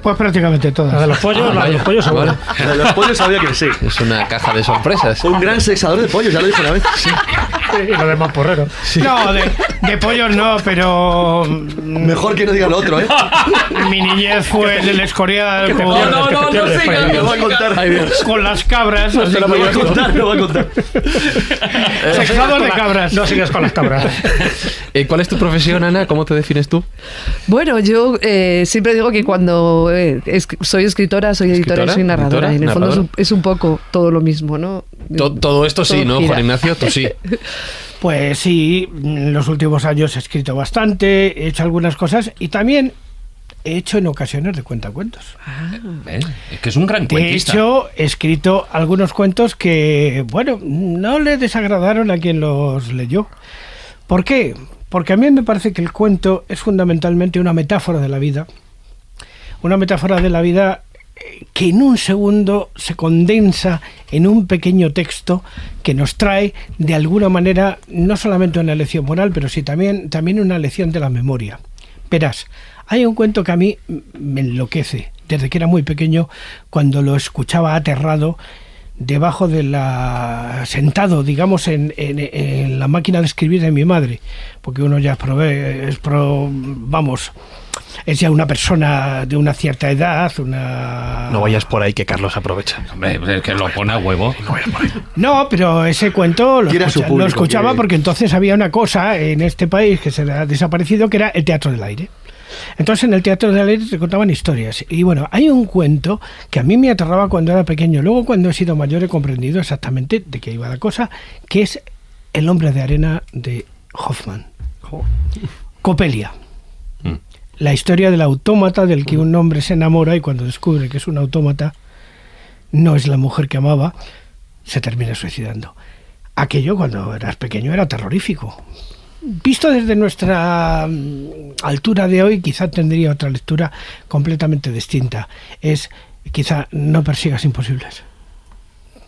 [SPEAKER 9] Pues prácticamente todas.
[SPEAKER 4] La de los pollos,
[SPEAKER 3] La de
[SPEAKER 6] los pollos sabía que sí.
[SPEAKER 3] Es una caja de sorpresas.
[SPEAKER 6] Un gran sexador de pollos, ya lo dije una vez.
[SPEAKER 4] Sí. Y lo de mamporrero.
[SPEAKER 9] Sí. No, de pollos no, pero...
[SPEAKER 6] Mejor que no diga lo otro, ¿eh?
[SPEAKER 9] Mi niñez fue en el Escorial con...
[SPEAKER 3] No voy a contar.
[SPEAKER 9] Con las cabras.
[SPEAKER 6] No lo voy a contar.
[SPEAKER 9] Sexador de cabras.
[SPEAKER 4] No sigas con las cabras.
[SPEAKER 3] ¿Cuál es tu profesión, Ana? ¿Cómo te defines tú?
[SPEAKER 7] Bueno, yo siempre digo que cuando soy escritora, soy editora y soy narradora. Y en el fondo es un poco todo lo mismo, ¿no?
[SPEAKER 3] Todo esto sí, ¿no, Juan Ignacio? Tú sí.
[SPEAKER 9] Pues sí, en los últimos años he escrito bastante, he hecho algunas cosas y también he hecho en ocasiones de cuentacuentos.
[SPEAKER 5] Es que es un gran cuentista.
[SPEAKER 9] De hecho, he escrito algunos cuentos que, bueno, no le desagradaron a quien los leyó. ¿Por qué? Porque a mí me parece que el cuento es fundamentalmente una metáfora de la vida. Una metáfora de la vida que en un segundo se condensa en un pequeño texto que nos trae de alguna manera no solamente una lección moral, pero sí también una lección de la memoria. Verás, hay un cuento que a mí me enloquece desde que era muy pequeño, cuando lo escuchaba aterrado debajo de sentado, digamos, en la máquina de escribir de mi madre, porque uno ya es ya una persona de una cierta edad,
[SPEAKER 11] No vayas por ahí, que Carlos aprovecha.
[SPEAKER 5] Hombre, es que lo pone a huevo.
[SPEAKER 9] No, pero ese cuento lo escuchaba porque entonces había una cosa en este país que se ha desaparecido, que era el teatro del aire. Entonces en el teatro del aire se contaban historias. Y bueno, hay un cuento que a mí me aterraba cuando era pequeño. Luego, cuando he sido mayor, he comprendido exactamente de qué iba la cosa, que es El hombre de arena de Hoffman. Coppelia. La historia del autómata del que un hombre se enamora y cuando descubre que es un autómata, no es la mujer que amaba, se termina suicidando. Aquello, cuando eras pequeño, era terrorífico. Visto desde nuestra altura de hoy, quizá tendría otra lectura completamente distinta. Es, quizá, no persigas imposibles.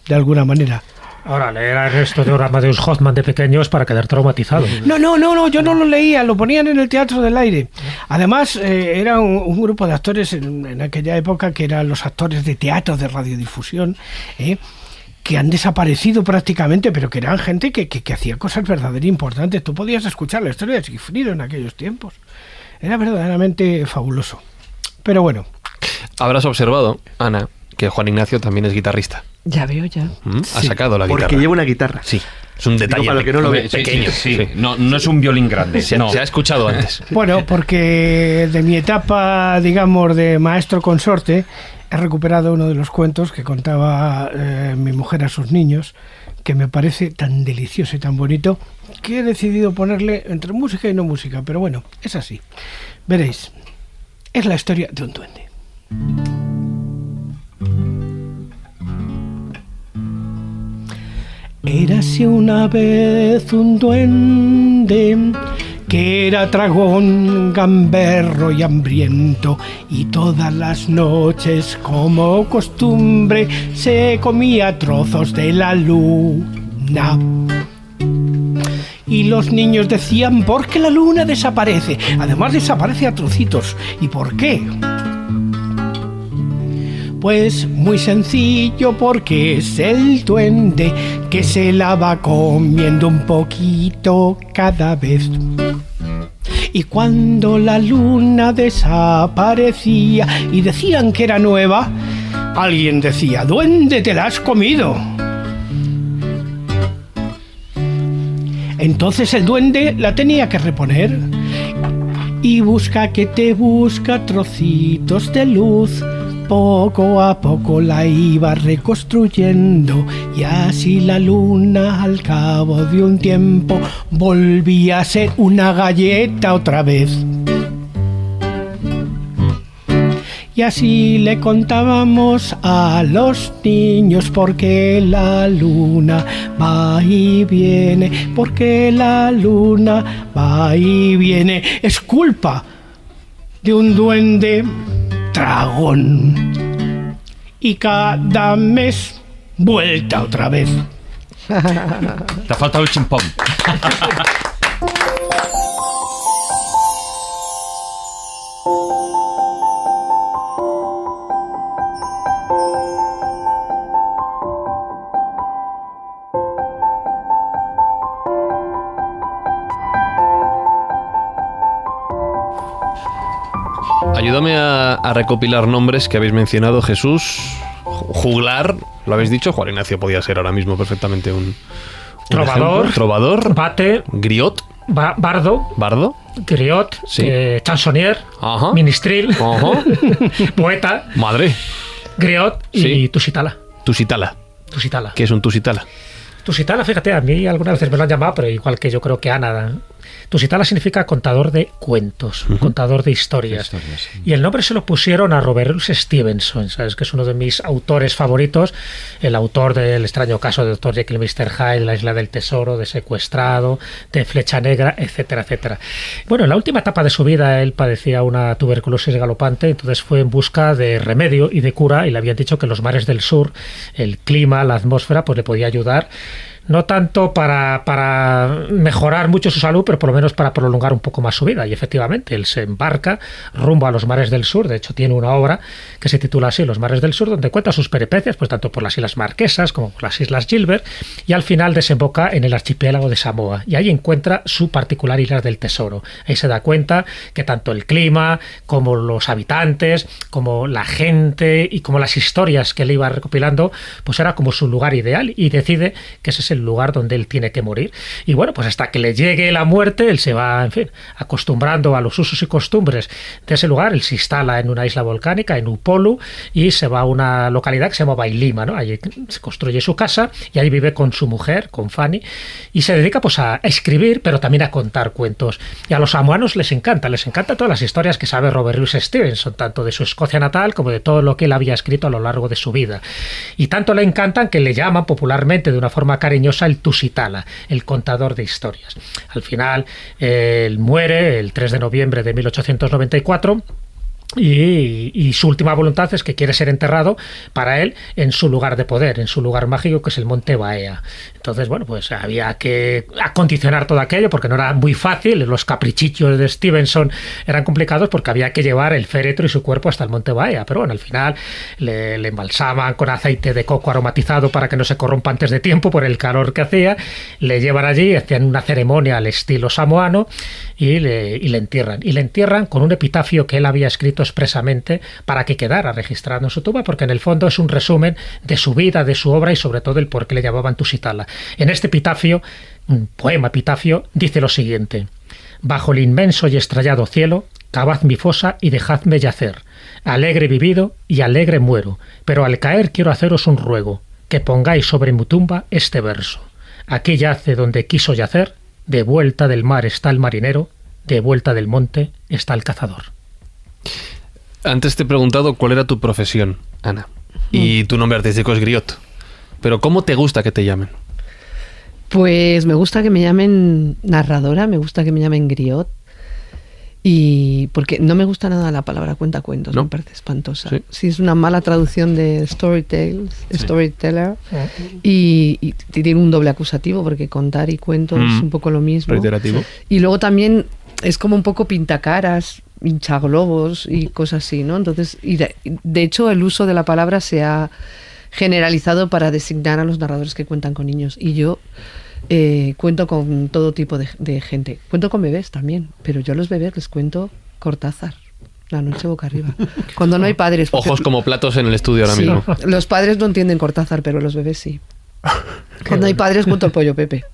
[SPEAKER 9] De alguna manera.
[SPEAKER 4] Ahora, leer a Ernesto de Amadeus Hoffman de pequeños para quedar traumatizado.
[SPEAKER 9] No, yo no lo leía, lo ponían en el Teatro del Aire. Además, era un grupo de actores en aquella época que eran los actores de teatro, de radiodifusión, que han desaparecido prácticamente, pero que eran gente que hacía cosas verdaderamente importantes. Tú podías escuchar la historia de Sigfrido en aquellos tiempos. Era verdaderamente fabuloso. Pero bueno.
[SPEAKER 3] Habrás observado, Ana, que Juan Ignacio también es guitarrista.
[SPEAKER 7] Ya veo, ya.
[SPEAKER 3] Ha sacado la guitarra.
[SPEAKER 6] Porque lleva una guitarra.
[SPEAKER 3] Sí. Es un detalle
[SPEAKER 6] para que no lo ve.
[SPEAKER 3] Pequeño.
[SPEAKER 5] Sí. No es un violín grande.
[SPEAKER 3] Se ha escuchado antes.
[SPEAKER 9] Bueno, porque de mi etapa, digamos, de maestro consorte, he recuperado uno de los cuentos que contaba mi mujer a sus niños, que me parece tan delicioso y tan bonito, que he decidido ponerle entre música y no música. Pero bueno, es así. Veréis, es la historia de un duende. Érase una vez un duende que era dragón, gamberro y hambriento, y todas las noches, como costumbre, se comía trozos de la luna. Y los niños decían: ¿por qué la luna desaparece? Además desaparece a trocitos. ¿Y por qué? Pues muy sencillo, porque es el duende que se la va comiendo un poquito cada vez. Y cuando la luna desaparecía y decían que era nueva, alguien decía: duende, te la has comido. Entonces el duende la tenía que reponer. Y busca que te busca trocitos de luz. Poco a poco la iba reconstruyendo, y así la luna al cabo de un tiempo volvía a ser una galleta otra vez. Y así le contábamos a los niños porque la luna va y viene, porque la luna va y viene. Es culpa de un duende dragón. Y cada mes vuelta otra vez.
[SPEAKER 5] Te ha faltado el chimpón.
[SPEAKER 3] Ayúdame a recopilar nombres que habéis mencionado. Jesús, juglar, lo habéis dicho. Juan Ignacio podía ser ahora mismo perfectamente un
[SPEAKER 4] trovador,
[SPEAKER 3] trovador,
[SPEAKER 4] bate,
[SPEAKER 3] griot,
[SPEAKER 4] bardo, griot,
[SPEAKER 3] sí.
[SPEAKER 4] Chansonnier,
[SPEAKER 3] ajá,
[SPEAKER 4] ministril,
[SPEAKER 3] ajá,
[SPEAKER 4] poeta,
[SPEAKER 3] madre,
[SPEAKER 4] griot y
[SPEAKER 3] sí.
[SPEAKER 4] tusitala.
[SPEAKER 3] ¿Qué es un tusitala?
[SPEAKER 4] Tusitala, fíjate, a mí algunas veces me lo han llamado, pero igual que yo creo que Ana. Tusitala significa contador de cuentos, contador de historias. Y el nombre se lo pusieron a Robert Louis Stevenson, ¿sabes? Que es uno de mis autores favoritos, el autor del extraño caso de Dr. Jekyll y Mr. Hyde, La isla del tesoro, de Secuestrado, de Flecha Negra, etcétera, etcétera. Bueno, en la última etapa de su vida él padecía una tuberculosis galopante, entonces fue en busca de remedio y de cura, y le habían dicho que los mares del sur, el clima, la atmósfera, pues le podía ayudar. No tanto para mejorar mucho su salud, pero por lo menos para prolongar un poco más su vida. Y efectivamente, él se embarca rumbo a los mares del sur. De hecho, tiene una obra que se titula así, Los mares del sur, donde cuenta sus peripecias, pues tanto por las Islas Marquesas como por las Islas Gilbert, y al final desemboca en el archipiélago de Samoa. Y ahí encuentra su particular isla del tesoro. Ahí se da cuenta que tanto el clima, como los habitantes, como la gente y como las historias que él iba recopilando, pues era como su lugar ideal, y decide que ese es el lugar donde él tiene que morir. Y bueno, pues hasta que le llegue la muerte, él se va, en fin, acostumbrando a los usos y costumbres de ese lugar. Él se instala en una isla volcánica, en Upolu, y se va a una localidad que se llama Bailima, ¿no? Allí se construye su casa y ahí vive con su mujer, con Fanny, y se dedica pues a escribir, pero también a contar cuentos. Y a los samoanos les encantan todas las historias que sabe Robert Louis Stevenson, tanto de su Escocia natal como de todo lo que él había escrito a lo largo de su vida. Y tanto le encantan que le llaman popularmente de una forma cariñosa el Tusitala, el contador de historias. Al final, él muere el 3 de noviembre de 1894 y su última voluntad es que quiere ser enterrado para él en su lugar de poder, en su lugar mágico, que es el Monte Baea. Entonces, bueno, pues había que acondicionar todo aquello porque no era muy fácil. Los caprichitos de Stevenson eran complicados porque había que llevar el féretro y su cuerpo hasta el Monte Baea. Pero bueno, al final le embalsaman con aceite de coco aromatizado para que no se corrompa antes de tiempo por el calor que hacía. Le llevan allí, hacían una ceremonia al estilo samoano y le entierran. Y le entierran con un epitafio que él había escrito expresamente para que quedara registrado en su tumba, porque en el fondo es un resumen de su vida, de su obra y sobre todo el por qué le llamaban Tusitala. En este epitafio, un poema epitafio, dice lo siguiente: bajo el inmenso y estrellado cielo, cavad mi fosa y dejadme yacer. Alegre vivido y alegre muero, pero al caer quiero haceros un ruego, que pongáis sobre mi tumba este verso: aquí yace donde quiso yacer, de vuelta del mar está el marinero, de vuelta del monte está el cazador.
[SPEAKER 3] Antes te he preguntado cuál era tu profesión, Ana, y tu nombre artístico es Griot. Pero ¿cómo te gusta que te llamen?
[SPEAKER 7] Pues me gusta que me llamen narradora, me gusta que me llamen griot. Y porque no me gusta nada la palabra cuentacuentos, ¿no? Me parece espantosa. Sí, es una mala traducción de storyteller, y tiene un doble acusativo, porque contar y cuento es un poco lo mismo.
[SPEAKER 3] Reiterativo.
[SPEAKER 7] Y luego también es como un poco pintacaras, hinchaglobos y cosas así, ¿no? Entonces, de hecho, el uso de la palabra se ha generalizado para designar a los narradores que cuentan con niños. Y yo cuento con todo tipo de gente. Cuento con bebés también, pero yo a los bebés les cuento Cortázar, La noche boca arriba. Cuando no hay padres...
[SPEAKER 3] Ojos como platos en el estudio ahora mismo.
[SPEAKER 7] Los padres no entienden Cortázar, pero los bebés sí. Cuando hay padres, cuento el pollo Pepe.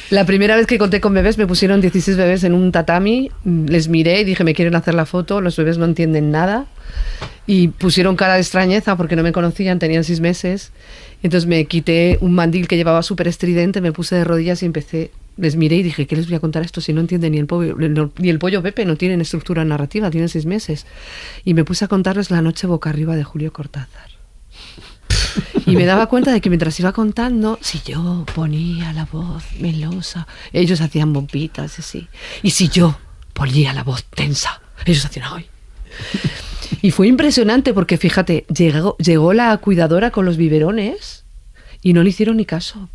[SPEAKER 7] La primera vez que conté con bebés me pusieron 16 bebés en un tatami, les miré y dije, me quieren hacer la foto, los bebés no entienden nada y pusieron cara de extrañeza porque no me conocían, tenían 6 meses. Entonces me quité un mandil que llevaba súper estridente, me puse de rodillas y empecé, les miré y dije, ¿qué les voy a contar esto si no entienden ni el pollo Pepe? No tienen estructura narrativa, tienen 6 meses. Y me puse a contarles La noche boca arriba de Julio Cortázar. Y me daba cuenta de que mientras iba contando, si yo ponía la voz melosa, ellos hacían bombitas así. Y si yo ponía la voz tensa, ellos hacían ¡ay! Y fue impresionante porque, fíjate, llegó la cuidadora con los biberones y no le hicieron ni caso.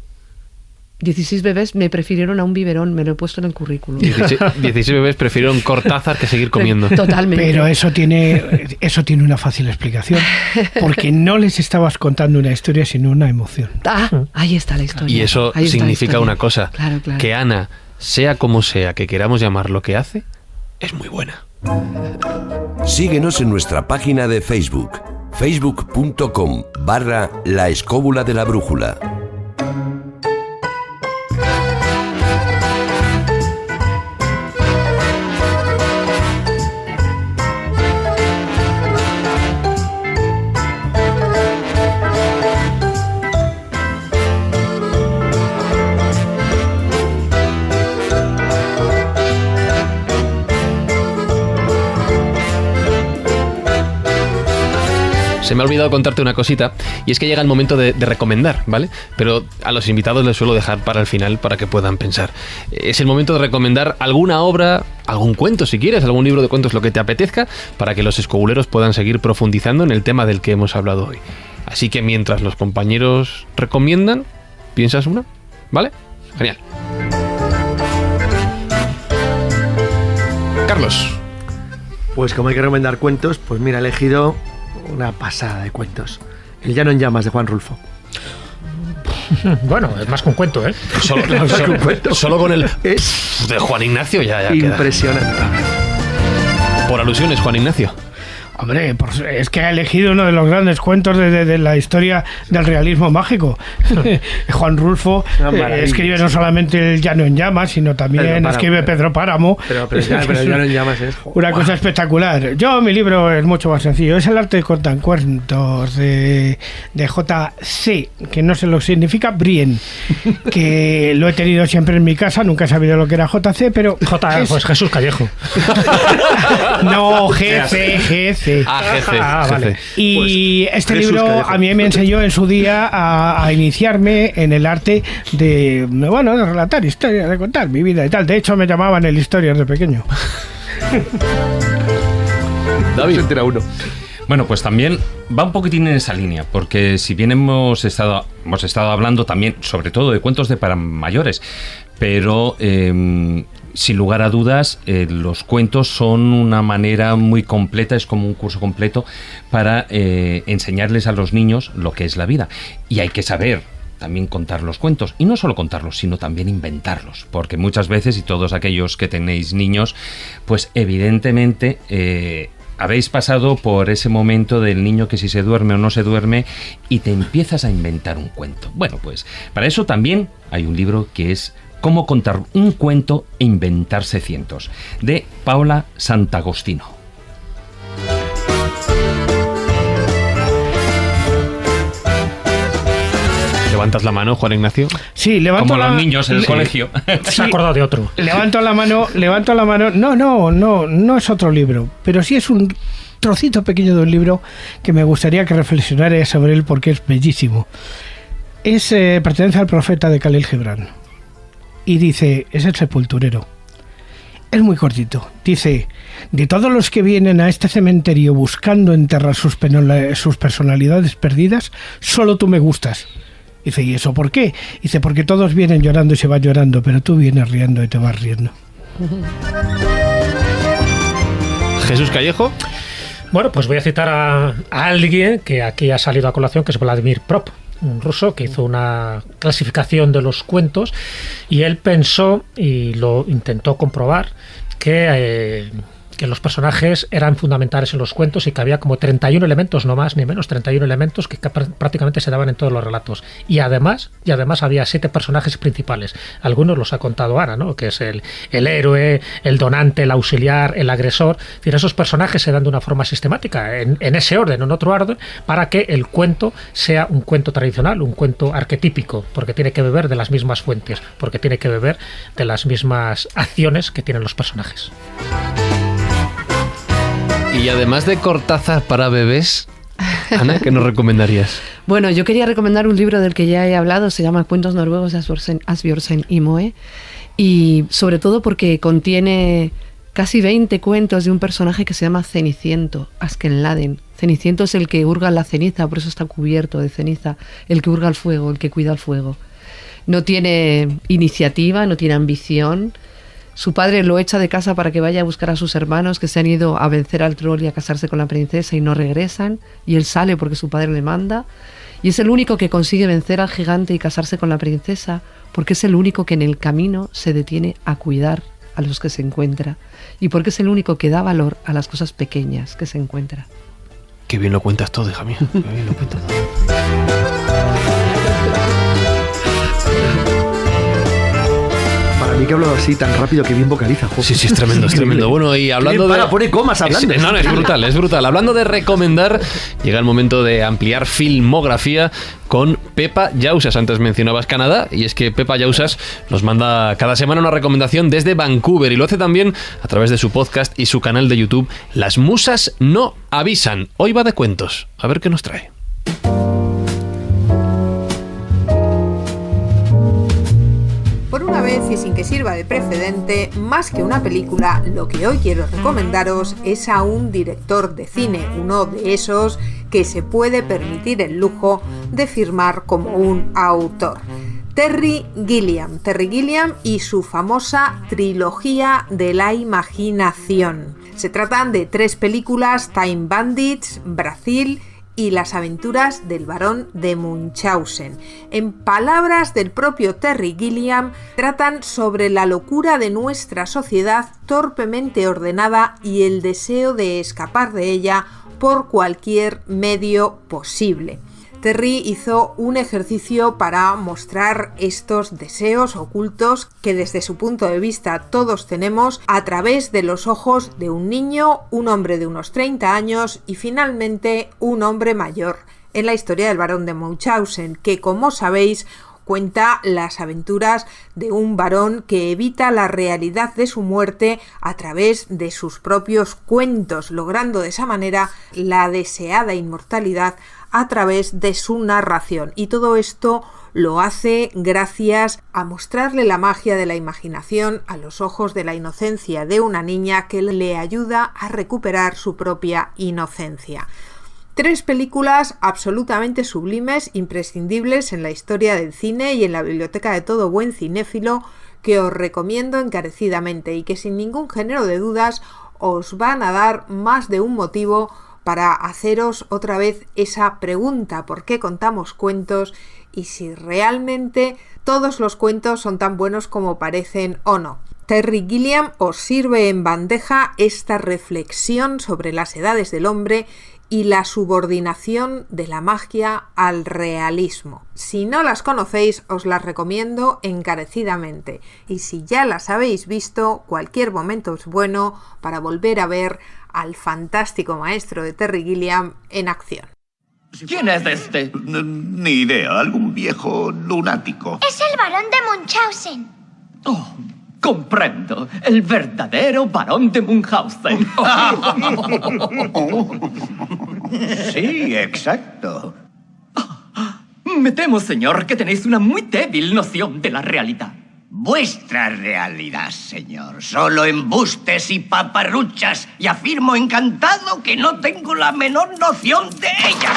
[SPEAKER 7] 16 bebés me prefirieron a un biberón, me lo he puesto en el currículum.
[SPEAKER 3] 16 bebés prefirieron Cortázar que seguir comiendo.
[SPEAKER 7] Totalmente.
[SPEAKER 9] Pero eso tiene una fácil explicación, porque no les estabas contando una historia, sino una emoción.
[SPEAKER 7] Ahí está la historia.
[SPEAKER 3] Y eso significa una cosa,
[SPEAKER 7] claro.
[SPEAKER 3] Que Ana, sea como sea que queramos llamar lo que hace, es muy buena.
[SPEAKER 2] Síguenos en nuestra página de Facebook, facebook.com/La Escóbula de la Brújula.
[SPEAKER 3] Se me ha olvidado contarte una cosita, y es que llega el momento de recomendar, ¿vale? Pero a los invitados les suelo dejar para el final para que puedan pensar. Es el momento de recomendar alguna obra, algún cuento si quieres, algún libro de cuentos, lo que te apetezca, para que los escobuleros puedan seguir profundizando en el tema del que hemos hablado hoy. Así que mientras los compañeros recomiendan, ¿piensas una? ¿Vale? Genial. Carlos.
[SPEAKER 6] Pues como hay que recomendar cuentos, pues mira, he elegido una pasada de cuentos. El Llano en llamas, de Juan Rulfo.
[SPEAKER 4] Bueno, es más que un cuento, ¿eh?
[SPEAKER 3] Solo con el de Juan Ignacio ya
[SPEAKER 6] impresionante.
[SPEAKER 3] Queda. Por alusiones, Juan Ignacio.
[SPEAKER 9] Hombre, es que ha elegido uno de los grandes cuentos de la historia del realismo mágico. Juan Rulfo escribe no solamente El Llano en llamas, sino también escribe Pedro Páramo.
[SPEAKER 6] Pero El Llano en llamas es...
[SPEAKER 9] Una cosa espectacular. Mi libro es mucho más sencillo. Es El arte de contar cuentos de J.C., que no sé lo que significa, Brien, que lo he tenido siempre en mi casa. Nunca he sabido lo que era J.C., pero...
[SPEAKER 4] Pues Jesús Callejo.
[SPEAKER 9] No, GC.
[SPEAKER 4] Vale.
[SPEAKER 9] Y
[SPEAKER 6] pues,
[SPEAKER 9] este libro Callejo. A mí me enseñó en su día a iniciarme en el arte de relatar historias, de contar mi vida y tal. De hecho, me llamaban el Historias de pequeño.
[SPEAKER 3] David.
[SPEAKER 5] Bueno, pues también va un poquitín en esa línea, porque si bien hemos estado hablando también, sobre todo, de cuentos para mayores, pero sin lugar a dudas, los cuentos son una manera muy completa, es como un curso completo para enseñarles a los niños lo que es la vida. Y hay que saber también contar los cuentos, y no solo contarlos, sino también inventarlos, porque muchas veces, y todos aquellos que tenéis niños, pues evidentemente habéis pasado por ese momento del niño que si se duerme o no se duerme y te empiezas a inventar un cuento. Bueno, pues para eso también hay un libro que es Cómo contar un cuento e inventarse cientos, de Paola Santagostino.
[SPEAKER 3] ¿Levantas la mano, Juan Ignacio?
[SPEAKER 9] Sí, levanto
[SPEAKER 5] Como los niños en el colegio.
[SPEAKER 4] Se ha acordado de otro.
[SPEAKER 9] Levanto la mano. No es otro libro, pero sí es un trocito pequeño de un libro que me gustaría que reflexionara sobre él porque es bellísimo. pertenece al profeta de Khalil Gibran. Y dice, es el sepulturero. Es muy cortito. Dice, de todos los que vienen a este cementerio buscando enterrar sus personalidades perdidas, solo tú me gustas. Dice, ¿y eso por qué? Dice, porque todos vienen llorando y se van llorando, pero tú vienes riendo y te vas riendo.
[SPEAKER 3] Jesús Callejo.
[SPEAKER 4] Bueno, pues voy a citar a alguien que aquí ha salido a colación, que es Vladimir Prop, un ruso que hizo una clasificación de los cuentos, y él pensó, y lo intentó comprobar, que los personajes eran fundamentales en los cuentos y que había como 31 elementos, no más ni menos, 31 elementos que prácticamente se daban en todos los relatos. Y además había 7 personajes principales. Algunos los ha contado Ana, ¿no? Que es el héroe, el donante, el auxiliar, el agresor. Es decir, esos personajes se dan de una forma sistemática, en ese orden, en otro orden, para que el cuento sea un cuento tradicional, un cuento arquetípico, porque tiene que beber de las mismas fuentes, porque tiene que beber de las mismas acciones que tienen los personajes.
[SPEAKER 3] Y además de Cortázar para bebés, Ana, ¿qué nos recomendarías?
[SPEAKER 7] Bueno, yo quería recomendar un libro del que ya he hablado, se llama Cuentos noruegos de Asbjørnsen y Moe, y sobre todo porque contiene casi 20 cuentos de un personaje que se llama Ceniciento, Askenladen. Ceniciento es el que hurga la ceniza, por eso está cubierto de ceniza, el que hurga el fuego, el que cuida el fuego. No tiene iniciativa, no tiene ambición. Su padre lo echa de casa para que vaya a buscar a sus hermanos que se han ido a vencer al troll y a casarse con la princesa y no regresan, y él sale porque su padre le manda, y es el único que consigue vencer al gigante y casarse con la princesa, porque es el único que en el camino se detiene a cuidar a los que se encuentra, y porque es el único que da valor a las cosas pequeñas que se encuentra.
[SPEAKER 11] Qué bien lo cuentas todo, hija mía. Qué bien lo cuentas todo.
[SPEAKER 6] Para mí que hablo así tan rápido que bien vocaliza. Joder.
[SPEAKER 3] Sí, es tremendo, es tremendo. Bueno, y hablando
[SPEAKER 6] pone comas hablando.
[SPEAKER 3] No, es brutal, es brutal. Hablando de recomendar, llega el momento de ampliar filmografía con Pepa Llausas. Antes mencionabas Canadá, y es que Pepa Llausas nos manda cada semana una recomendación desde Vancouver, y lo hace también a través de su podcast y su canal de YouTube, Las Musas No Avisan. Hoy va de cuentos. A ver qué nos trae.
[SPEAKER 12] Por una vez, y sin que sirva de precedente, más que una película, lo que hoy quiero recomendaros es a un director de cine, uno de esos que se puede permitir el lujo de firmar como un autor. Terry Gilliam y su famosa trilogía de la imaginación. Se tratan de 3 películas: Time Bandits, Brasil y Las aventuras del barón de Munchausen. En palabras del propio Terry Gilliam, tratan sobre la locura de nuestra sociedad torpemente ordenada y el deseo de escapar de ella por cualquier medio posible. Terry hizo un ejercicio para mostrar estos deseos ocultos que desde su punto de vista todos tenemos a través de los ojos de un niño, un hombre de unos 30 años y finalmente un hombre mayor, en la historia del barón de Munchausen, que, como sabéis, cuenta las aventuras de un varón que evita la realidad de su muerte a través de sus propios cuentos, logrando de esa manera la deseada inmortalidad a través de su narración. Y todo esto lo hace gracias a mostrarle la magia de la imaginación a los ojos de la inocencia de una niña que le ayuda a recuperar su propia inocencia. 3 películas absolutamente sublimes, imprescindibles en la historia del cine y en la biblioteca de todo buen cinéfilo, que os recomiendo encarecidamente y que sin ningún género de dudas os van a dar más de un motivo para haceros otra vez esa pregunta: ¿por qué contamos cuentos? Y si realmente todos los cuentos son tan buenos como parecen o no. Terry Gilliam os sirve en bandeja esta reflexión sobre las edades del hombre y la subordinación de la magia al realismo. Si no las conocéis, os las recomiendo encarecidamente. Y si ya las habéis visto, cualquier momento es bueno para volver a ver al fantástico maestro de Terry Gilliam en acción.
[SPEAKER 13] ¿Quién es este? Ni idea, algún viejo lunático.
[SPEAKER 14] Es el barón de Munchausen.
[SPEAKER 15] Oh, comprendo. El verdadero barón de Munchausen.
[SPEAKER 13] Sí, exacto.
[SPEAKER 15] Me temo, señor, que tenéis una muy débil noción de la realidad.
[SPEAKER 13] Vuestra realidad, señor. Solo embustes y paparruchas. Y afirmo encantado que no tengo la menor noción de ella.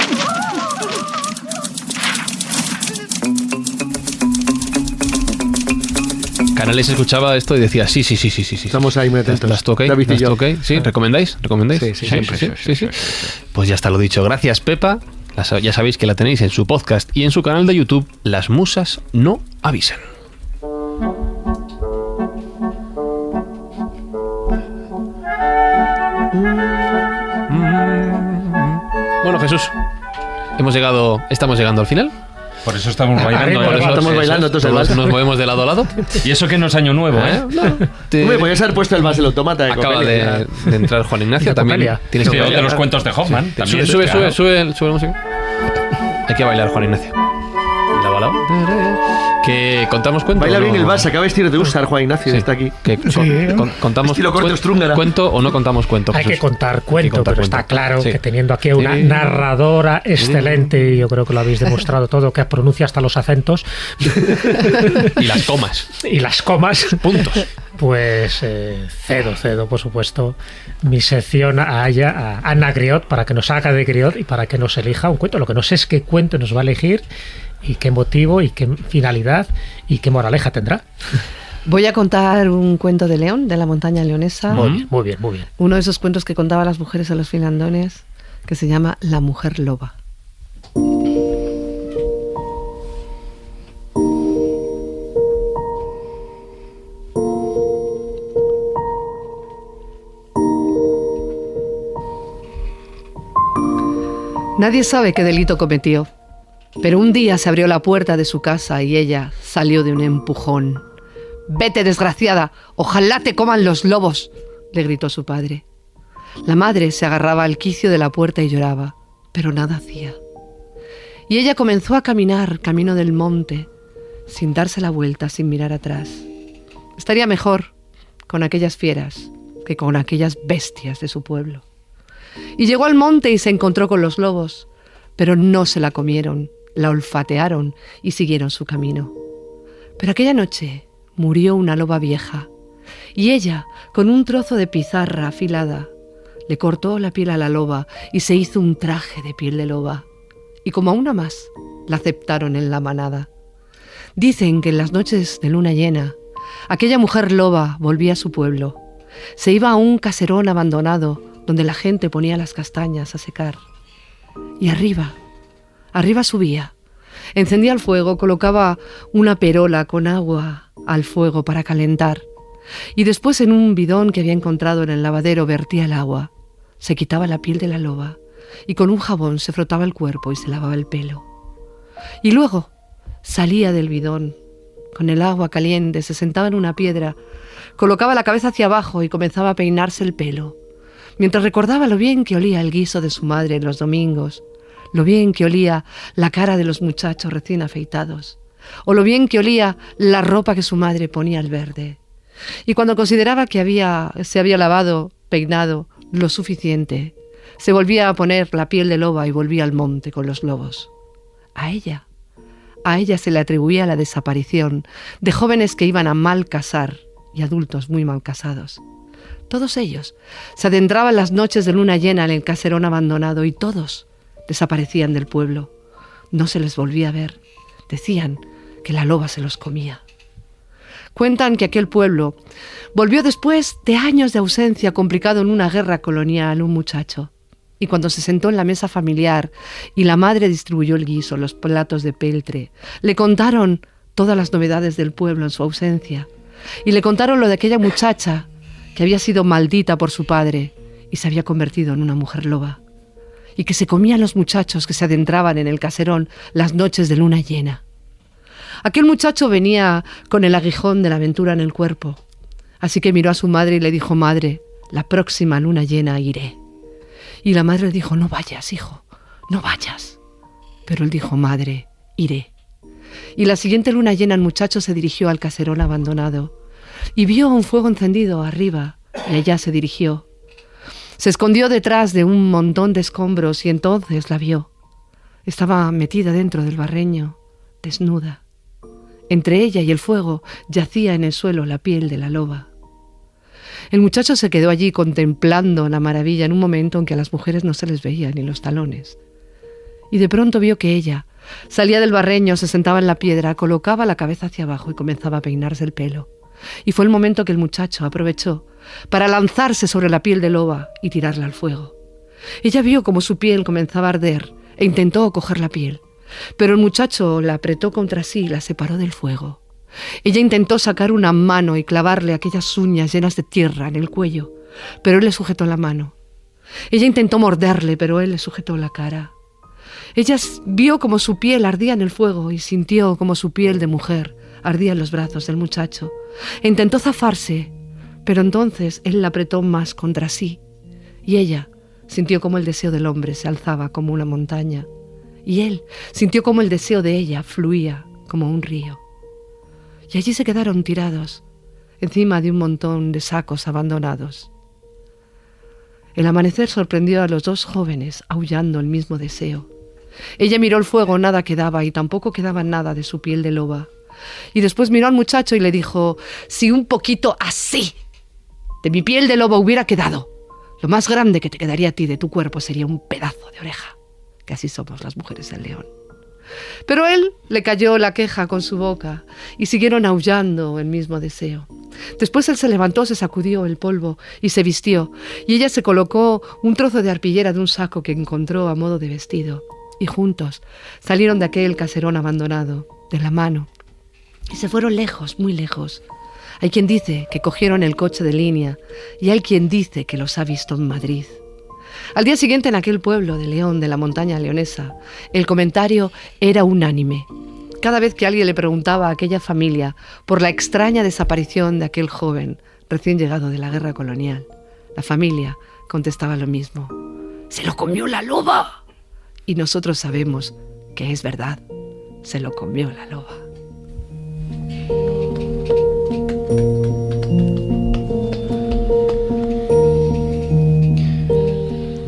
[SPEAKER 3] Canales escuchaba esto y decía, sí.
[SPEAKER 6] Estamos ahí muy atentos.
[SPEAKER 3] ¿Estás tú ok?
[SPEAKER 6] David y
[SPEAKER 3] ¿Estás
[SPEAKER 6] yo.
[SPEAKER 3] tú ok? ¿Sí? ¿Recomendáis?
[SPEAKER 6] Sí, siempre.
[SPEAKER 3] Sí. Pues ya está lo dicho. Gracias, Pepa. Ya sabéis que la tenéis en su podcast y en su canal de YouTube, Las Musas No Avisan. Bueno, Jesús, estamos llegando al final.
[SPEAKER 5] Por eso estamos bailando.
[SPEAKER 6] Por eso estamos bailando
[SPEAKER 3] todos nos movemos de lado a lado.
[SPEAKER 5] Y eso que no es año nuevo, ¿eh?
[SPEAKER 6] Me podías haber pusto el más el automata de
[SPEAKER 3] Acaba de entrar Juan Ignacio también.
[SPEAKER 5] Tienes que bailar los cuentos de Hoffman.
[SPEAKER 3] Sube la música. Hay que bailar, Juan Ignacio. ¿La balada? Que contamos cuento.
[SPEAKER 6] Baila bien el vals, acaba de vestir de usar Juan Ignacio, está aquí.
[SPEAKER 3] Contamos cuento o no contamos cuento.
[SPEAKER 4] Hay que contar cuento, pero está claro que teniendo aquí una narradora excelente, y yo creo que lo habéis demostrado todo, que pronuncia hasta los acentos.
[SPEAKER 3] Y las comas.
[SPEAKER 4] Puntos. Pues cedo, por supuesto, mi sección a Ana Griot, para que nos haga de Griot y para que nos elija un cuento. Lo que no sé es qué cuento nos va a elegir y qué motivo y qué finalidad y qué moraleja tendrá.
[SPEAKER 7] Voy a contar un cuento de León, de la montaña leonesa.
[SPEAKER 4] Muy bien.
[SPEAKER 7] Uno de esos cuentos que contaban las mujeres a los filandones, que se llama La mujer loba. Nadie sabe qué delito cometió, pero un día se abrió la puerta de su casa y ella salió de un empujón. «Vete, desgraciada, ojalá te coman los lobos», le gritó su padre. La madre se agarraba al quicio de la puerta y lloraba, pero nada hacía. Y ella comenzó a caminar camino del monte, sin darse la vuelta, sin mirar atrás. Estaría mejor con aquellas fieras que con aquellas bestias de su pueblo. Y llegó al monte y se encontró con los lobos, pero no se la comieron, la olfatearon y siguieron su camino. Pero aquella noche murió una loba vieja, y ella, con un trozo de pizarra afilada, le cortó la piel a la loba y se hizo un traje de piel de loba. Y como a una más, la aceptaron en la manada. Dicen que en las noches de luna llena, aquella mujer loba volvía a su pueblo. Se iba a un caserón abandonado, donde la gente ponía las castañas a secar. Y arriba subía, encendía el fuego, colocaba una perola con agua al fuego para calentar, y después en un bidón que había encontrado en el lavadero vertía el agua, se quitaba la piel de la loba, y con un jabón se frotaba el cuerpo y se lavaba el pelo. Y luego salía del bidón, con el agua caliente, se sentaba en una piedra, colocaba la cabeza hacia abajo y comenzaba a peinarse el pelo, mientras recordaba lo bien que olía el guiso de su madre en los domingos, lo bien que olía la cara de los muchachos recién afeitados, o lo bien que olía la ropa que su madre ponía al verde. Y cuando consideraba que se había lavado, peinado lo suficiente, se volvía a poner la piel de loba y volvía al monte con los lobos. A ella se le atribuía la desaparición de jóvenes que iban a mal casar y adultos muy mal casados. Todos ellos se adentraban las noches de luna llena en el caserón abandonado y todos desaparecían del pueblo. No se les volvía a ver. Decían que la loba se los comía. Cuentan que aquel pueblo volvió después de años de ausencia, complicado en una guerra colonial, un muchacho. Y cuando se sentó en la mesa familiar y la madre distribuyó el guiso, los platos de peltre, le contaron todas las novedades del pueblo en su ausencia. Y le contaron lo de aquella muchacha que había sido maldita por su padre y se había convertido en una mujer loba, y que se comían los muchachos que se adentraban en el caserón las noches de luna llena. Aquel muchacho venía con el aguijón de la aventura en el cuerpo, así que miró a su madre y le dijo: «Madre, la próxima luna llena iré». Y la madre le dijo: «No vayas, hijo, no vayas». Pero él dijo: «Madre, iré». Y la siguiente luna llena el muchacho se dirigió al caserón abandonado y vio un fuego encendido arriba, y allá se dirigió. Se escondió detrás de un montón de escombros y entonces la vio. Estaba metida dentro del barreño, desnuda. Entre ella y el fuego yacía en el suelo la piel de la loba. El muchacho se quedó allí contemplando la maravilla en un momento en que a las mujeres no se les veía ni los talones. Y de pronto vio que ella salía del barreño, se sentaba en la piedra, colocaba la cabeza hacia abajo y comenzaba a peinarse el pelo. Y fue el momento que el muchacho aprovechó para lanzarse sobre la piel de loba y tirarla al fuego. Ella vio como su piel comenzaba a arder e intentó coger la piel, pero el muchacho la apretó contra sí y la separó del fuego. Ella intentó sacar una mano y clavarle aquellas uñas llenas de tierra en el cuello, pero él le sujetó la mano. Ella intentó morderle, pero él le sujetó la cara. Ella vio como su piel ardía en el fuego y sintió como su piel de mujer ardía en los brazos del muchacho. E intentó zafarse, pero entonces él la apretó más contra sí. Y ella sintió como el deseo del hombre se alzaba como una montaña. Y él sintió como el deseo de ella fluía como un río. Y allí se quedaron tirados, encima de un montón de sacos abandonados. El amanecer sorprendió a los dos jóvenes aullando el mismo deseo. Ella miró el fuego, nada quedaba y tampoco quedaba nada de su piel de loba. Y después miró al muchacho y le dijo: si un poquito así de mi piel de loba hubiera quedado, lo más grande que te quedaría a ti de tu cuerpo sería un pedazo de oreja, que así somos las mujeres del León. Pero él le cayó la queja con su boca y siguieron aullando el mismo deseo. Después él se levantó, se sacudió el polvo y se vistió, y ella se colocó un trozo de arpillera de un saco que encontró a modo de vestido, y juntos salieron de aquel caserón abandonado, de la mano, y se fueron lejos, muy lejos. Hay quien dice que cogieron el coche de línea y hay quien dice que los ha visto en Madrid. Al día siguiente, en aquel pueblo de León, de la montaña leonesa, el comentario era unánime. Cada vez que alguien le preguntaba a aquella familia por la extraña desaparición de aquel joven recién llegado de la guerra colonial, la familia contestaba lo mismo: ¡se lo comió la loba! Y nosotros sabemos que es verdad, se lo comió la loba.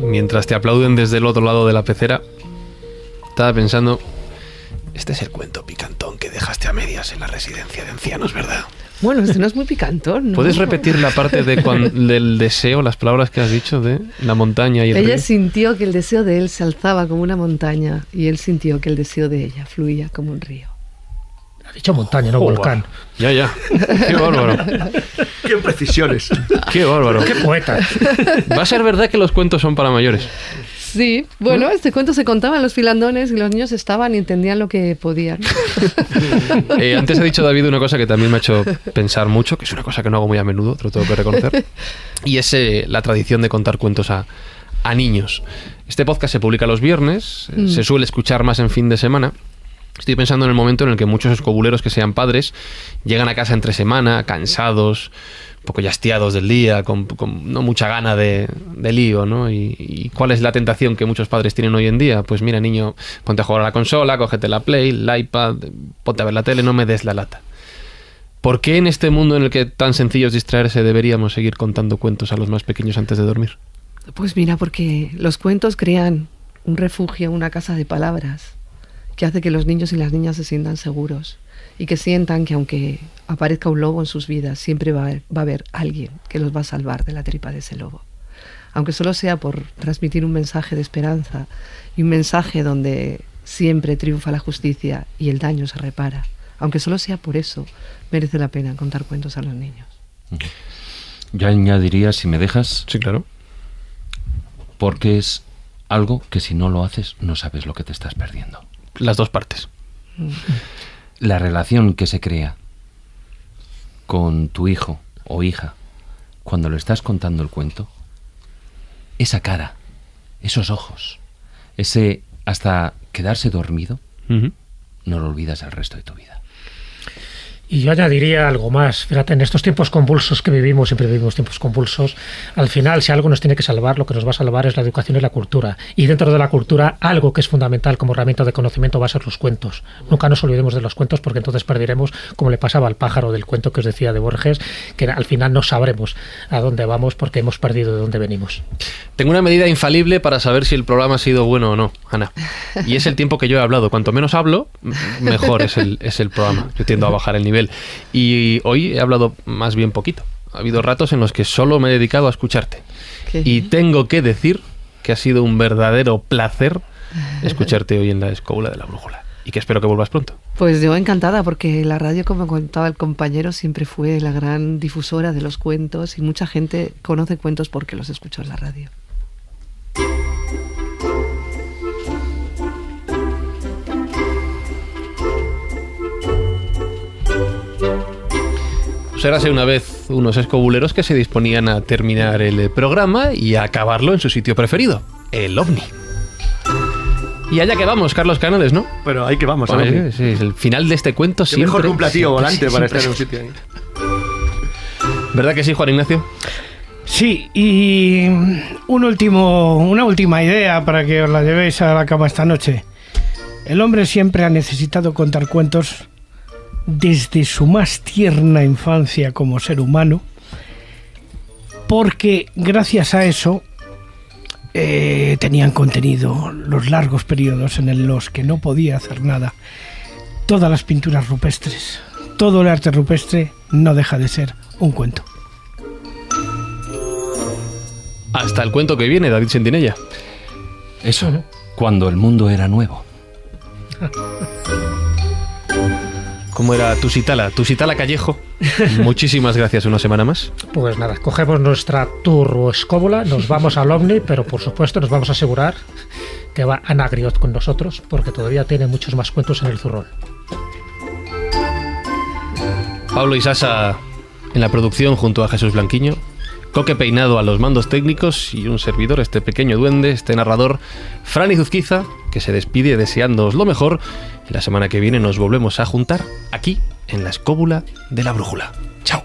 [SPEAKER 3] Mientras te aplauden desde el otro lado de la pecera, estaba pensando: este es el cuento picantón que dejaste a medias en la residencia de ancianos, ¿verdad?
[SPEAKER 7] Bueno, este no es muy picantón, ¿no?
[SPEAKER 3] ¿Puedes repetir la parte del deseo, las palabras que has dicho de la montaña y el río?
[SPEAKER 7] Ella sintió que el deseo de él se alzaba como una montaña y él sintió que el deseo de ella fluía como un río.
[SPEAKER 4] Ha dicho montaña, no volcán.
[SPEAKER 3] Ya. Qué bárbaro.
[SPEAKER 6] Qué precisiones.
[SPEAKER 3] Qué bárbaro.
[SPEAKER 4] Qué poeta.
[SPEAKER 3] Va a ser verdad que los cuentos son para mayores.
[SPEAKER 7] Sí, bueno, este cuento se contaba en los filandones y los niños estaban y entendían lo que podían.
[SPEAKER 3] Antes ha dicho David una cosa que también me ha hecho pensar mucho, que es una cosa que no hago muy a menudo, te lo tengo que reconocer, y es la tradición de contar cuentos a niños. Este podcast se publica los viernes, se suele escuchar más en fin de semana. Estoy pensando en el momento en el que muchos escobuleros que sean padres llegan a casa entre semana, cansados, un poco ya hastiados del día, con no mucha gana de lío, ¿no? ¿Y cuál es la tentación que muchos padres tienen hoy en día? Pues mira, niño, ponte a jugar a la consola, cógete la Play, el iPad, ponte a ver la tele, no me des la lata. ¿Por qué en este mundo en el que tan sencillo es distraerse deberíamos seguir contando cuentos a los más pequeños antes de dormir?
[SPEAKER 7] Pues mira, porque los cuentos crean un refugio, una casa de palabras, que hace que los niños y las niñas se sientan seguros y que sientan que aunque aparezca un lobo en sus vidas, siempre va a haber alguien que los va a salvar de la tripa de ese lobo. Aunque solo sea por transmitir un mensaje de esperanza y un mensaje donde siempre triunfa la justicia y el daño se repara. Aunque solo sea por eso, merece la pena contar cuentos a los niños.
[SPEAKER 5] Yo añadiría, si me dejas...
[SPEAKER 3] Sí, claro.
[SPEAKER 5] Porque es algo que si no lo haces, no sabes lo que te estás perdiendo.
[SPEAKER 3] Las dos partes.
[SPEAKER 5] La relación que se crea con tu hijo o hija cuando le estás contando el cuento, esa cara, esos ojos, ese hasta quedarse dormido, no lo olvidas el resto de tu vida.
[SPEAKER 4] Y yo añadiría algo más. Fíjate, en estos tiempos convulsos que vivimos, siempre vivimos tiempos convulsos, al final, si algo nos tiene que salvar, lo que nos va a salvar es la educación y la cultura. Y dentro de la cultura, algo que es fundamental como herramienta de conocimiento va a ser los cuentos. Nunca nos olvidemos de los cuentos, porque entonces perderemos, como le pasaba al pájaro del cuento que os decía de Borges, que al final no sabremos a dónde vamos porque hemos perdido de dónde venimos.
[SPEAKER 3] Tengo una medida infalible para saber si el programa ha sido bueno o no, Ana. Y es el tiempo que yo he hablado. Cuanto menos hablo, mejor es el programa. Yo tiendo a bajar el nivel. Y hoy he hablado más bien poquito. Ha habido ratos en los que solo me he dedicado a escucharte. Y tengo que decir que ha sido un verdadero placer escucharte hoy en la Escóbula de la Brújula. Y que espero que vuelvas pronto.
[SPEAKER 7] Pues yo encantada, porque la radio, como contaba el compañero, siempre fue la gran difusora de los cuentos y mucha gente conoce cuentos porque los escuchó en la radio.
[SPEAKER 3] Pues érase una vez unos escobuleros que se disponían a terminar el programa y a acabarlo en su sitio preferido, el OVNI. Y allá que vamos, Carlos Canales, ¿no?
[SPEAKER 6] Pero ahí que vamos,
[SPEAKER 3] ¿no? Sí, el final de este cuento siempre...
[SPEAKER 6] mejor que un platillo volante para estar en un sitio ahí.
[SPEAKER 3] ¿Verdad que sí, Juan Ignacio?
[SPEAKER 9] Sí, y una última idea para que os la llevéis a la cama esta noche. El hombre siempre ha necesitado contar cuentos desde su más tierna infancia como ser humano, porque gracias a eso tenían contenido los largos periodos en los que no podía hacer nada. Todas las pinturas rupestres, todo el arte rupestre no deja de ser un cuento.
[SPEAKER 3] Hasta el cuento que viene, David Sentinella.
[SPEAKER 5] Eso, cuando el mundo era nuevo.
[SPEAKER 3] ¿Cómo era Tusitala? Tusitala Callejo. Muchísimas gracias una semana más.
[SPEAKER 4] Pues nada, cogemos nuestra turboescóbula, nos vamos al OVNI, pero por supuesto nos vamos a asegurar que va Ana Griot con nosotros, porque todavía tiene muchos más cuentos en el zurrón.
[SPEAKER 3] Pablo Isasa en la producción junto a Jesús Blanquiño. Coque Peinado a los mandos técnicos y un servidor, este pequeño duende, este narrador, Fran Izuzquiza, que se despide deseándoos lo mejor. Y la semana que viene nos volvemos a juntar aquí en la Escóbula de la Brújula. ¡Chao!